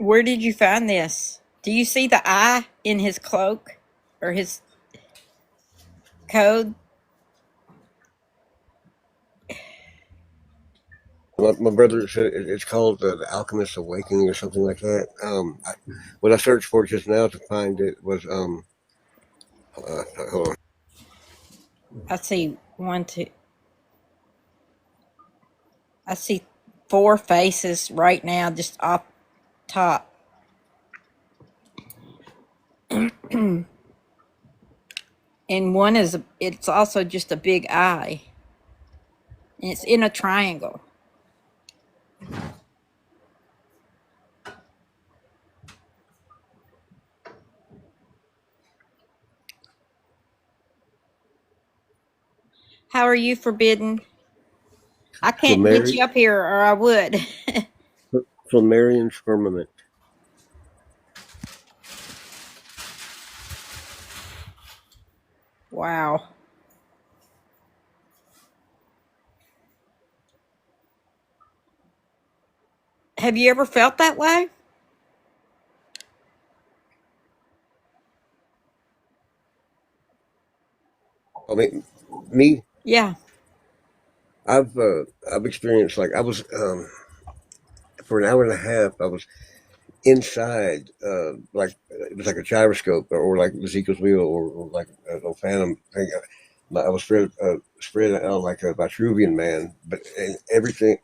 Where did you find this? Do you see the eye in his cloak or his code? My brother said it's called the Alchemist Awakening or something like that. What I searched for just now to find it was hold on. I see one, two. I see 4 faces right now, just off top. And one is, it's also just a big eye. And it's in a triangle. How are you, Forbidden? I can't get you up here, or I would. From Marion's Firmament. Wow. Have you ever felt that way? I mean, me, Yeah. I've experienced, like, I was for an hour and a half. I was inside, like it was like a gyroscope or like Ezekiel's wheel or like a phantom thing. I was spread out like a Vitruvian man, but and everything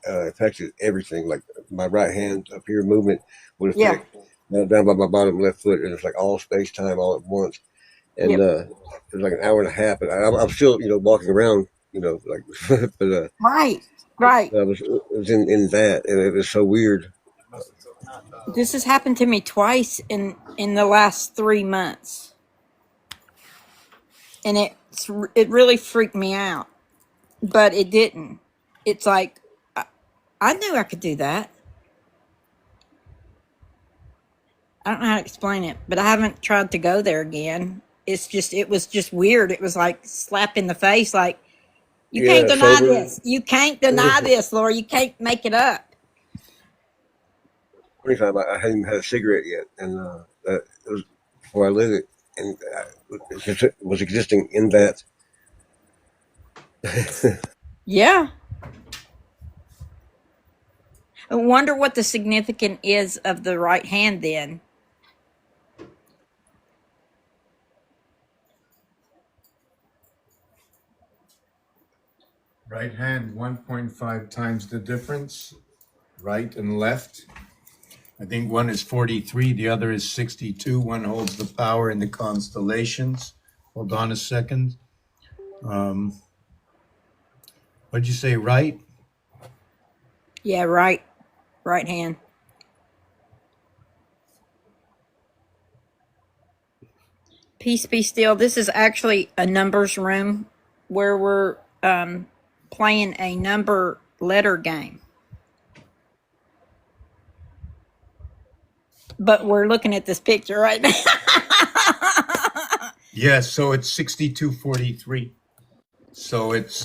affected everything. Like my right hand up here movement would Yeah. affect down by my bottom left foot, and it's like all space time all at once. And Yep. it was like an hour and a half, and I'm still walking around, like, but Right. Right. I was in that, and it was so weird. This has happened to me twice in the last 3 months, and it really freaked me out. But it didn't. It's like I knew I could do that. I don't know how to explain it, but I haven't tried to go there again. It was just weird. It was like slap in the face, like you can't Yeah, deny sober. this. You can't deny this, Laura. You can't make it up. Funny time, I hadn't even had a cigarette yet, and it was before I lit it, and it was existing in that. Yeah. I wonder what the significance is of the right hand then. Right hand, 1.5 times the difference, right and left. I think one is 43, the other is 62. One holds the power in the constellations. Hold on a second. What'd you say, right? Yeah, right. Right hand. Peace be still. This is actually a numbers room where we're playing a number letter game. But we're looking at this picture right now. Yes, so it's 6243. So it's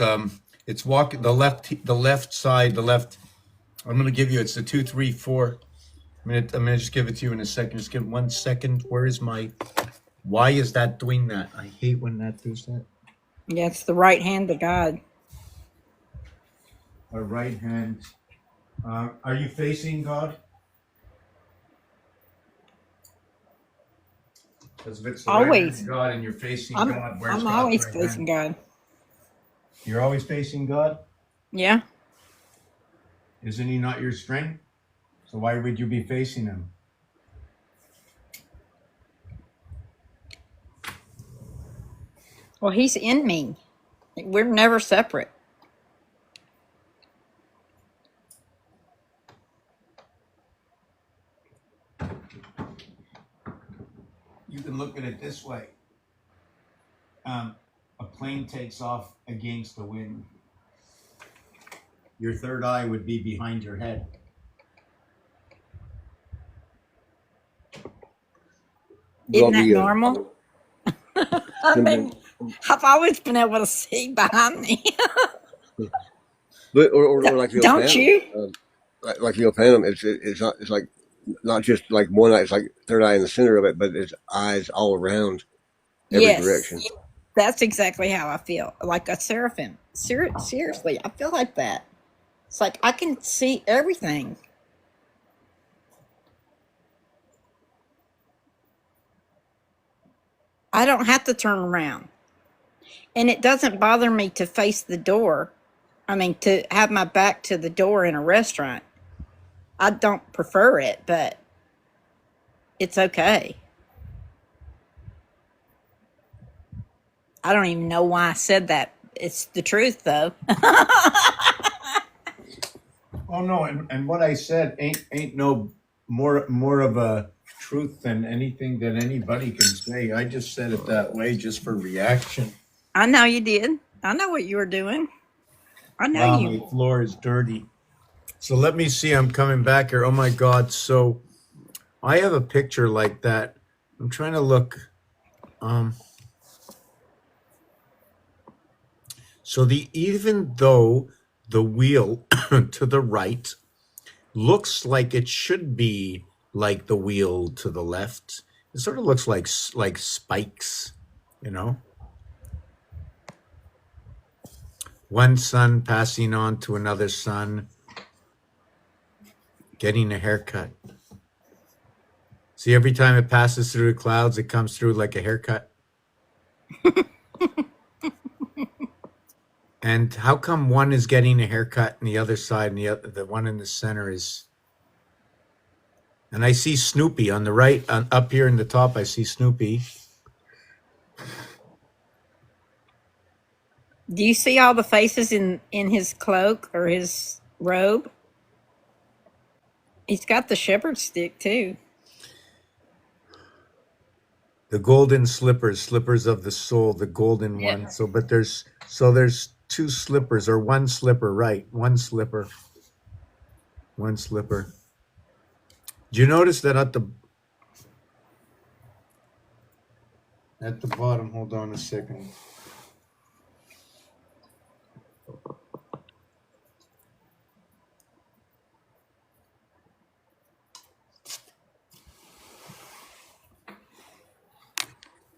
walking the left side, the left. I'm gonna give you it's the 2, 3, 4. I'm gonna just give it to you in a second. Just give 1 second. Why is that doing that? I hate when that does that. Yeah, it's the right hand of God. Our right hand. Are you facing God? Because if it's the right hand Always. of God and you're facing I'm God, where's I'm God's always right facing hand? God. You're always facing God? Yeah. Isn't he not your strength? So why would you be facing him? Well, he's in me. We're never separate. You can look at it this way. A plane takes off against the wind. Your third eye would be behind your head. Isn't that normal? I mean, I've always been able to see behind me. But or like the Don't Phantom, you? like the Phantom, it's not, it's like not just like one eye. It's like third eye in the center of it, but it's eyes all around every Yes, direction. that's exactly how I feel. Like a seraphim. Seriously, I feel like that. It's like I can see everything. I don't have to turn around. And it doesn't bother me to face the door. I mean, to have my back to the door in a restaurant. I don't prefer it, but it's okay. I don't even know why I said that. It's the truth, though. Oh no, and what I said ain't no more of a truth than anything that anybody can say. I just said it that way just for reaction. I know you did. I know what you were doing. I know Wow, you. my floor is dirty. So let me see. I'm coming back here. Oh my God. So I have a picture like that. I'm trying to look. Um, so even though the wheel to the right looks like it should be like the wheel to the left, it sort of looks like spikes, you know. One son passing on to another son, getting a haircut. See, every time it passes through the clouds, it comes through like a haircut. And how come one is getting a haircut and the other side and the one in the center is? And I see Snoopy on the right, up here in the top. I see Snoopy. Do you see all the faces in his cloak or his robe? He's got the shepherd's stick too. The golden slippers, slippers of the soul, the golden Yeah. one. So, but there's two slippers or one slipper, right? One slipper. One slipper. Do you notice that at the bottom? Hold on a second.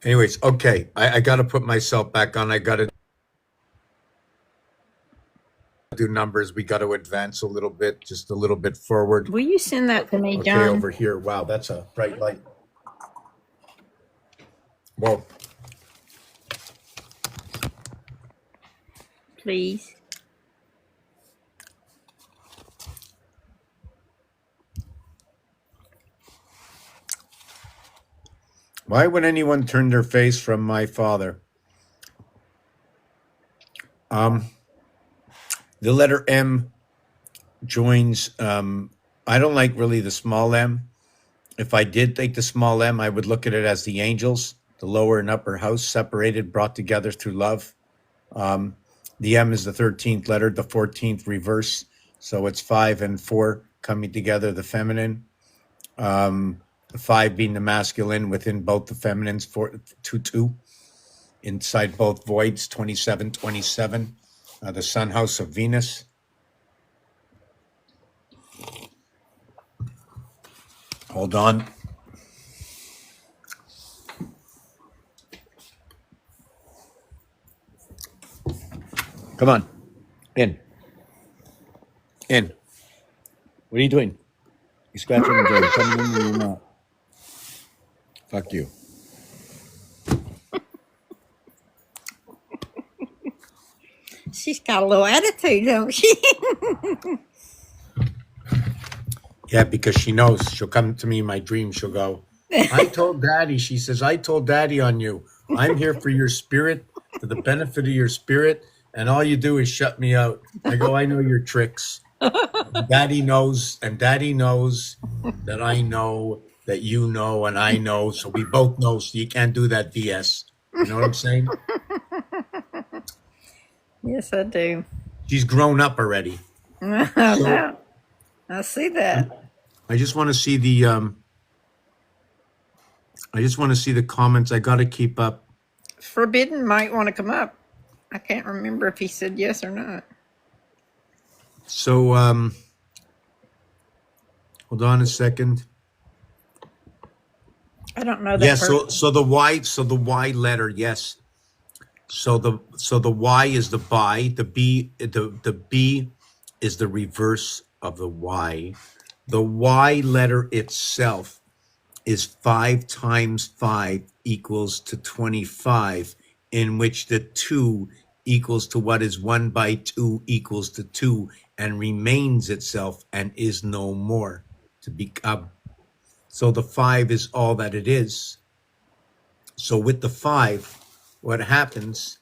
Anyways, okay. I got to put myself back on. I got to do numbers. We got to advance a little bit, just a little bit forward. Will you send that to me, Okay, John? over here. Wow, that's a bright light. Whoa. Please. Why would anyone turn their face from my father? The letter M joins. I don't like really the small M. If I did take the small M, I would look at it as the angels, the lower and upper house, separated, brought together through love. The M is the 13th letter, the 14th reverse. So it's 5 and 4 coming together, the feminine. The 5 being the masculine within both the feminines, 2, inside both voids, 27, 27. The sun house of Venus. Hold on. Come on. In. What are you doing? You scratching the door. Come in or you're not. Fuck you. She's got a little attitude, don't she? Yeah, because she knows. She'll come to me in my dream. She'll go, I told Daddy. She says, I told Daddy on you. I'm here for your spirit, for the benefit of your spirit. And all you do is shut me out. I go, I know your tricks. Daddy knows, and Daddy knows that I know that you know, and I know. So we both know. So you can't do that BS. You know what I'm saying? Yes, I do. She's grown up already. I see that. I just want to see the comments. I got to keep up. Forbidden might want to come up. I can't remember if he said yes or not. So hold on a second. I don't know that Yes, person. so the Y letter, yes. So the Y is the buy, the B is the reverse of the Y. The Y letter itself is 5 times 5 equals to 25, in which the 2 equals to what is 1 by 2 equals to 2 and remains itself and is no more to become. So the 5 is all that it is. So with the 5, what happens?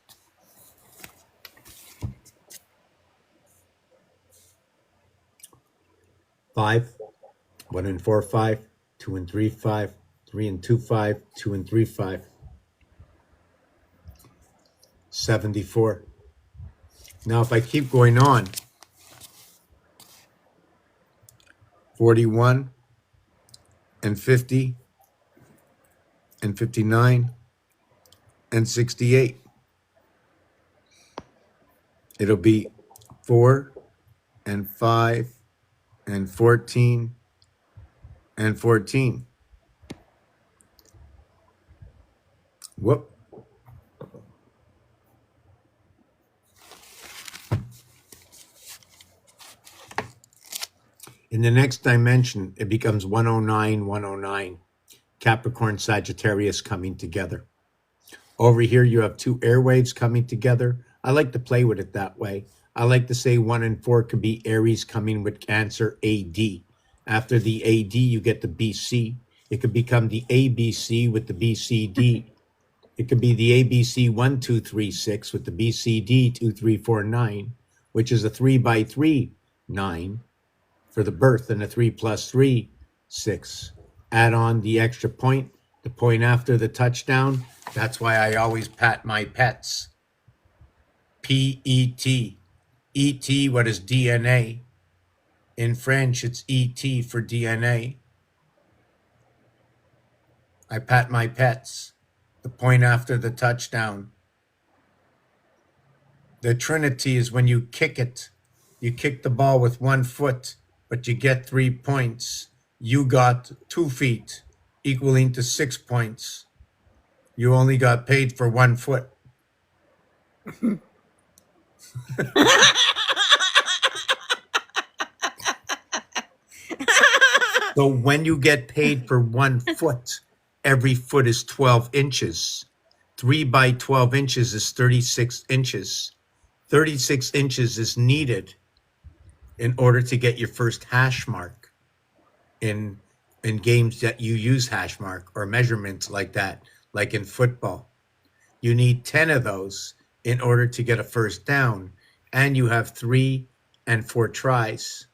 5, 1 and 4, 5, 2 and 3, 5, 3 and 2, 5, 2 and 3, 5, 74. Now, if I keep going on, 41 and 50 and 59 and 68, it'll be 4 and 5 and 14 and 14. Whoop. In the next dimension, it becomes 109, 109. Capricorn, Sagittarius coming together. Over here, you have two airwaves coming together. I like to play with it that way. I like to say 1 and 4 could be Aries coming with Cancer, AD. After the AD, you get the BC. It could become the ABC with the BCD. It could be the ABC 1, 2, 3, 6 with the BCD 2, 3, 4, 9, which is a 3 by 3, 9 for the birth, and a 3 plus 3, 6. Add on the extra point, the point after the touchdown. That's why I always pat my pets. P-E-T. E-T, what is DNA? In French, it's E-T for DNA. I pat my pets. The point after the touchdown. The Trinity is when you kick it. You kick the ball with 1 foot, but you get 3 points. You got 2 feet, equaling to 6 points. You only got paid for 1 foot. So when you get paid for 1 foot, every foot is 12 inches. 3 by 12 inches is 36 inches. 36 inches is needed in order to get your first hash mark in games that you use hash mark or measurements like that, like in football. You need 10 of those in order to get a first down, and you have 3 and 4 tries.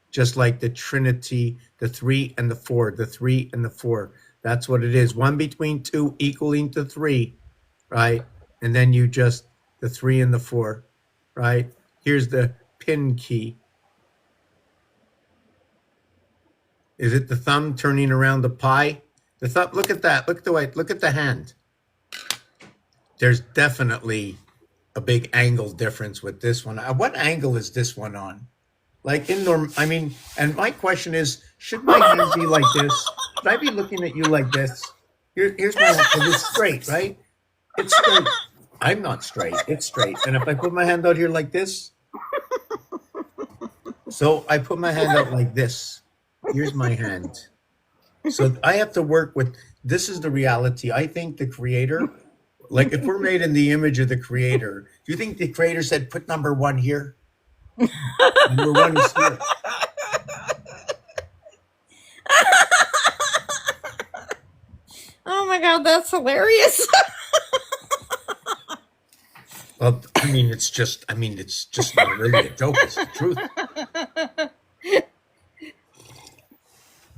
Just like the Trinity, the 3 and the 4, the 3 and the 4. That's what it is. 1 between 2 equaling to 3, right? And then you just, the 3 and the 4, right? Here's the pin key. Is it the thumb turning around the pie? The thumb, look at that. Look at the way, look at the hand. There's definitely a big angle difference with this one. What angle is this one on? Like in norm, I mean, and my question is, should my hand be like this? Should I be looking at you like this? Here's my hand, 'cause it's straight, right? It's straight. I'm not straight. It's straight. And if I put my hand out here like this, so I put my hand out like this. Here's my hand. So I have to work with, this is the reality. I think the creator, like if we're made in the image of the creator, do you think the creator said, put number 1 here? Number 1 is here. Oh my God, that's hilarious. Well, I mean, it's just not really a joke. It's the truth.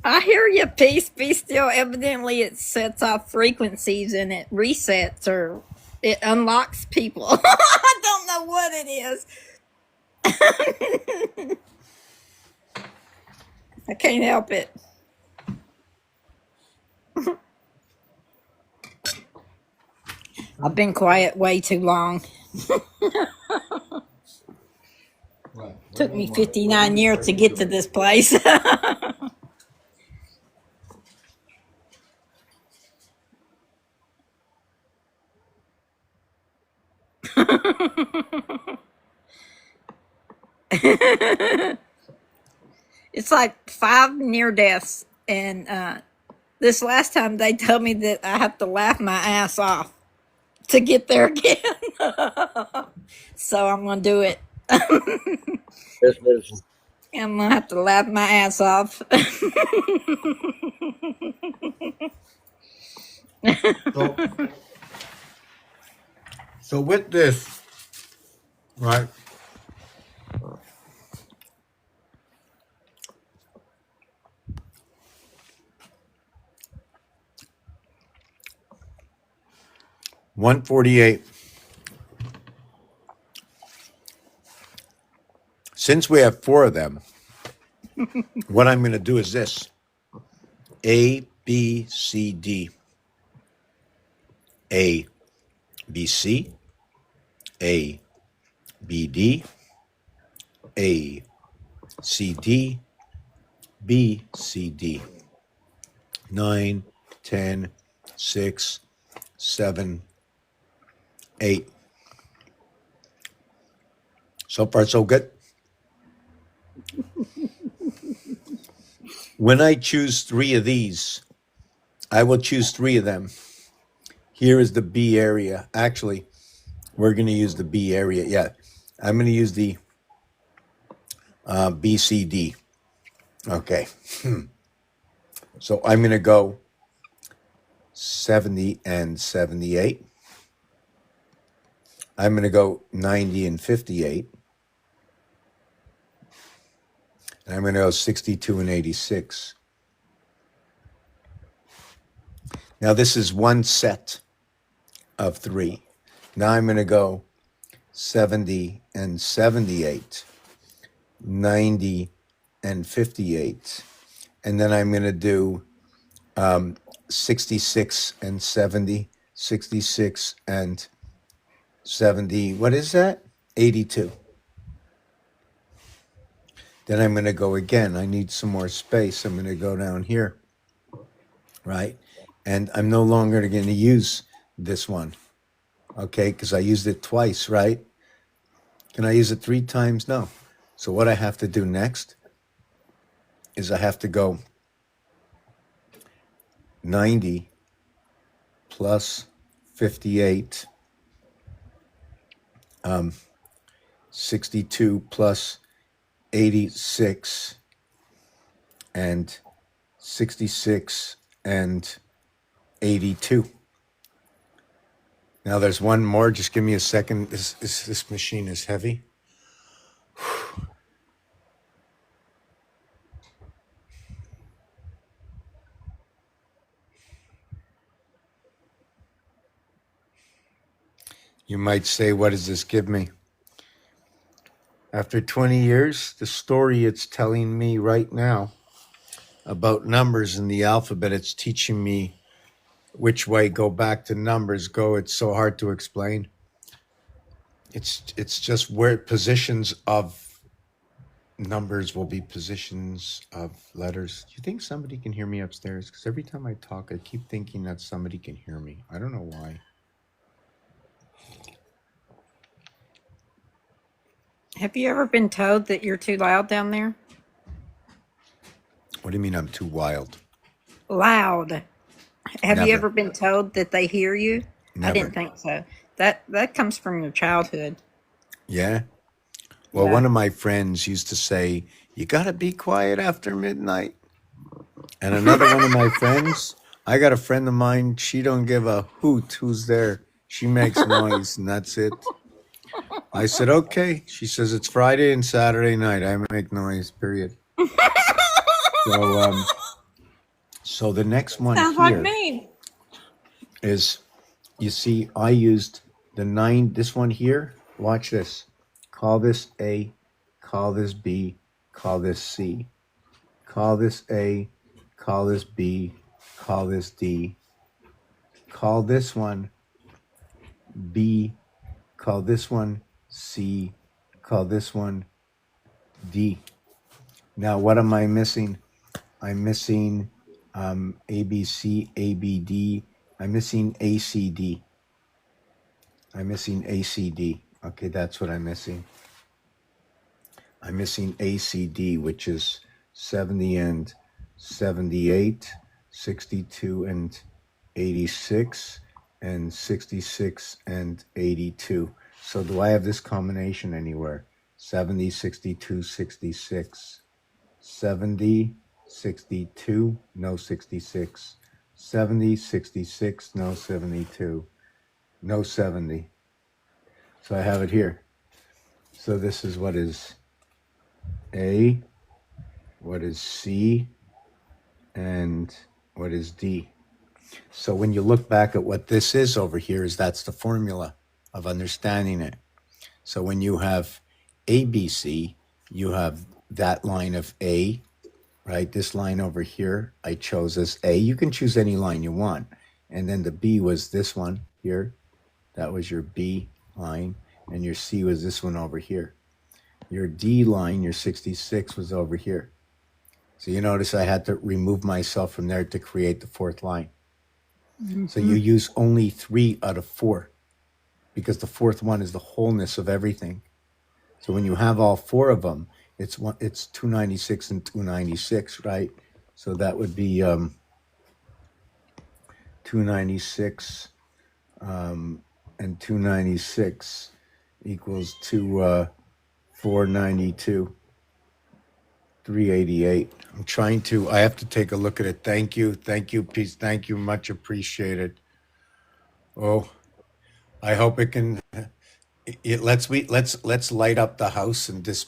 I hear you. Peace be still. Evidently, it sets off frequencies and it resets or it unlocks people. I don't know what it is. I can't help it. I've been quiet way too long. Took me 59 years to get to this place. It's like 5 near deaths, and this last time they told me that I have to laugh my ass off to get there again. So I'm gonna do it. Best medicine. I'm gonna have to laugh my ass off. So, so with this, right? $148. Since we have 4 of them, what I'm going to do is this: A, B, C, D. A, B, C. A, B, D. A, C, D. B, C, D. 9, 10, 6, 7, 8. So far, so good. When I choose 3 of these, I will choose 3 of them. Here is the B area. Actually, we're going to use the B area. Yeah, I'm going to use the BCD. Okay. So I'm going to go 70 and 78. I'm going to go 90 and 58. And I'm going to go 62 and 86. Now this is one set of 3. Now I'm going to go 70 and 78, 90 and 58. And then I'm going to do 66 and 70, 66 and 70. What is that? 82. Then I'm going to go again. I need some more space. I'm going to go down here, right? And I'm no longer going to use this one, okay? Because I used it twice, right? Can I use it 3 times? No. So what I have to do next is I have to go 90 plus 58, 62 plus 86, and 66 and 82. Now there's one more. Just give me a second. This machine is heavy. You might say, what does this give me? After 20 years, the story it's telling me right now about numbers in the alphabet, it's teaching me which way go back to numbers go. It's so hard to explain. It's just where positions of numbers will be positions of letters. Do you think somebody can hear me upstairs? Because every time I talk, I keep thinking that somebody can hear me. I don't know why. Have you ever been told that you're too loud down there? What do you mean I'm too wild? Loud. Have you Never. ever been told that they hear you? I Never. didn't think so. That comes from your childhood. Yeah? Well, Yeah. one of my friends used to say, you got to be quiet after midnight. And another one of my friends, I got a friend of mine, she don't give a hoot who's there. She makes noise and that's it. I said, okay. She says, it's Friday and Saturday night. I make noise, period. So the next one Sounds like here me. is, you see, I used the 9, this one here. Watch this. Call this A, call this B, call this C. Call this A, call this B, call this D. Call this one B, call this one C, call this one D. Now, what am I missing? I'm missing ABC, ABD. I'm missing ACD. I'm missing ACD. Okay, that's what I'm missing. I'm missing ACD, which is 70 and 78, 62 and 86, and 66 and 82. So do I have this combination anywhere? 70, 62, 66. 70, 62, no 66. 70, 66, no 72. No 70. So I have it here. So this is what is A, what is C, and what is D. So when you look back at what this is over here, is that's the formula of understanding it. So when you have ABC, you have that line of A, right? This line over here, I chose as A. You can choose any line you want. And then the B was this one here. That was your B line. And your C was this one over here. Your D line, your 66, was over here. So you notice I had to remove myself from there to create the fourth line. So you use only 3 out of 4 because the fourth one is the wholeness of everything. So when you have all 4 of them, it's 296 and 296, right? So that would be 296 and 296 equals to 492, 388. I have to take a look at it. Thank you, peace, thank you, much appreciated. Oh, I hope it can. Let's light up the house, and this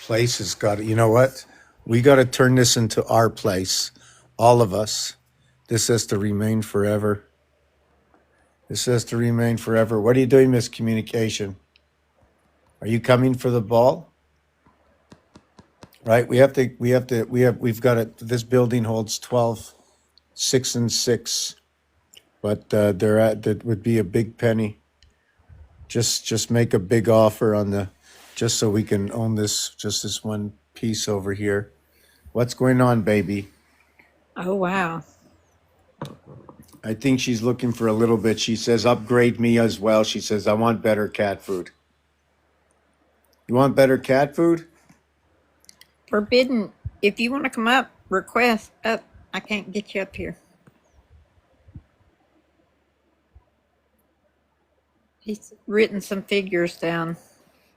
place has got. You know what? We got to turn this into our place, all of us. This has to remain forever. This has to remain forever. What are you doing, miscommunication? Are you coming for the ball? Right? We've got it. This building holds 12, 6 and 6, but that would be a big penny. Just make a big offer on just so we can own just this one piece over here. What's going on, baby? Oh, wow. I think she's looking for a little bit. She says, upgrade me as well. She says, I want better cat food. You want better cat food? Forbidden. If you want to come up, request up. I can't get you up here. He's written some figures down.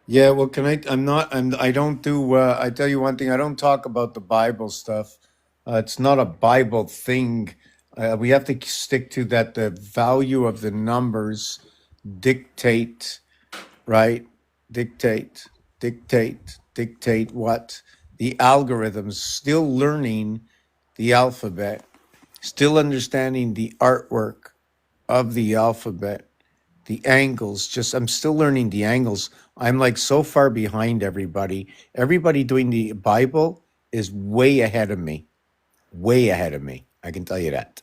Yeah, well, I don't do, I tell you one thing, I don't talk about the Bible stuff. It's not a Bible thing. We have to stick to that. The value of the numbers dictate, right? Dictate what? The algorithms, still learning the alphabet, still understanding the artwork of the alphabet, the angles. I'm still learning the angles. I'm like so far behind everybody. Everybody doing the Bible is way ahead of me. Way ahead of me. I can tell you that.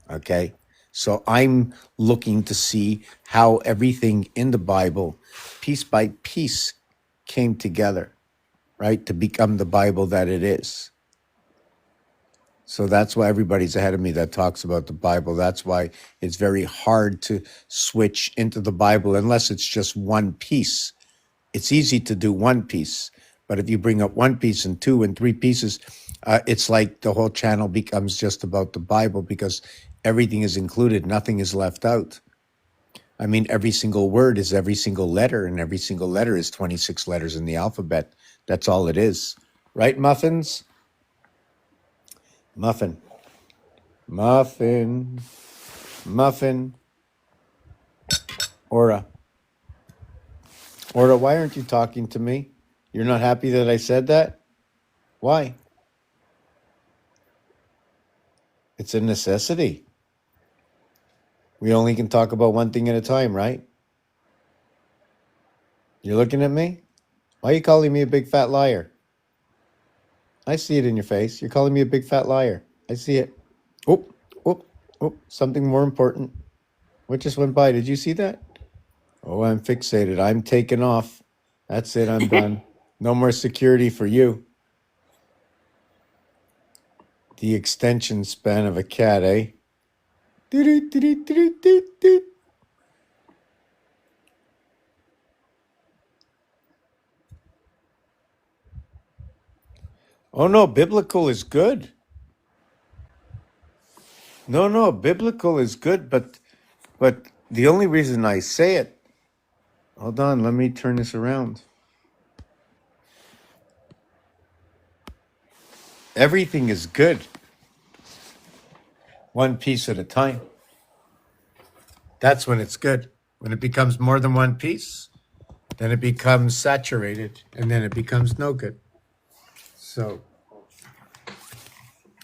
Okay? So I'm looking to see how everything in the Bible, piece by piece, came together, right? To become the Bible that it is. So that's why everybody's ahead of me that talks about the Bible. That's why it's very hard to switch into the Bible unless it's just one piece. It's easy to do one piece, but if you bring up one piece and 2 and 3 pieces, it's like the whole channel becomes just about the Bible because everything is included. Nothing is left out. I mean, every single word is every single letter, and every single letter is 26 letters in the alphabet. That's all it is. Right, muffins? Muffin. Muffin. Muffin. Aura. Aura, why aren't you talking to me? You're not happy that I said that? Why? It's a necessity. We only can talk about one thing at a time, right? You're looking at me? Why are you calling me a big fat liar? I see it in your face. You're calling me a big fat liar. I see it. Oh, oh, oh, something more important. What just went by? Did you see that? Oh, I'm fixated. I'm taking off. That's it. I'm done. No more security for you. The extension span of a cat, eh? Oh no, biblical is good. No, no, biblical is good, but the only reason I say it, hold on, let me turn this around. Everything is good, one piece at a time. That's when it's good. When it becomes more than one piece, then it becomes saturated, and then it becomes no good. So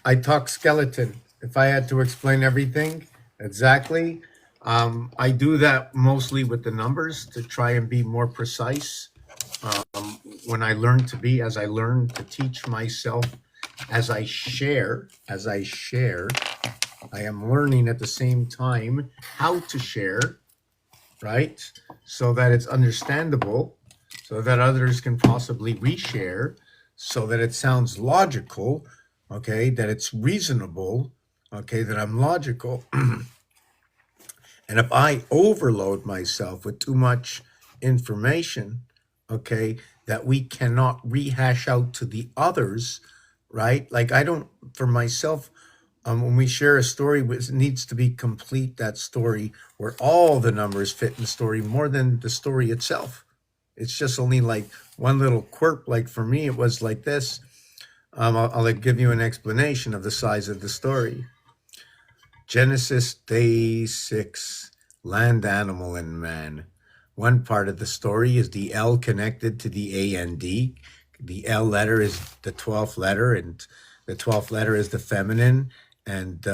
I talk skeleton. If I had to explain everything exactly, I do that mostly with the numbers to try and be more precise. When I learn to be, as I learn to teach myself, as I share, I am learning at the same time how to share, right? So that it's understandable, so that others can possibly reshare, so that it sounds logical, okay, that it's reasonable, okay, that I'm logical. And if I overload myself with too much information, okay, that we cannot rehash out to the others, right? Like I don't, for myself, when we share a story, it needs to be complete, that story, where all the numbers fit in the story more than the story itself. It's just only like one little quirk. Like for me, it was like this. I'll give you an explanation of the size of the story. Genesis day 6, land, animal, and man. One part of the story is the L connected to the A and D. The L letter is the 12th letter, and the 12th letter is the feminine. And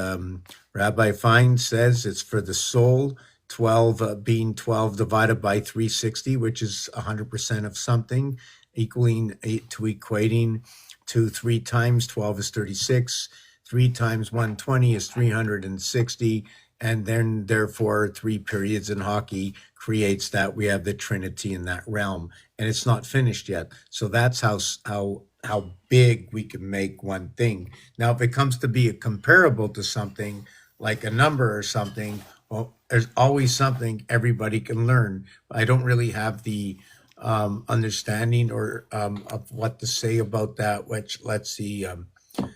Rabbi Fine says it's for the soul, 12 being 12 divided by 360, which is 100% of something, equaling 8 to equating to 3 times 12 is 36. 3 times 120 is 360, and then therefore 3 periods in hockey creates that we have the Trinity in that realm, and it's not finished yet. So that's how big we can make one thing. Now, if it comes to be a comparable to something like a number or something, well, there's always something everybody can learn. I don't really have the understanding or of what to say about that. Which let's see.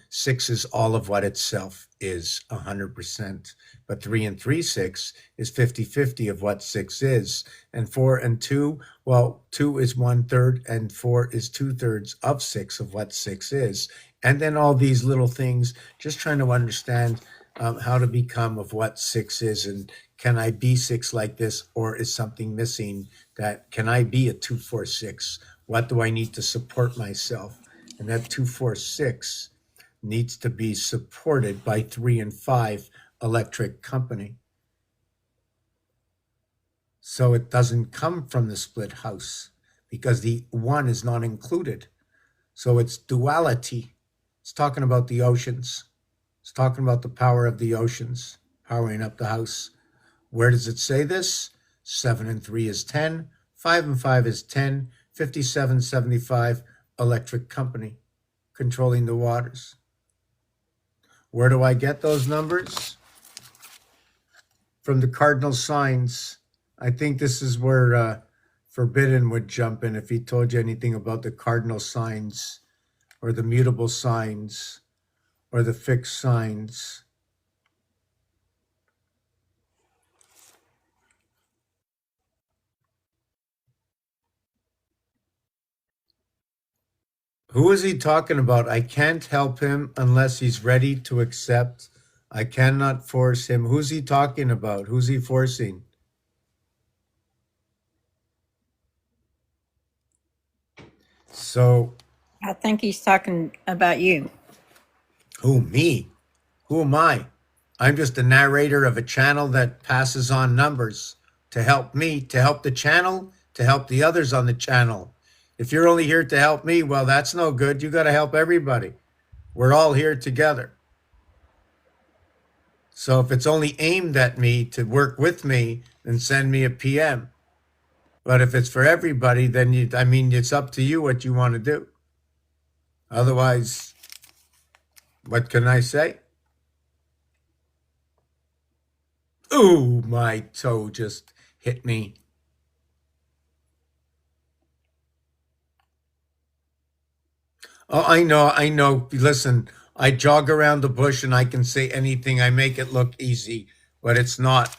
6 is all of what itself is 100%, but 3 and 3 6 is 50-50 of what 6 is, and 4 and 2, well, 2 is 1/3 and 4 is 2/3 of 6 of what 6 is. And then all these little things, just trying to understand how to become of what 6 is, and can I be 6 like this, or is something missing? That can I be a 2-4-6? What do I need to support myself? And that 2-4-6 needs to be supported by 3 and 5 electric company. So it doesn't come from the split house because the 1 is not included. So it's duality. It's talking about the oceans. It's talking about the power of the oceans powering up the house. Where does it say this? 7 and 3 is 10. 5 and 5 is 10. 5775 electric company controlling the waters. Where do I get those numbers? From the cardinal signs. I think this is where Forbidden would jump in if he told you anything about the cardinal signs or the mutable signs or the fixed signs. Who is he talking about? I can't help him unless he's ready to accept. I cannot force him. Who's he talking about? Who's he forcing? So, I think he's talking about you. who, me? Who am I? I'm just a narrator of a channel that passes on numbers to help me, to help the channel, to help the others on the channel. If you're only here to help me, well, that's no good. You got to help everybody. We're all here together. So if it's only aimed at me to work with me, then send me a PM. But if it's for everybody, then it's up to you what you want to do. Otherwise, what can I say? Ooh, my toe just hit me. Oh, I know, I know. Listen, I jog around the bush and I can say anything. I make it look easy, but it's not.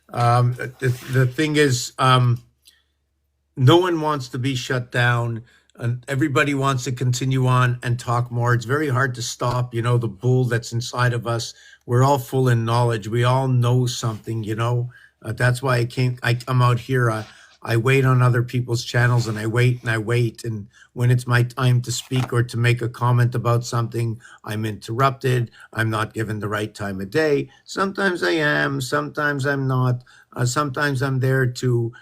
The thing is, no one wants to be shut down, and everybody wants to continue on and talk more. It's very hard to stop, the bull that's inside of us. We're all full in knowledge. We all know something. That's why I come out here. I wait on other people's channels, and I wait and I wait. And when it's my time to speak or to make a comment about something, I'm interrupted. I'm not given the right time of day. Sometimes I am, sometimes I'm not. Sometimes I'm there to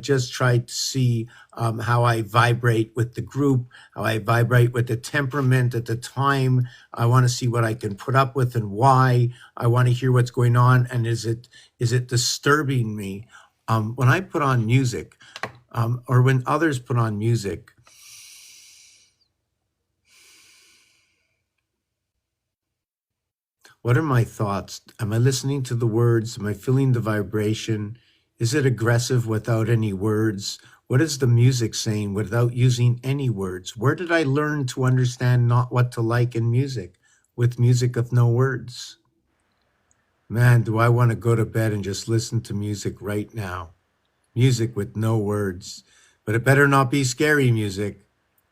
just try to see how I vibrate with the group, how I vibrate with the temperament at the time. I want to see what I can put up with and why. I want to hear what's going on, and is it disturbing me? When I put on music, or when others put on music, what are my thoughts? Am I listening to the words? Am I feeling the vibration? Is it aggressive without any words? What is the music saying without using any words? Where did I learn to understand not what to like in music, with music of no words? Man, do I want to go to bed and just listen to music right now? Music with no words. But it better not be scary music.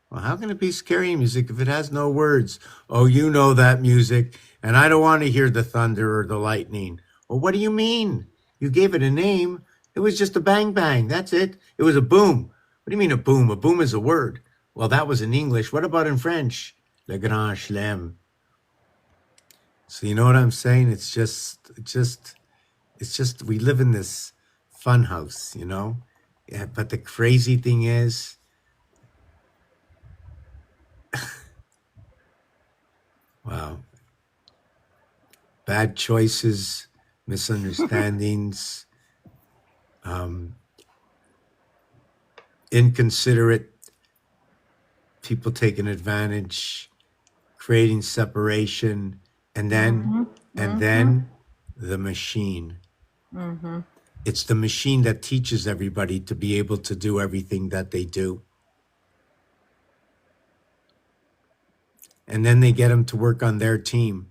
Well, how can it be scary music if it has no words? Oh, you know that music, and I don't want to hear the thunder or the lightning. Well, what do you mean? You gave it a name. It was just a bang bang. That's it. It was a boom. What do you mean a boom? A boom is a word. Well, that was in English. What about in French? Le grand chelem. So you know what I'm saying? It's just we live in this fun house. Yeah, but the crazy thing is, wow, bad choices, misunderstandings, um, inconsiderate people taking advantage, creating separation, and then and then the machine. It's the machine that teaches everybody to be able to do everything that they do. And then they get them to work on their team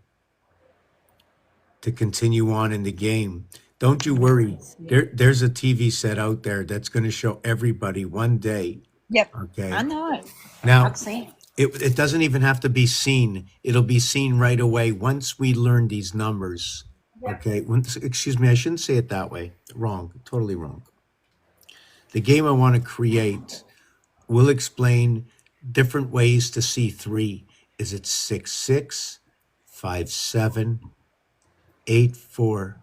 to continue on in the game. Don't you worry. There's a TV set out there that's going to show everybody one day. Yep. Okay. I know it. Now, I've seen it doesn't even have to be seen. It'll be seen right away once we learn these numbers. Okay. Excuse me, I shouldn't say it that way. Wrong. Totally wrong. The game I want to create will explain different ways to see 3. Is it 6, 6, 5, 7, 8, 4,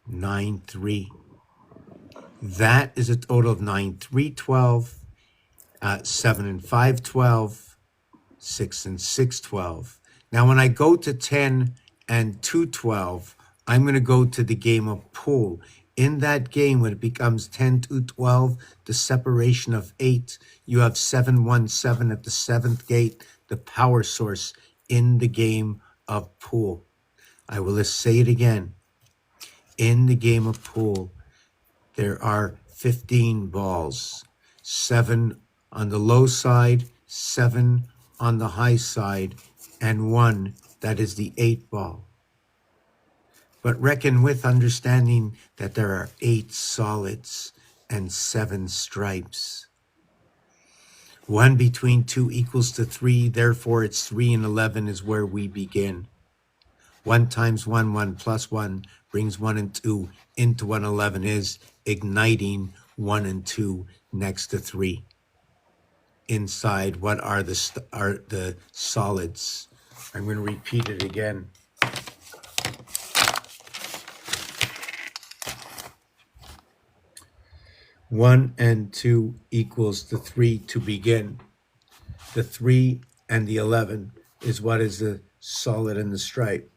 9, 3? That is a total of 9, 3, 12, 7 and 5, 12, 6 and 6, 12. Now, when I go to 10 and 2, 12, I'm going to go to the game of pool. In that game, when it becomes 10, 2, 12, the separation of 8, you have 7, 1, 7 at the 7th gate, the power source in the game of pool. I will say it again. In the game of pool, there are 15 balls, 7 on the low side, 7 on the high side, and 1 that is the 8 ball. But reckon with understanding that there are 8 solids and 7 stripes. 1 between 2 equals to 3, therefore it's 3 and 11 is where we begin. 1 times 1, 1 plus 1 brings 1 and 2 into 111 is igniting 1 and 2 next to 3. Inside, what are the solids? I'm going to repeat it again. One and 2 equals the 3 to begin. The 3 and the 11 is what is the solid and the stripe.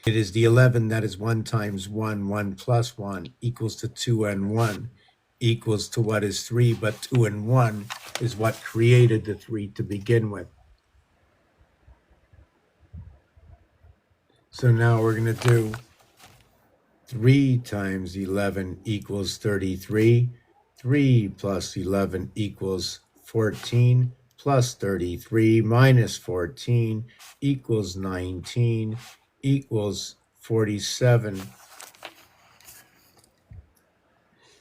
It is the 11 that is 1 times 1, 1 plus 1 equals to 2 and 1 equals to what is 3, but 2 and 1 is what created the 3 to begin with. So now we're going to do 3 times 11 equals 33. 3 plus 11 equals 14, plus 33 minus 14 equals 19, equals 47.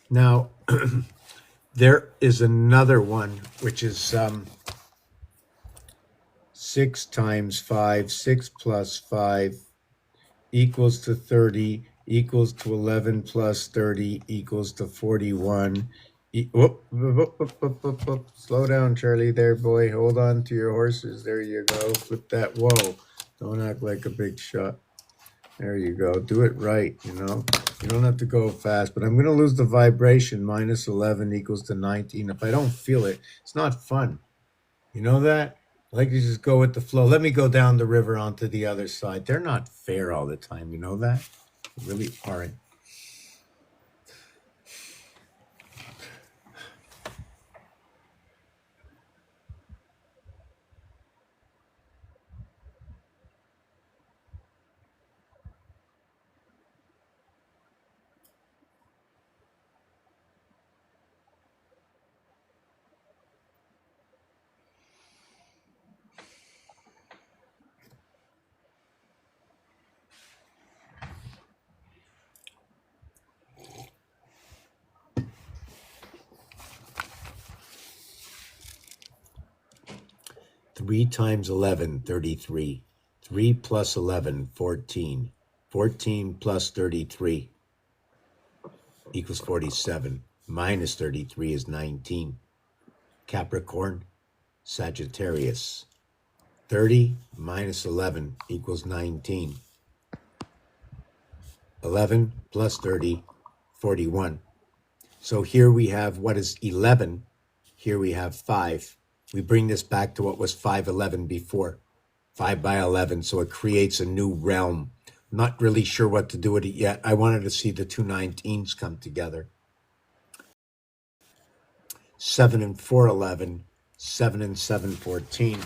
Now, there is another one, which is 6 times 5, 6 plus 5 equals to 30, equals to 11 plus 30 equals to 41. Whoop. Slow down, Charlie, there, boy. Hold on to your horses. There you go. Flip that. Whoa. Don't act like a big shot. There you go. Do it right, you know. You don't have to go fast, but I'm going to lose the vibration. Minus 11 equals to 19. If I don't feel it, it's not fun. You know that? I like to just go with the flow. Let me go down the river onto the other side. They're not fair all the time. You know that? They really aren't. Three times 11, 33. 3 plus 11, 14. 14 plus 33 equals 47. Minus 33 is 19. Capricorn, Sagittarius. 30 minus 11 equals 19. 11 plus 30, 41. So here we have what is 11. Here we have 5. We bring this back to what was 511 before. 5 by 11, so it creates a new realm. I'm not really sure what to do with it yet. I wanted to see the two 19s come together. 7 and 4, 11. 7 and 7, 14.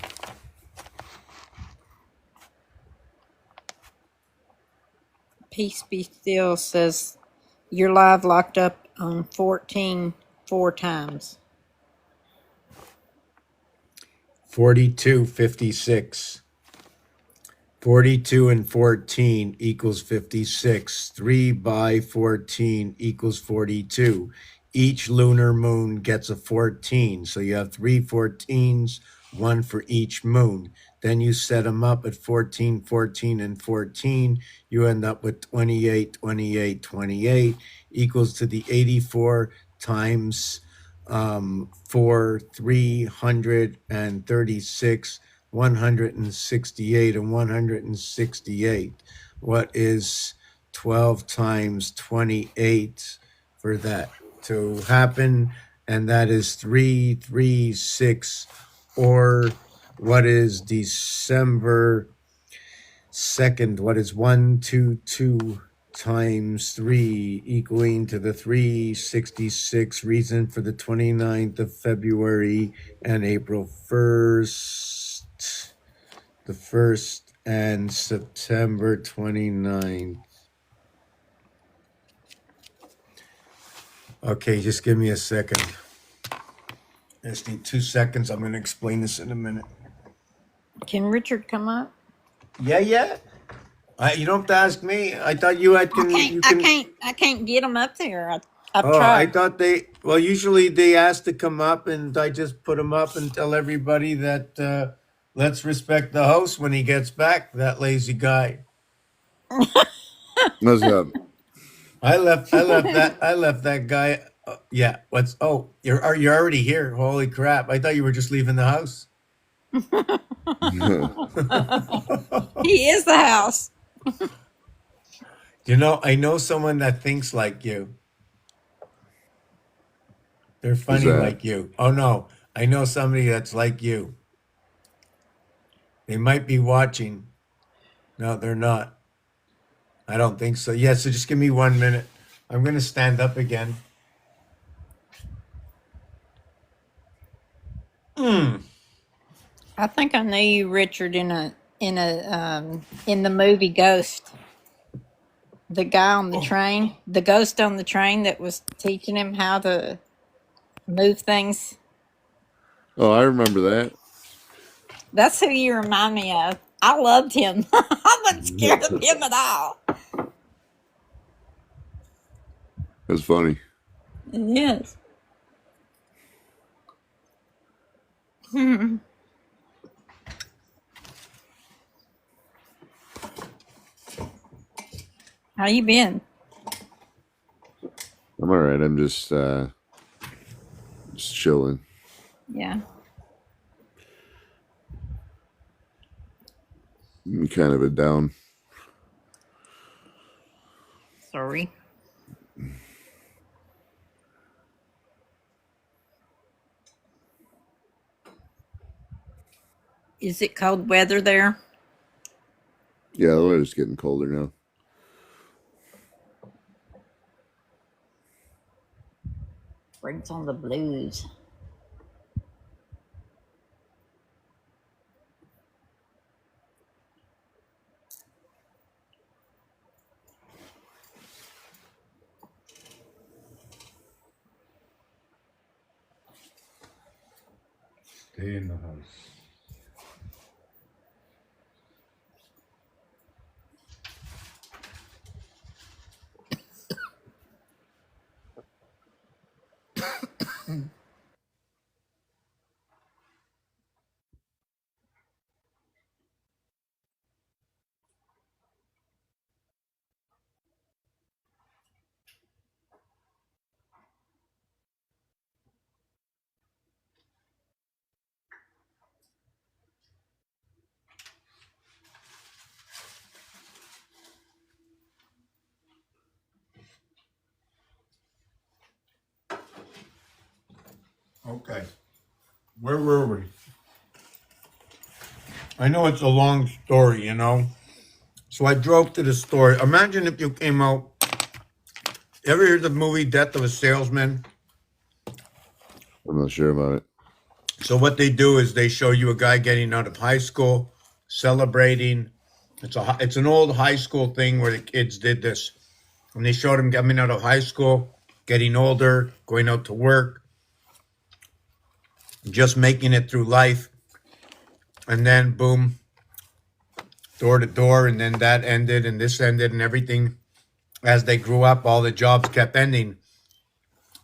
Peace Be Still says you're live locked up on 14 4 times. 42, 56. 42 and 14 equals 56. 3 by 14 equals 42. Each lunar moon gets a 14. So you have 3 14s, one for each moon. Then you set them up at 14, 14, and 14. You end up with 28, 28, 28 equals to the 84 times 4, 336, 168, and 168. What is 12 times 28 for that to happen? And that is 336, or what is December 2nd? What is 122 times 3 equaling to the 366? Reason for the 29th of February and April 1st, the 1st, and September 29th. Okay, just give me a second. I just need 2 seconds. I'm going to explain this in a minute. Can Richard come up? Yeah. You don't have to ask me. I thought you had. I can't get him up there. I've Oh, I tried. thought they. Well, usually they ask to come up, and I just put them up and tell everybody that let's respect the host when he gets back. That lazy guy. What's up? I left that guy. Yeah. What's? Oh, you're already here. Holy crap! I thought you were just leaving the house. He is the house. You know, I know someone that thinks like you. They're Who's funny that? like you. Oh no, I know somebody that's like you. They might be watching. No, they're not. I don't think so. Yeah, so just give me 1 minute. I'm going to stand up again. I think I knew you, Richard, in the movie Ghost. The guy on the train, the ghost on the train that was teaching him how to move things. Oh, I remember that. That's who you remind me of. I loved him. I wasn't scared of him at all. That's funny. It is. Hmm. How you been? I'm all right. I'm just chilling. Yeah. I'm kind of a down. Sorry. Is it cold weather there? Yeah, the weather's getting colder now. Brings on the blues. Stay in the house. Okay. Where were we? I know it's a long story, you know. So I drove to the store. Imagine if you came out. Ever hear the movie Death of a Salesman? I'm not sure about it. So what they do is they show you a guy getting out of high school, celebrating. It's an old high school thing where the kids did this, and they showed him coming out of high school, getting older, going out to work, just making it through life, and then boom, door to door, and then that ended, and this ended, and everything. As they grew up, all the jobs kept ending.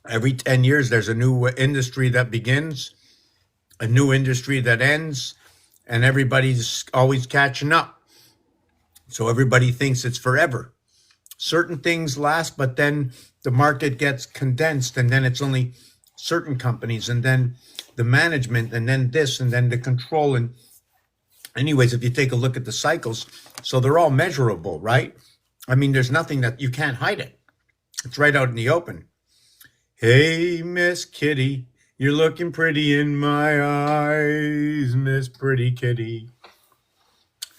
Every 10 years, there's a new industry that begins, a new industry that ends, and everybody's always catching up. So everybody thinks it's forever. Certain things last, but then the market gets condensed, and then it's only certain companies, and then the management, and then this, and then the control. And, anyways, if you take a look at the cycles, so they're all measurable, right? I mean, there's nothing that you can't hide it. It's right out in the open. Hey, Miss Kitty, you're looking pretty in my eyes, Miss Pretty Kitty.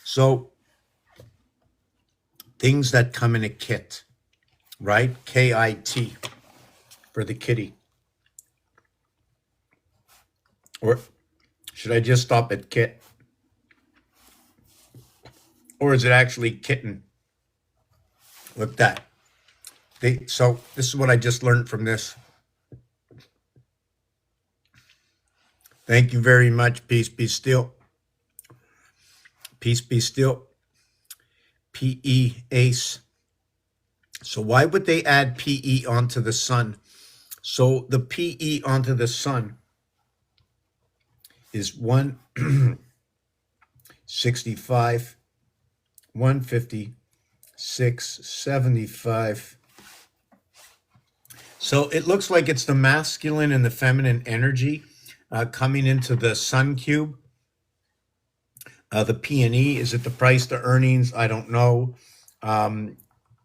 So, things that come in a kit, right? KIT for the kitty. Or should I just stop at kit? Or is it actually kitten? Look at that. So this is what I just learned from this. Thank you very much. Peace be still. Peace be still. PE ace. So why would they add PE onto the sun? So the PE onto the sun is 165, 150, 675. So it looks like it's the masculine and the feminine energy coming into the sun cube. The P&E, is it the price to earnings? I don't know.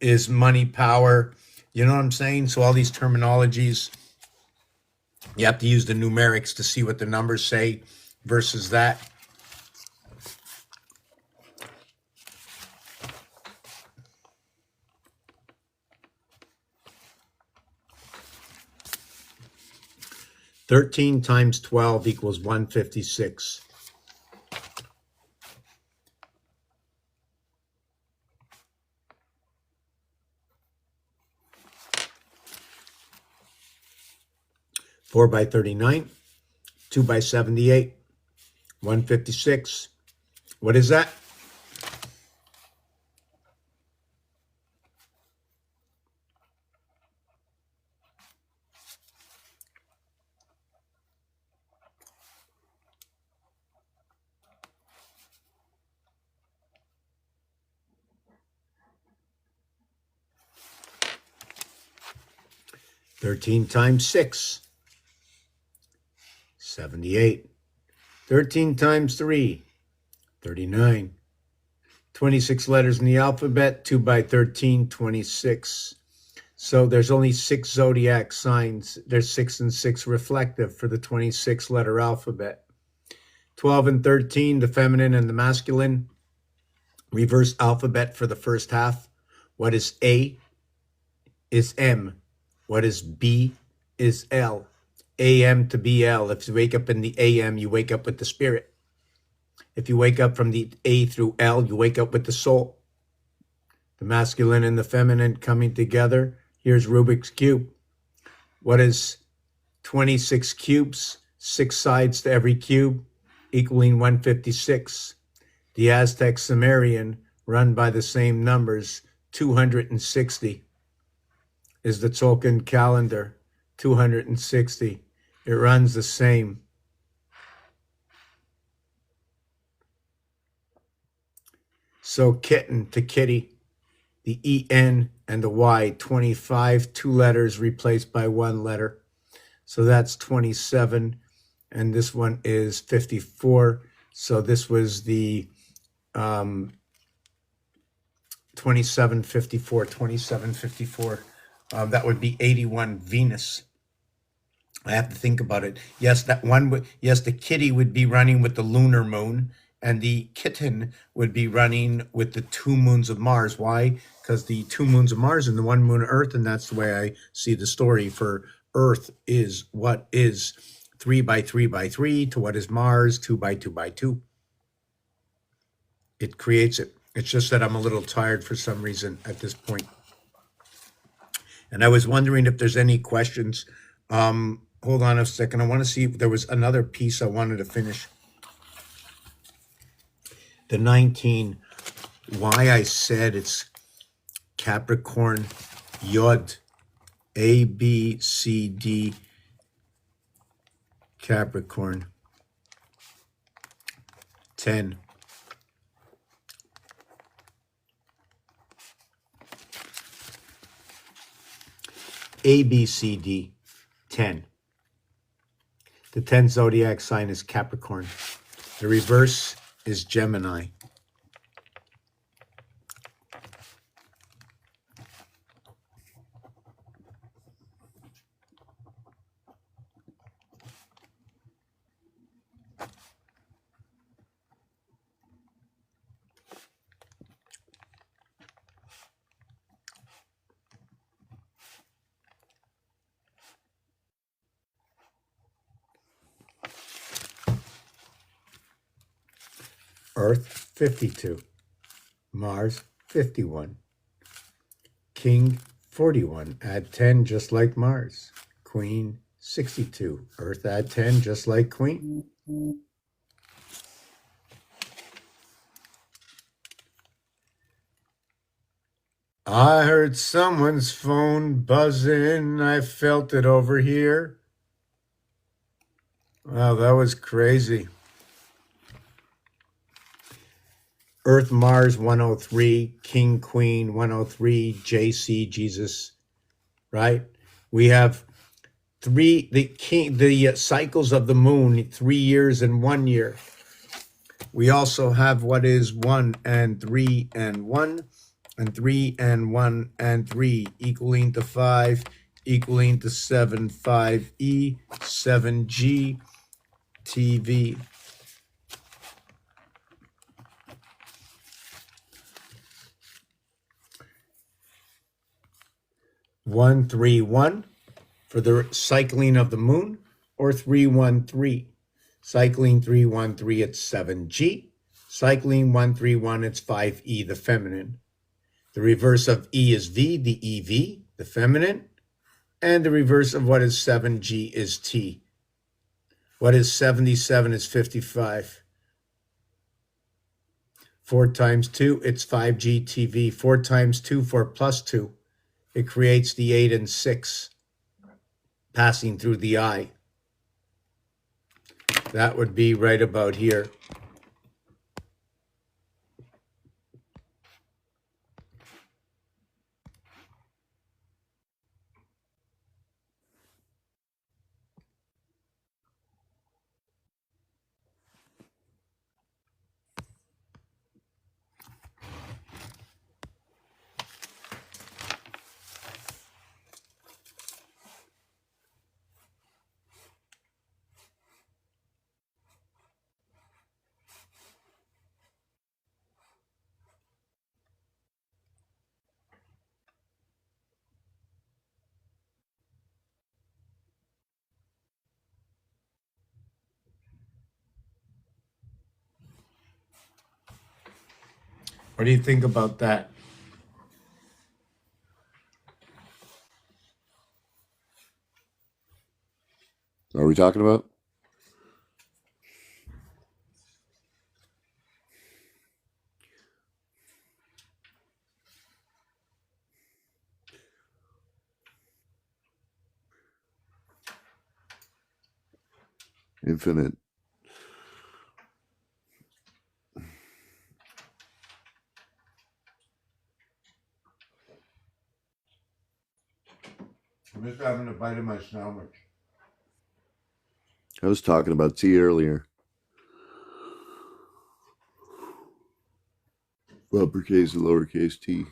Is money power? You know what I'm saying? So all these terminologies, you have to use the numerics to see what the numbers say versus that. $13 times 12 equals 156. 4 by 39, 2 by 78, 156. What is that? Thirteen times 6, 78. 13 times 3, 39. 26 letters in the alphabet, 2 by 13, 26. So there's only 6 zodiac signs. There's 6 and 6 reflective for the 26 letter alphabet. 12 and 13, the feminine and the masculine. Reverse alphabet for the first half. What is A is M. What is B is L. AM to BL. If you wake up in the AM, you wake up with the spirit. If you wake up from the A through L, you wake up with the soul. The masculine and the feminine coming together. Here's Rubik's Cube. What is 26 cubes? 6 sides to every cube, equaling 156. The Aztec Sumerian, run by the same numbers, 260. Is the Tzolk'in calendar, 260. It runs the same. So kitten to kitty, the EN and the Y, 25, 2 letters replaced by 1 letter. So that's 27, and this one is 54. So this was the 2754, 2754. That would be 81 Venus. I have to think about it. Yes, that one would, yes, the kitty would be running with the lunar moon, and the kitten would be running with the 2 moons of Mars. Why? Because the 2 moons of Mars and the 1 moon of Earth, and that's the way I see the story for Earth is what is 3 by 3 by 3 to what is Mars, 2 by 2 by 2. It creates it. It's just that I'm a little tired for some reason at this point. And I was wondering if there's any questions. Hold on a second. I want to see if there was another piece I wanted to finish. The 19, why I said it's Capricorn, Yod, A, B, C, D, Capricorn, 10. A, B, C, D, 10. The 10th zodiac sign is Capricorn. The reverse is Gemini. Earth, 52. Mars, 51. King, 41. Add 10, just like Mars. Queen, 62. Earth, add 10, just like Queen. I heard someone's phone buzzing. I felt it over here. Wow, that was crazy. Earth, Mars, 103, King, Queen, 103, JC, Jesus, right? We have the cycles of the moon, 3 years and 1 year. We also have what is 1 and 3 and 1, and 3 and 1 and 3, equaling to 5, equaling to 7, 5E, 7G, TV. 131 for the cycling of the moon, or 313. Cycling 313, it's 7G. Cycling 131, it's 5E, the feminine. The reverse of E is V, the EV, the feminine. And the reverse of what is 7G is T. What is 77 is 55. 4 times 2, it's 5G TV. 4 times 2, 4 plus 2. It creates the 8 and 6 passing through the eye. That would be right about here. What do you think about that? Are we talking about? Infinite. I'm just having a bite of my sandwich. I was talking about T earlier. Uppercase and lowercase T.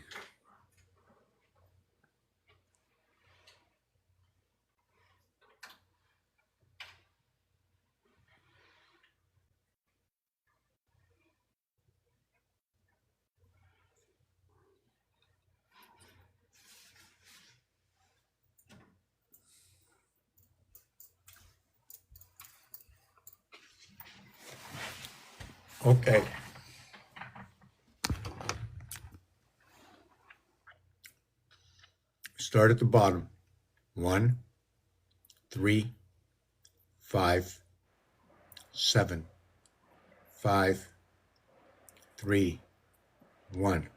Okay. Start at the bottom. 1, 3, 5, 7, 5, 3, 1.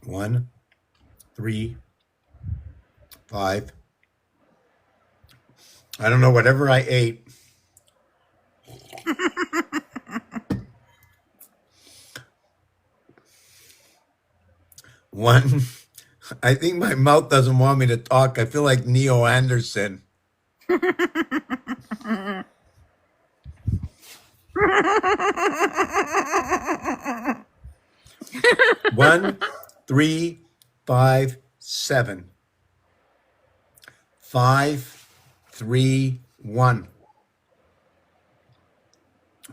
One, 3, 5. I don't know, whatever I ate. One, I think my mouth doesn't want me to talk. I feel like Neo Anderson. 1, 3, 5, 7. 5, 3, 1.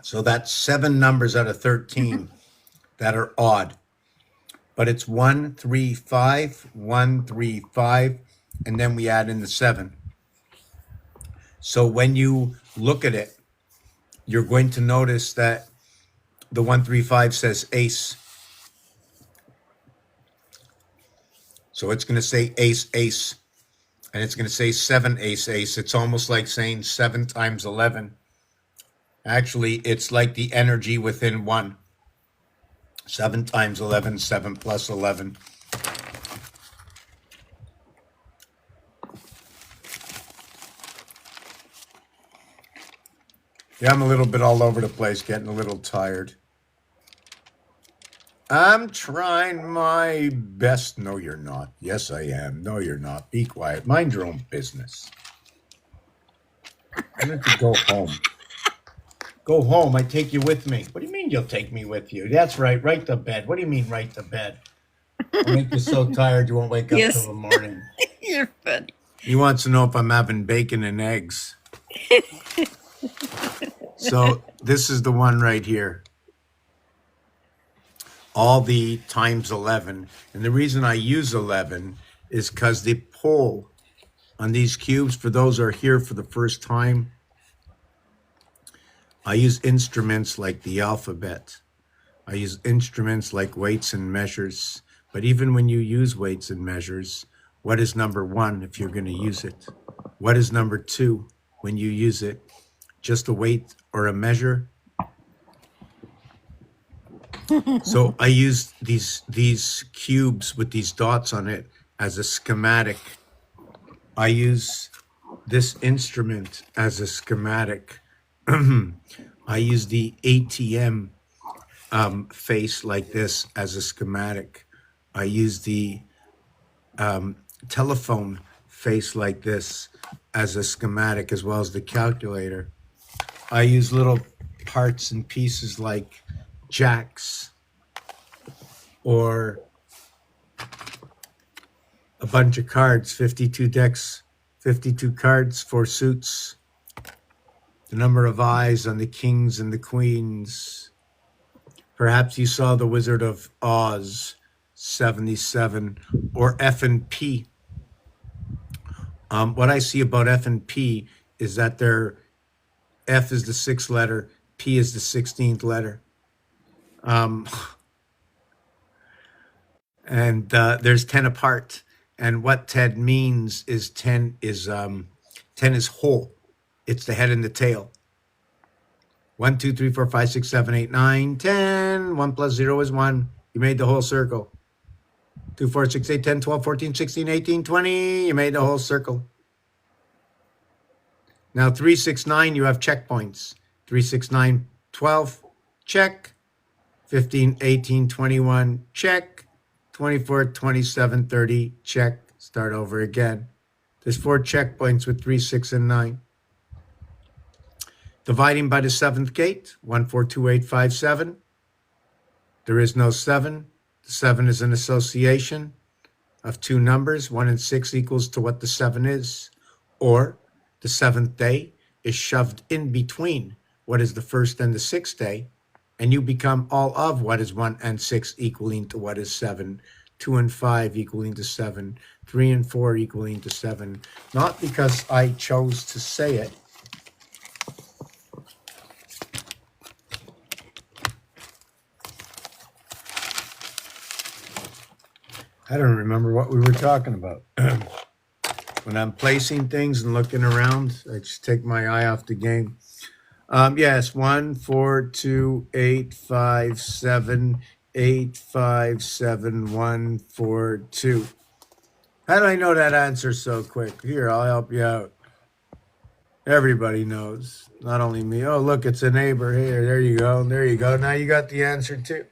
So that's 7 numbers out of 13 that are odd. But it's 1, 3, 5, 1, 3, 5, and then we add in the 7. So when you look at it, you're going to notice that the 135 says ace. So it's going to say ace, ace, and it's going to say 7 ace, ace. It's almost like saying 7 times 11. Actually, it's like the energy within 1. 7 times 11, 7 plus 11. Yeah, I'm a little bit all over the place, getting a little tired. I'm trying my best. No, you're not. Yes, I am. No, you're not. Be quiet. Mind your own business. Why don't you go home? Go home. I take you with me. What do you mean you'll take me with you? That's right. Right to bed. What do you mean right to bed? I'll make you so tired you won't wake up Yes. till the morning. You're funny. He wants to know if I'm having bacon and eggs. So this is the one right here. All the times 11. And the reason I use 11 is because the pole on these cubes, for those who are here for the first time, I use instruments like the alphabet. I use instruments like weights and measures. But even when you use weights and measures, what is number one if you're going to use it? What is number two when you use it? Just a weight or a measure? So I use these cubes with these dots on it as a schematic. I use this instrument as a schematic. I use the ATM face like this as a schematic. I use the telephone face like this as a schematic, as well as the calculator. I use little parts and pieces like jacks or a bunch of cards, 52 decks, 52 cards, 4 suits, the number of eyes on the kings and the queens. Perhaps you saw The Wizard of Oz, 77, or F and P. What I see about F and P is that their F is the 6th letter, P is the 16th letter. And there's 10 apart. And what 10 means is 10 is whole. It's the head and the tail. 1, 2, 3, 4, 5, 6, 7, 8, 9, 10. 1 plus 0 is 1. You made the whole circle. 2, 4, 6, 8, 10, 12, 14, 16, 18, 20. You made the whole circle. Now 3, 6, 9, you have checkpoints. 3, 6, 9, 12, check. 15, 18, 21, check. 24, 27, 30, check. Start over again. There's 4 checkpoints with 3, 6, and 9. Dividing by the 7th gate, 1, 4, 2, 8, 5, 7. There is no 7. The 7 is an association of 2 numbers. 1 and 6 equals to what the 7 is. Or the 7th day is shoved in between what is the 1st and the 6th day, and you become all of what is 1 and 6 equaling to what is 7. 2 and 5 equaling to 7. 3 and 4 equaling to 7. Not because I chose to say it. I don't remember what we were talking about. When I'm placing things and looking around, I just take my eye off the game. Yes, 1, 4, 2, 8, 5, 7, 8, 5, 7, 1, 4, 2. How do I know that answer so quick? Here, I'll help you out. Everybody knows, not only me. Oh, look, it's a neighbor. Here, there you go. There you go. Now you got the answer too.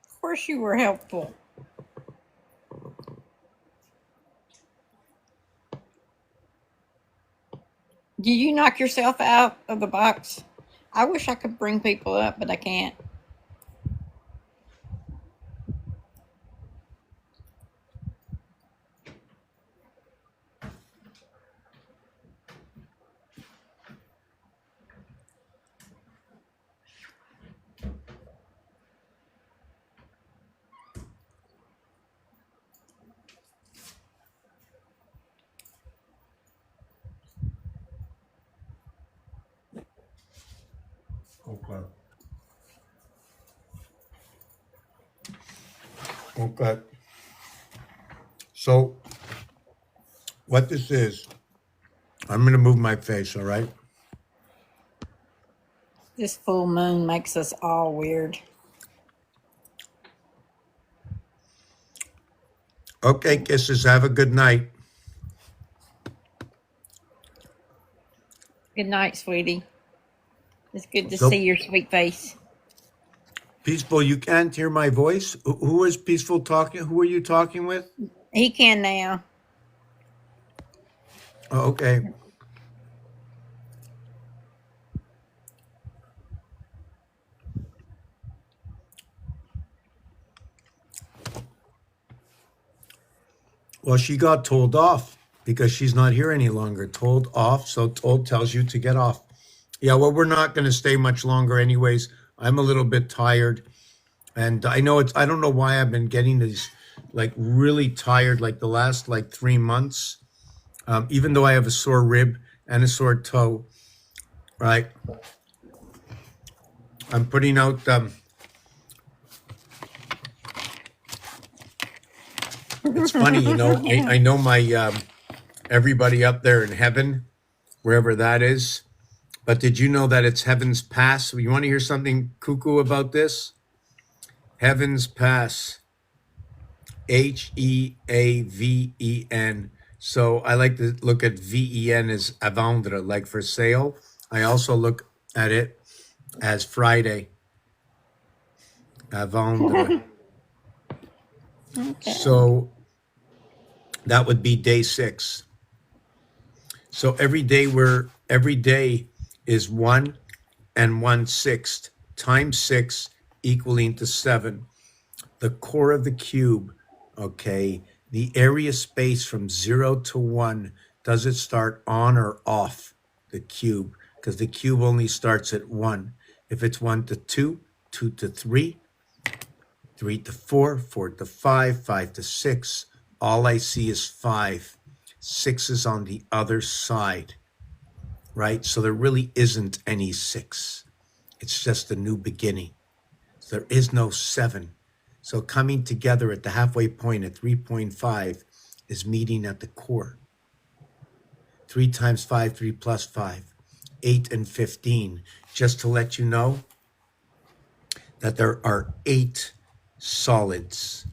Of course, you were helpful. Did you knock yourself out of the box? I wish I could bring people up, but I can't. Okay. Okay. So, what this is, I'm going to move my face, all right? This full moon makes us all weird. Okay, kisses. Have a good night. Good night, sweetie. It's good to So, see your sweet face. Peaceful, you can't hear my voice? Who is Peaceful talking? Who are you talking with? He can now. Oh, okay. Well, she got told off because she's not here any longer. Told off, so told tells you to get off. Yeah, well, we're not going to stay much longer anyways. I'm a little bit tired. And I know I don't know why I've been getting these like really tired like the last like 3 months. Even though I have a sore rib and a sore toe, right? I'm putting out, it's funny, I know my, everybody up there in heaven, wherever that is. But did you know that it's Heaven's Pass? You want to hear something cuckoo about this? Heaven's Pass. Heaven. So I like to look at VEN as à vendre, like for sale. I also look at it as Friday. À vendre. Okay. So that would be day 6. So every day is 1 and 1/6 times 6 equaling to 7. The core of the cube, okay, the area space from 0 to 1, does it start on or off the cube? Because the cube only starts at 1. If it's 1 to 2, 2 to 3, 3 to 4, 4 to 5, 5 to 6, all I see is 5. 6 is on the other side, right? So there really isn't any 6. It's just a new beginning. There is no 7. So coming together at the halfway point at 3.5 is meeting at the core. 3 times 5, 3 plus 5, 8 and 15. Just to let you know that there are 8 solids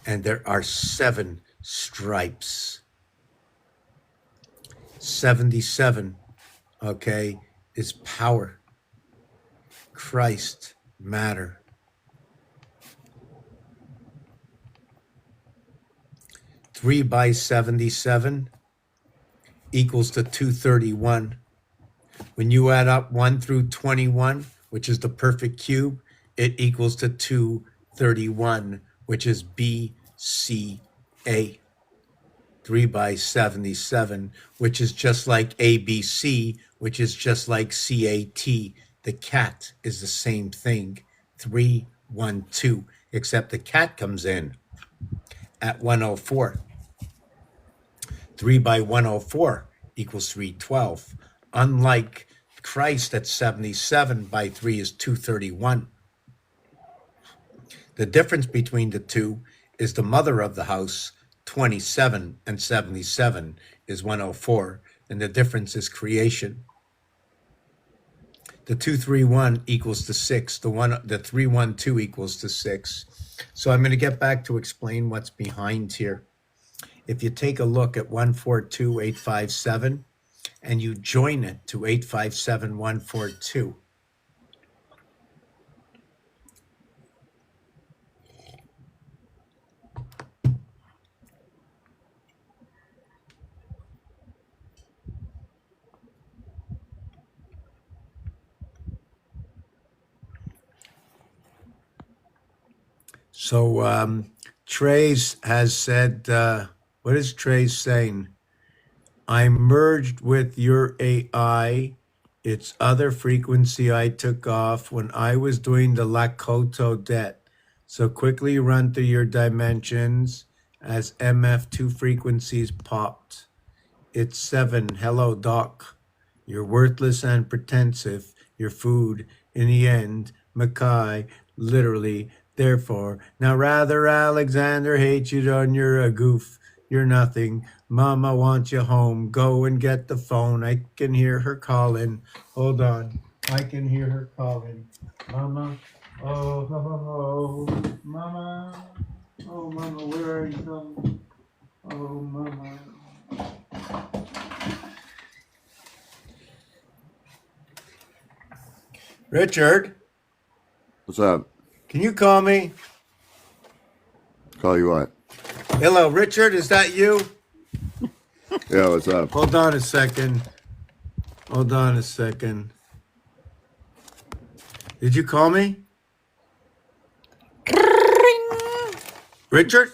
and there are 7 stripes. 77, okay, is power. Christ, matter. 3 by 77 equals to 231. When you add up 1 through 21, which is the perfect cube, it equals to 231, which is BCA. 3 by 77, which is just like ABC, which is just like CAT. The cat is the same thing. 3, 1, 2, except the cat comes in at 104. 3 by 104 equals 312. Unlike Christ at 77 by 3 is 231. The difference between the two is the mother of the house, 27 and 77 is 104, and the difference is creation. The 231 equals to 6. The 312 equals to 6. So I'm going to get back to explain what's behind here. If you take a look at 142857 and you join it to 857142, so Trace has said, what is Trace saying? I merged with your AI. It's other frequency I took off when I was doing the Lakota debt. So quickly run through your dimensions as MF2 frequencies popped. It's 7. Hello, Doc. You're worthless and pretensive. Your food, in the end, Mackay, literally, therefore. Now rather Alexander hates you and you're a goof. You're nothing. Mama wants you home. Go and get the phone. I can hear her calling. Hold on. I can hear her calling. Mama. Oh, oh, oh, Mama. Oh, Mama, where are you? Oh, Mama. Richard, What's up? can you call me? Call you what? Hello, Richard, is that you? Yeah, what's up? Hold on a second. Hold on a second. Did you call me? Richard?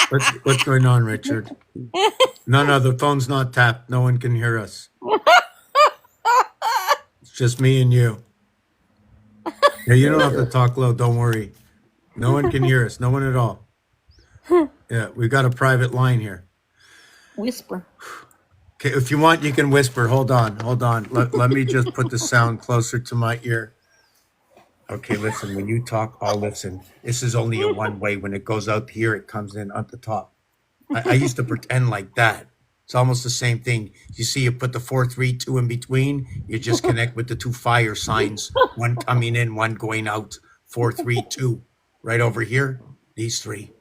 What's going on, Richard? No, the phone's not tapped. No one can hear us. It's just me and you. Yeah, you don't have to talk low. Don't worry. No one can hear us. No one at all. Yeah, we've got a private line here. Whisper. Okay, if you want, you can whisper. Hold on. Let me just put the sound closer to my ear. Okay, listen. When you talk, I'll listen. This is only a one way. When it goes out here, it comes in at the top. I used to pretend like that. It's almost the same thing. You see, you put the 4, 3, 2 in between. You just connect with the two fire signs. One coming in, one going out. 4, 3, 2. Right over here. These three.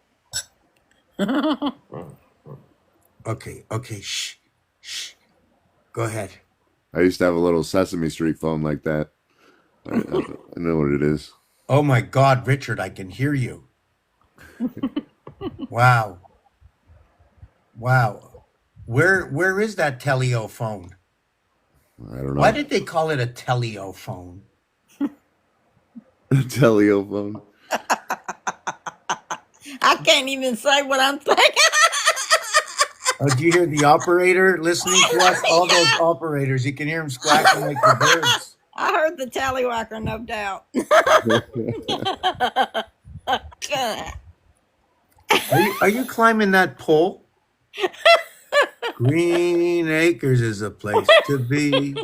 Okay. Shh. Go ahead. I used to have a little Sesame Street phone like that. I know what it is. Oh my God, Richard, I can hear you. Wow. Where is that teleo phone? I don't know. Why did they call it a teleo phone? Teleo phone. I can't even say what I'm thinking. Oh, do you hear the operator listening to us? All those operators, you can hear them squawking like the birds. I heard the tallywhacker, no doubt. Are you climbing that pole? Green Acres is a place to be,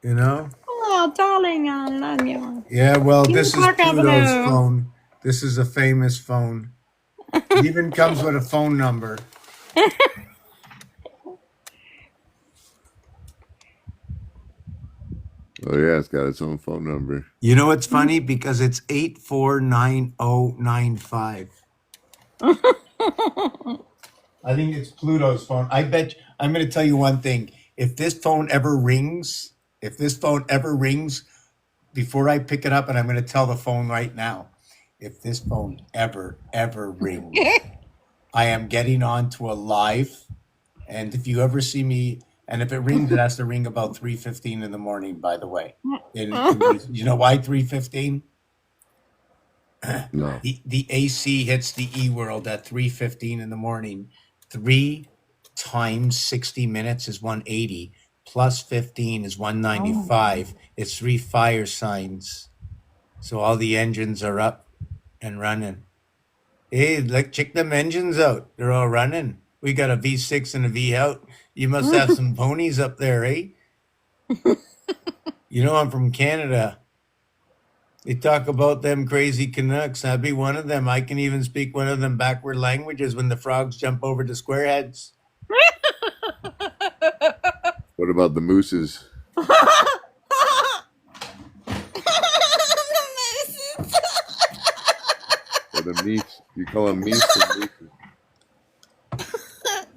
you know? Oh, darling, I love you. Yeah, well, this is Park Pluto's Avenue. phone. This is a famous phone. It even comes with a phone number. Oh yeah, it's got its own phone number. You know what's funny? Because it's 849095. I think it's Pluto's phone. I bet I'm going to tell you one thing. If this phone ever rings, before I pick it up, and I'm going to tell the phone right now, if this phone ever rings, I am getting on to a live. And if you ever see me, and if it rings, it has to ring about 3:15 in the morning, by the way. You know why 3:15? No. The AC hits the E world at 3:15 in the morning. 3 times 60 minutes is 180. Plus 15 is 195. It's 3 fire signs. So all the engines are up and running. Hey, look, check them engines out. They're all running. We got a V6 and a V out. You must have some ponies up there, eh? You know, I'm from Canada. They talk about them crazy Canucks. I'd be one of them. I can even speak one of them backward languages when the frogs jump over the square heads. What about the mooses? Or the meese? You call them meese or mooses?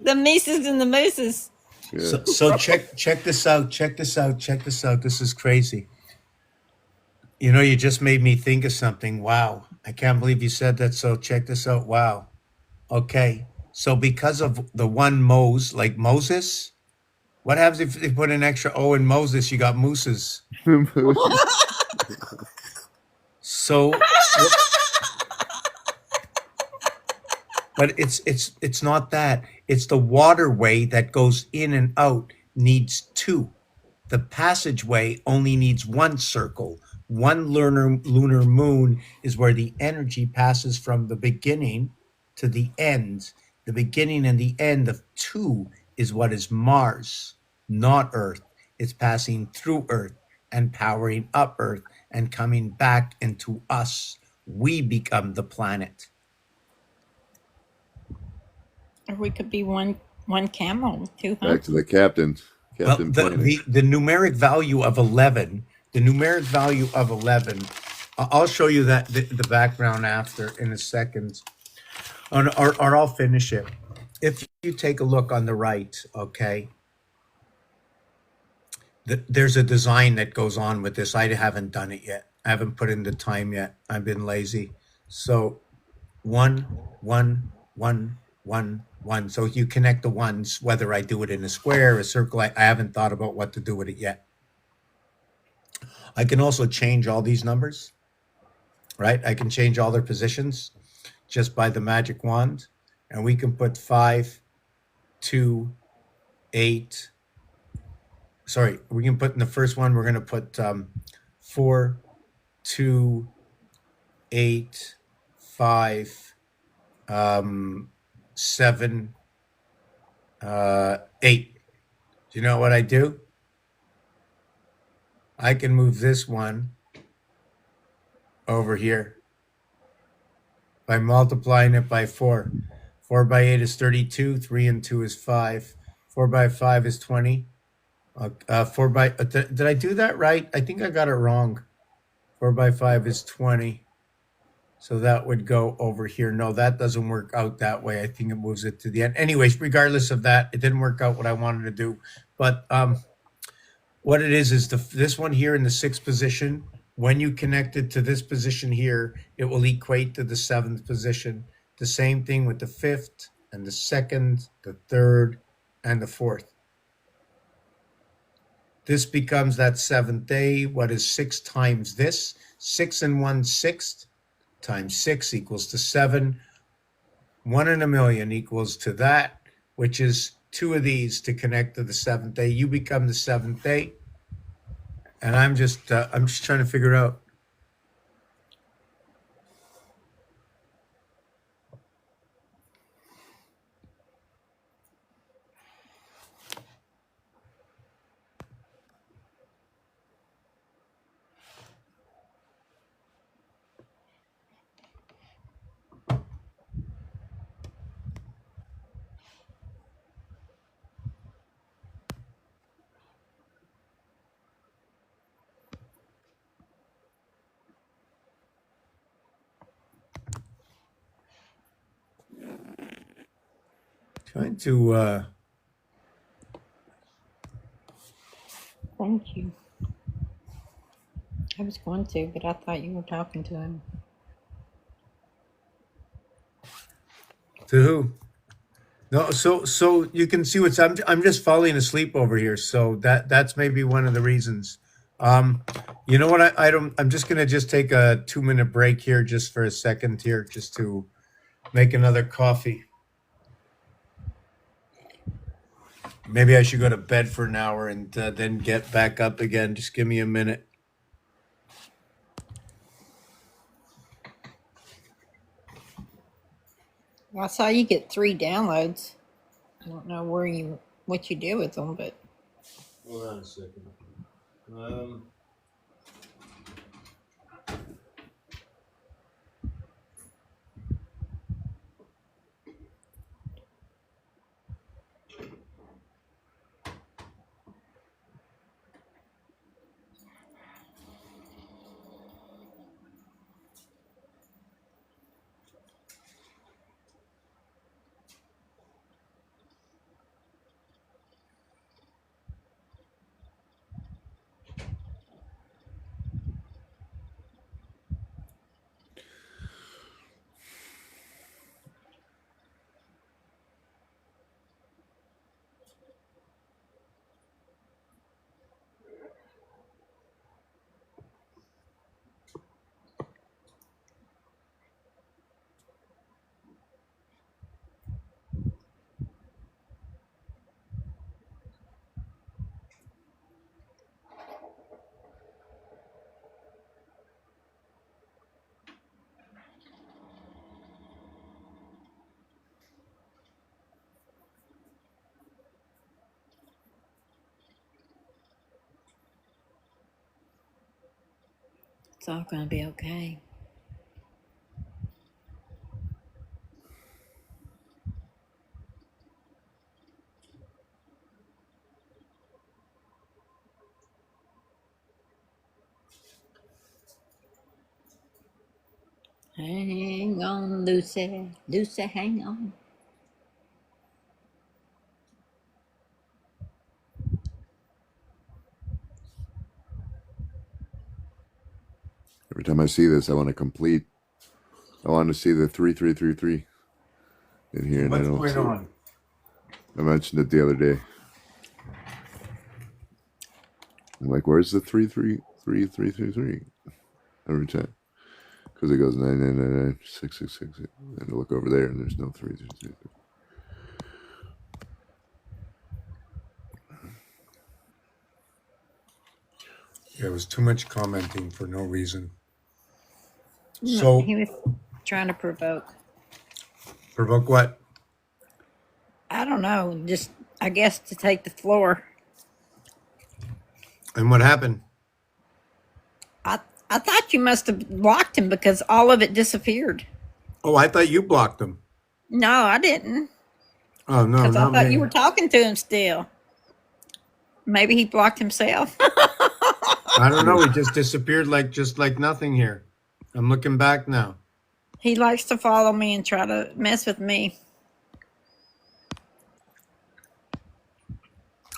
The Mises and the Mooses. Yeah. So check this out. This is crazy. You know, you just made me think of something. Wow. I can't believe you said that. So check this out. Wow. Okay. So because of the one Mose, like Moses, what happens if they put an extra O in Moses? You got mooses. So, but it's not that. It's the waterway that goes in and out needs two. The passageway only needs one circle. One lunar moon is where the energy passes from the beginning to the end. The beginning and the end of two is what is Mars, not Earth. It's passing through Earth and powering up Earth and coming back into us. We become the planet. Or we could be one camel, too, huh? Back to the captain. Well, Captain Planet. the numeric value of 11, I'll show you that the background after in a second, or I'll finish it. If you take a look on the right, okay, there's a design that goes on with this. I haven't done it yet. I haven't put in the time yet. I've been lazy. So 1, 1, 1, 1, 1. So you connect the ones, whether I do it in a square, a circle. I haven't thought about what to do with it yet. I can also change all these numbers, right? I can change all their positions just by the magic wand. and we can put 5, 2, 8. Sorry, we can put in the first one, we're going to put 4, 2, 8, 5, 7, 8. Do you know what I do? I can move this one over here by multiplying it by 4. 4 by 8 is 32. 3 and 2 is 5. 4 by 5 is 20. 4 by, did I do that right? I think I got it wrong. 4 by 5 is 20. So that would go over here. No, that doesn't work out that way. I think it moves it to the end. Anyways, regardless of that, it didn't work out what I wanted to do. But what it is this one here in the 6th position, when you connect it to this position here, it will equate to the 7th position. The same thing with the 5th and the 2nd, the 3rd, and the 4th. This becomes that 7th day. What is 6 times this? 6 and 1/6 times 6 equals to 7. 1 in a million equals to that, which is 2 of these to connect to the 7th day. You become the 7th day. And I'm just trying to figure out. Trying to Thank you. I was going to, but I thought you were talking to him. to who? No, so you can see what's I'm just falling asleep over here. So that's maybe one of the reasons. You know what? I'm just gonna just take a 2-minute break here, just for a second here, just to make another coffee. Maybe I should go to bed for an hour and then get back up again. Just give me a minute. I saw you get 3 downloads. I don't know what you do with them, but Hold on a second. it's all going to be okay. Hang on, Lucy. Lucy, hang on. Every time I see this, I want to complete. I want to see the 3333 in here, and I What's don't going see it. on? I mentioned it the other day. I'm like, where's the 333333? Every time. because it goes 9999666, and I look over there and there's no 333. There was too much commenting for no reason. No, So, he was trying to provoke. provoke what? I don't know, just I guess to take the floor. And what happened? I thought you must have blocked him because all of it disappeared. Oh, I thought you blocked them. No, I didn't. Oh, no, Because I not thought me. you were talking to him still. Maybe he blocked himself. I don't know. He just disappeared just like nothing here. I'm looking back now. He likes to follow me and try to mess with me.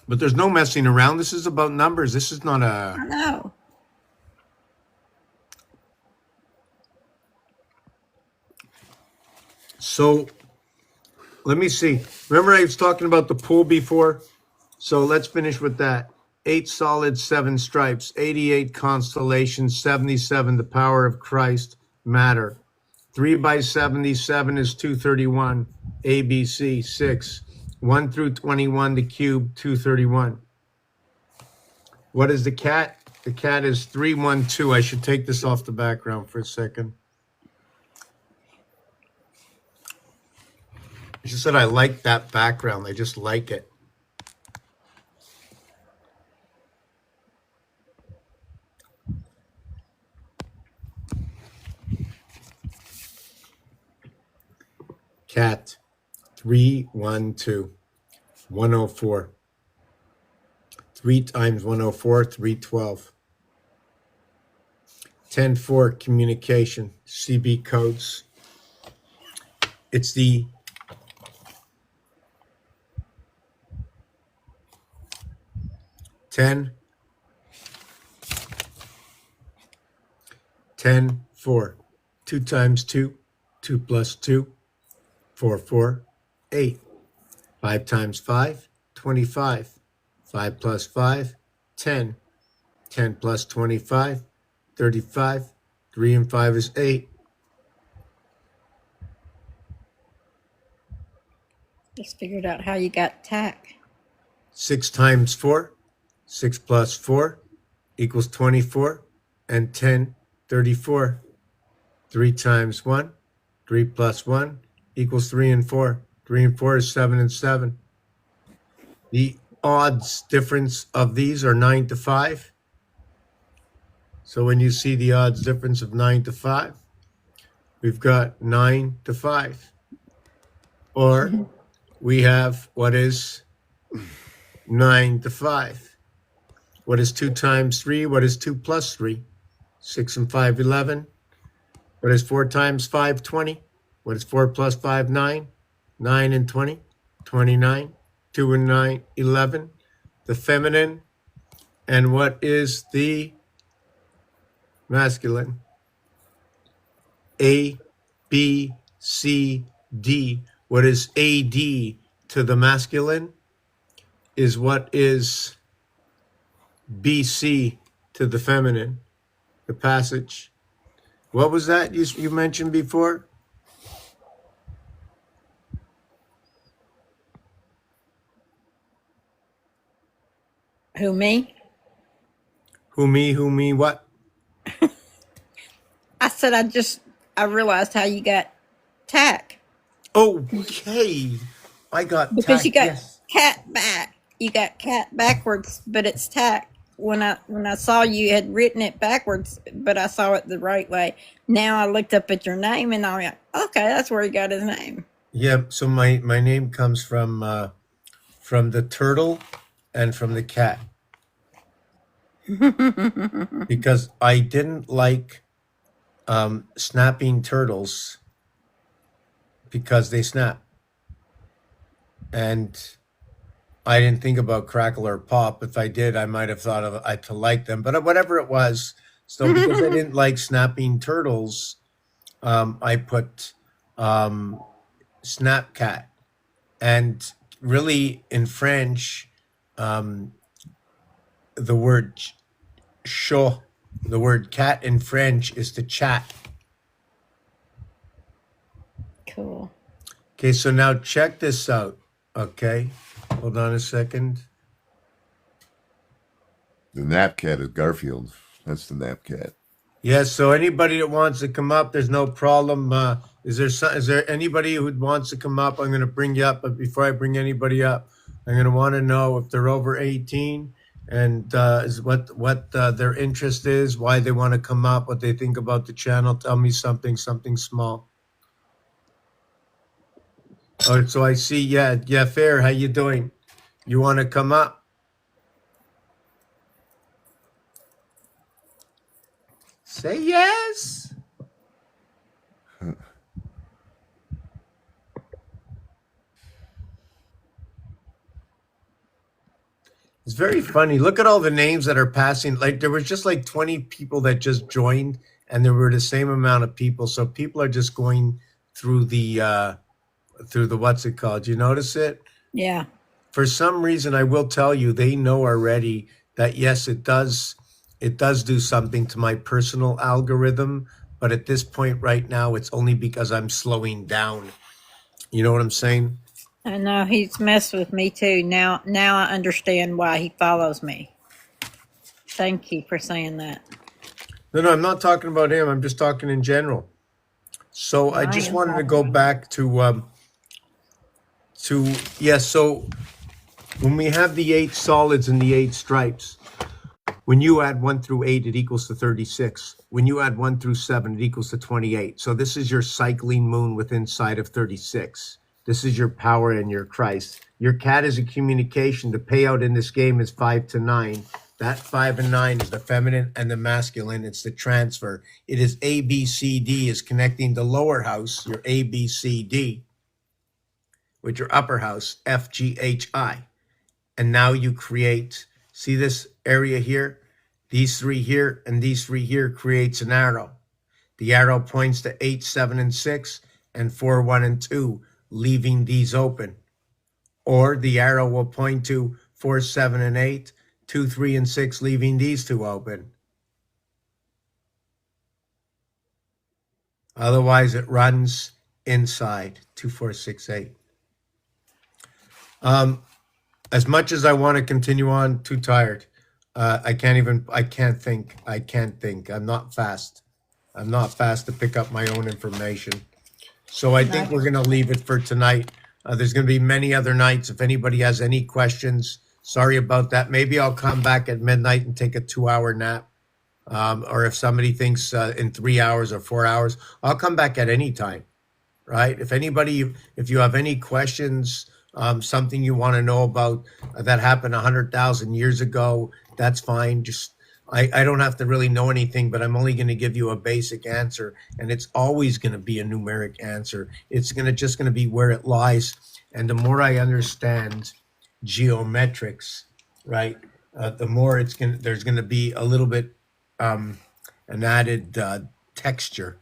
But there's no messing around. This is about numbers. This is not I a... know. So, let me see. Remember I was talking about the pool before? So let's finish with that. 8 solids, 7 stripes, 88 constellations, 77 the power of Christ, matter. 3 by 77 is 231. ABC 6. 1 through 21, the cube, 231. What is the cat? The cat is 312. I should take this off the background for a second. I just said I like that background. I just like it. Cat 312 104. 3 times 104, 312. 10-4 communication, CB codes. It's the ten 4. 2 times 2, 2 plus 2, 4, 4, 8. 5 times 5, 25. 5 plus 5, 10. 10 plus 25, 35. 3 and 5 is 8. Just figured out how you got tack. 6 times 4, 6 plus 4 equals 24. And 10, 34. 3 times 1, 3 plus 1 equals 3 and 4. 3 and 4 is 7 and 7. The odds difference of these are 9 to 5. So when you see the odds difference of 9 to 5, we've got 9 to 5. Or we have what is 9 to 5. What is 2 times 3? What is 2 plus 3? 6 and 5, 11. What is 4 times 5, 20? What is 4 plus 5, 9? 9 and 20, 29. 2 and 9, 11. The feminine. And what is the masculine? A, B, C, D. What is AD to the masculine is what is BC to the feminine. The passage. What was that you mentioned before? Who, me? Who me, what? I said I realized how you got tack. Okay. I got Because tack, you got yes. cat back. You got cat backwards, but it's tack. When I saw you had written it backwards, but I saw it the right way. Now I looked up at your name and I'm like, okay, that's where he got his name. Yeah, so my name comes from the turtle and from the cat. Because I didn't like snapping turtles because they snap. And I didn't think about crackle or pop. If I did, I might have thought of I to like them. But whatever it was, so because I didn't like snapping turtles, I put snapcat. And really, in French, the word chat, the word cat in French is to chat. Cool. Okay, so now check this out. Okay, hold on a second. The nap cat is Garfield. That's the nap cat. Yes, so anybody that wants to come up, there's no problem. Is there anybody who wants to come up? I'm going to bring you up, but before I bring anybody up, I'm going to want to know if they're over 18 and is what their interest is, why they want to come up, what they think about the channel. Tell me something small. Oh, so I see. Yeah, Fair. How you doing? You want to come up? Say yes. It's very funny. Look at all the names that are passing. Like there was just like 20 people that just joined, and there were the same amount of people. So people are just going through the what's it called? You notice it? Yeah. For some reason, I will tell you, they know already that yes, it does do something to my personal algorithm. But at this point right now, it's only because I'm slowing down. You know what I'm saying? I know he's messed with me too. Now I understand why he follows me. Thank you for saying that. No, I'm not talking about him. I'm just talking in general. So I just wanted to go back to yes. So when we have the 8 solids and the 8 stripes, when you add 1 through 8, it equals to 36. When you add 1 through 7, it equals to 28. So this is your cycling moon within inside of 36. This is your power and your Christ. Your cat is a communication. The payout in this game is 5 to 9. That 5 and 9 is the feminine and the masculine. It's the transfer. It is ABCD is connecting the lower house, your ABCD, with your upper house, FGHI. And now you create, see this area here? These 3 here and these 3 here creates an arrow. The arrow points to 8, 7, and 6, and 4, 1, and 2, leaving these open. Or the arrow will point to 4, 7, and 8, 2, 3, and 6, leaving these 2 open. Otherwise, it runs inside 2, 4, 6, 8. As much as I want to continue on, too tired. I can't think. I'm not fast. I'm not fast to pick up my own information. So I think we're going to leave it for tonight. There's going to be many other nights. If anybody has any questions, sorry about that. Maybe I'll come back at midnight and take a 2-hour nap. Or if somebody thinks in 3 hours or 4 hours, I'll come back at any time, right? If you have any questions, something you want to know about that happened 100,000 years ago, that's fine. Just I don't have to really know anything, but I'm only going to give you a basic answer, and it's always going to be a numeric answer. It's just going to be where it lies. And the more I understand geometrics, right, the more there's going to be a little bit an added texture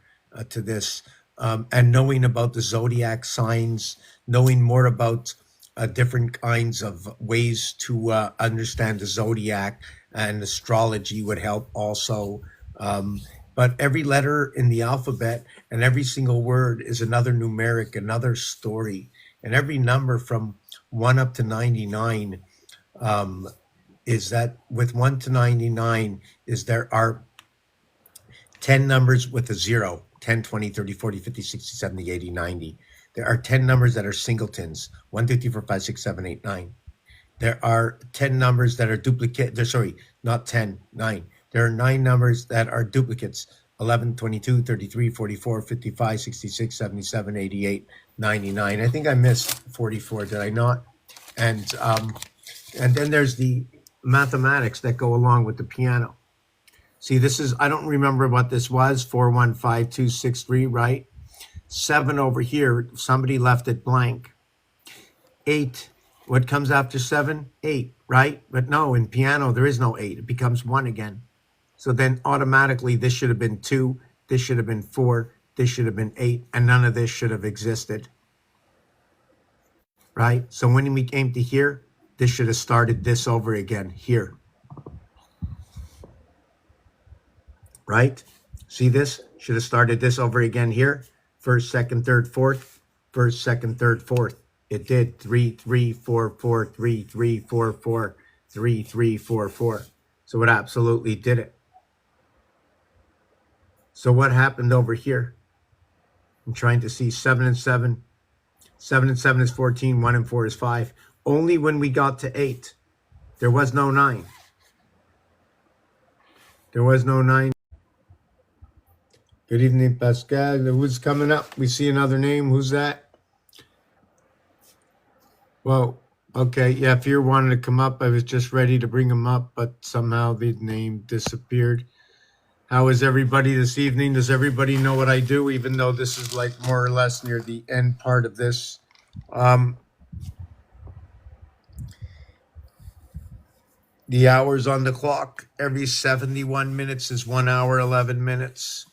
to this, and knowing about the zodiac signs, knowing more about different kinds of ways to understand the zodiac and astrology would help also. But every letter in the alphabet and every single word is another numeric, another story. And every number from 1 up to 99 is that with 1 to 99 is there are 10 numbers with a 0, 10, 20, 30, 40, 50, 60, 70, 80, 90. There are 10 numbers that are singletons, 1, 2, 3, 4, 5, 6, 7, 8, 9. There are 10 numbers that are not 10, 9. There are 9 numbers that are duplicates, 11, 22, 33, 44, 55, 66, 77, 88, 99. I think I missed 44, did I not? And then there's the mathematics that go along with the piano. See, I don't remember what this was, 4, 1, 5, 2, 6, 3, right? 7 over here, somebody left it blank. 8, what comes after 7? 8, right? But no, in piano, there is no 8. It becomes 1 again. So then automatically this should have been 2, this should have been 4, this should have been 8, and none of this should have existed. Right? So when we came to here, this should have started this over again here. Right? See this? Should have started this over again here. First, second, third, fourth. first, second, third, fourth. It did 3, 3, 4, 4, 3, 3, 4, 4, 3, 3, 4, 4. So it absolutely did it. So what happened over here? I'm trying to see 7 and 7. 7 and 7 is 14. 1 and 4 is 5. Only when we got to 8, there was no 9. There was no 9. Good evening, Pascal. Who's coming up? We see another name. Who's that? Well, okay. Yeah, if you wanted to come up, I was just ready to bring him up, but somehow the name disappeared. How is everybody this evening? Does everybody know what I do, even though this is like more or less near the end part of this? The hours on the clock, every 71 minutes is 1 hour, 11 minutes.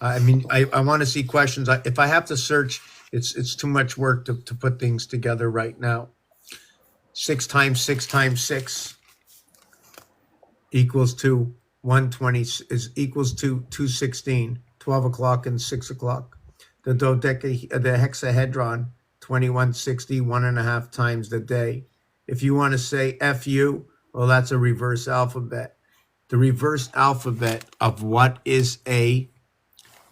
I mean, I want to see questions. If I have to search, it's too much work to put things together right now. 6 times 6 times 6 equals to 120 is equals to 216, 12 o'clock and 6 o'clock. The hexahedron, 2160, 1.5 times the day. If you want to say FU, well, that's a reverse alphabet. The reverse alphabet of what is A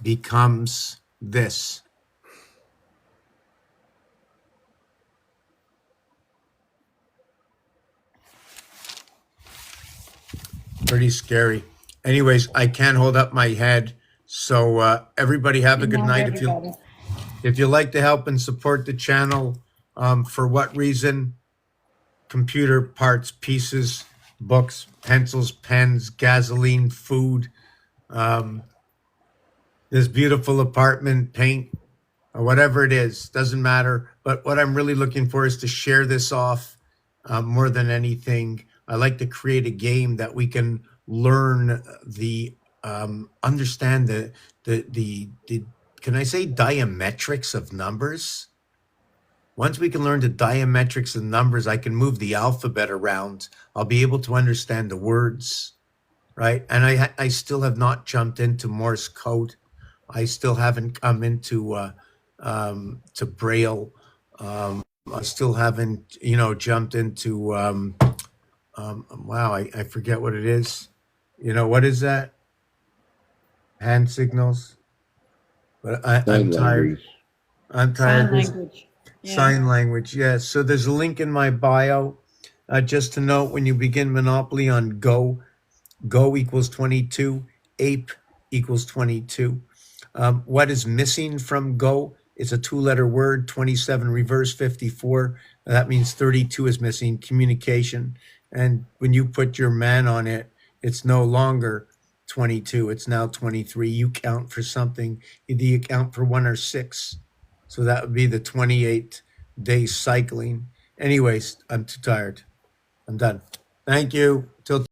becomes this. Pretty scary. Anyways, I can't hold up my head. So everybody have a good night. If you like to help and support the channel, for what reason? Computer parts, pieces, books, pencils, pens, gasoline, food, this beautiful apartment, paint, or whatever it is, doesn't matter. But what I'm really looking for is to share this off more than anything. I like to create a game that we can learn the, understand the can I say diametrics of numbers? Once we can learn the diametrics of numbers, I can move the alphabet around. I'll be able to understand the words, right? And I still have not jumped into Morse code. I still haven't come into to Braille. I still haven't, jumped into. Wow, I forget what it is. What is that? Hand signals. But I'm tired. I'm tired. Sign language. Yeah. Sign language, yes. So there's a link in my bio. Just to note, when you begin Monopoly on Go, Go equals 22, Ape equals 22. What is missing from Go? It's a 2-letter word, 27 reverse 54. That means 32 is missing, communication. And when you put your man on it, it's no longer 22, it's now 23. You count for something, either you count for 1 or 6. So that would be the 28-day cycling. Anyways, I'm too tired. I'm done. Thank you. Till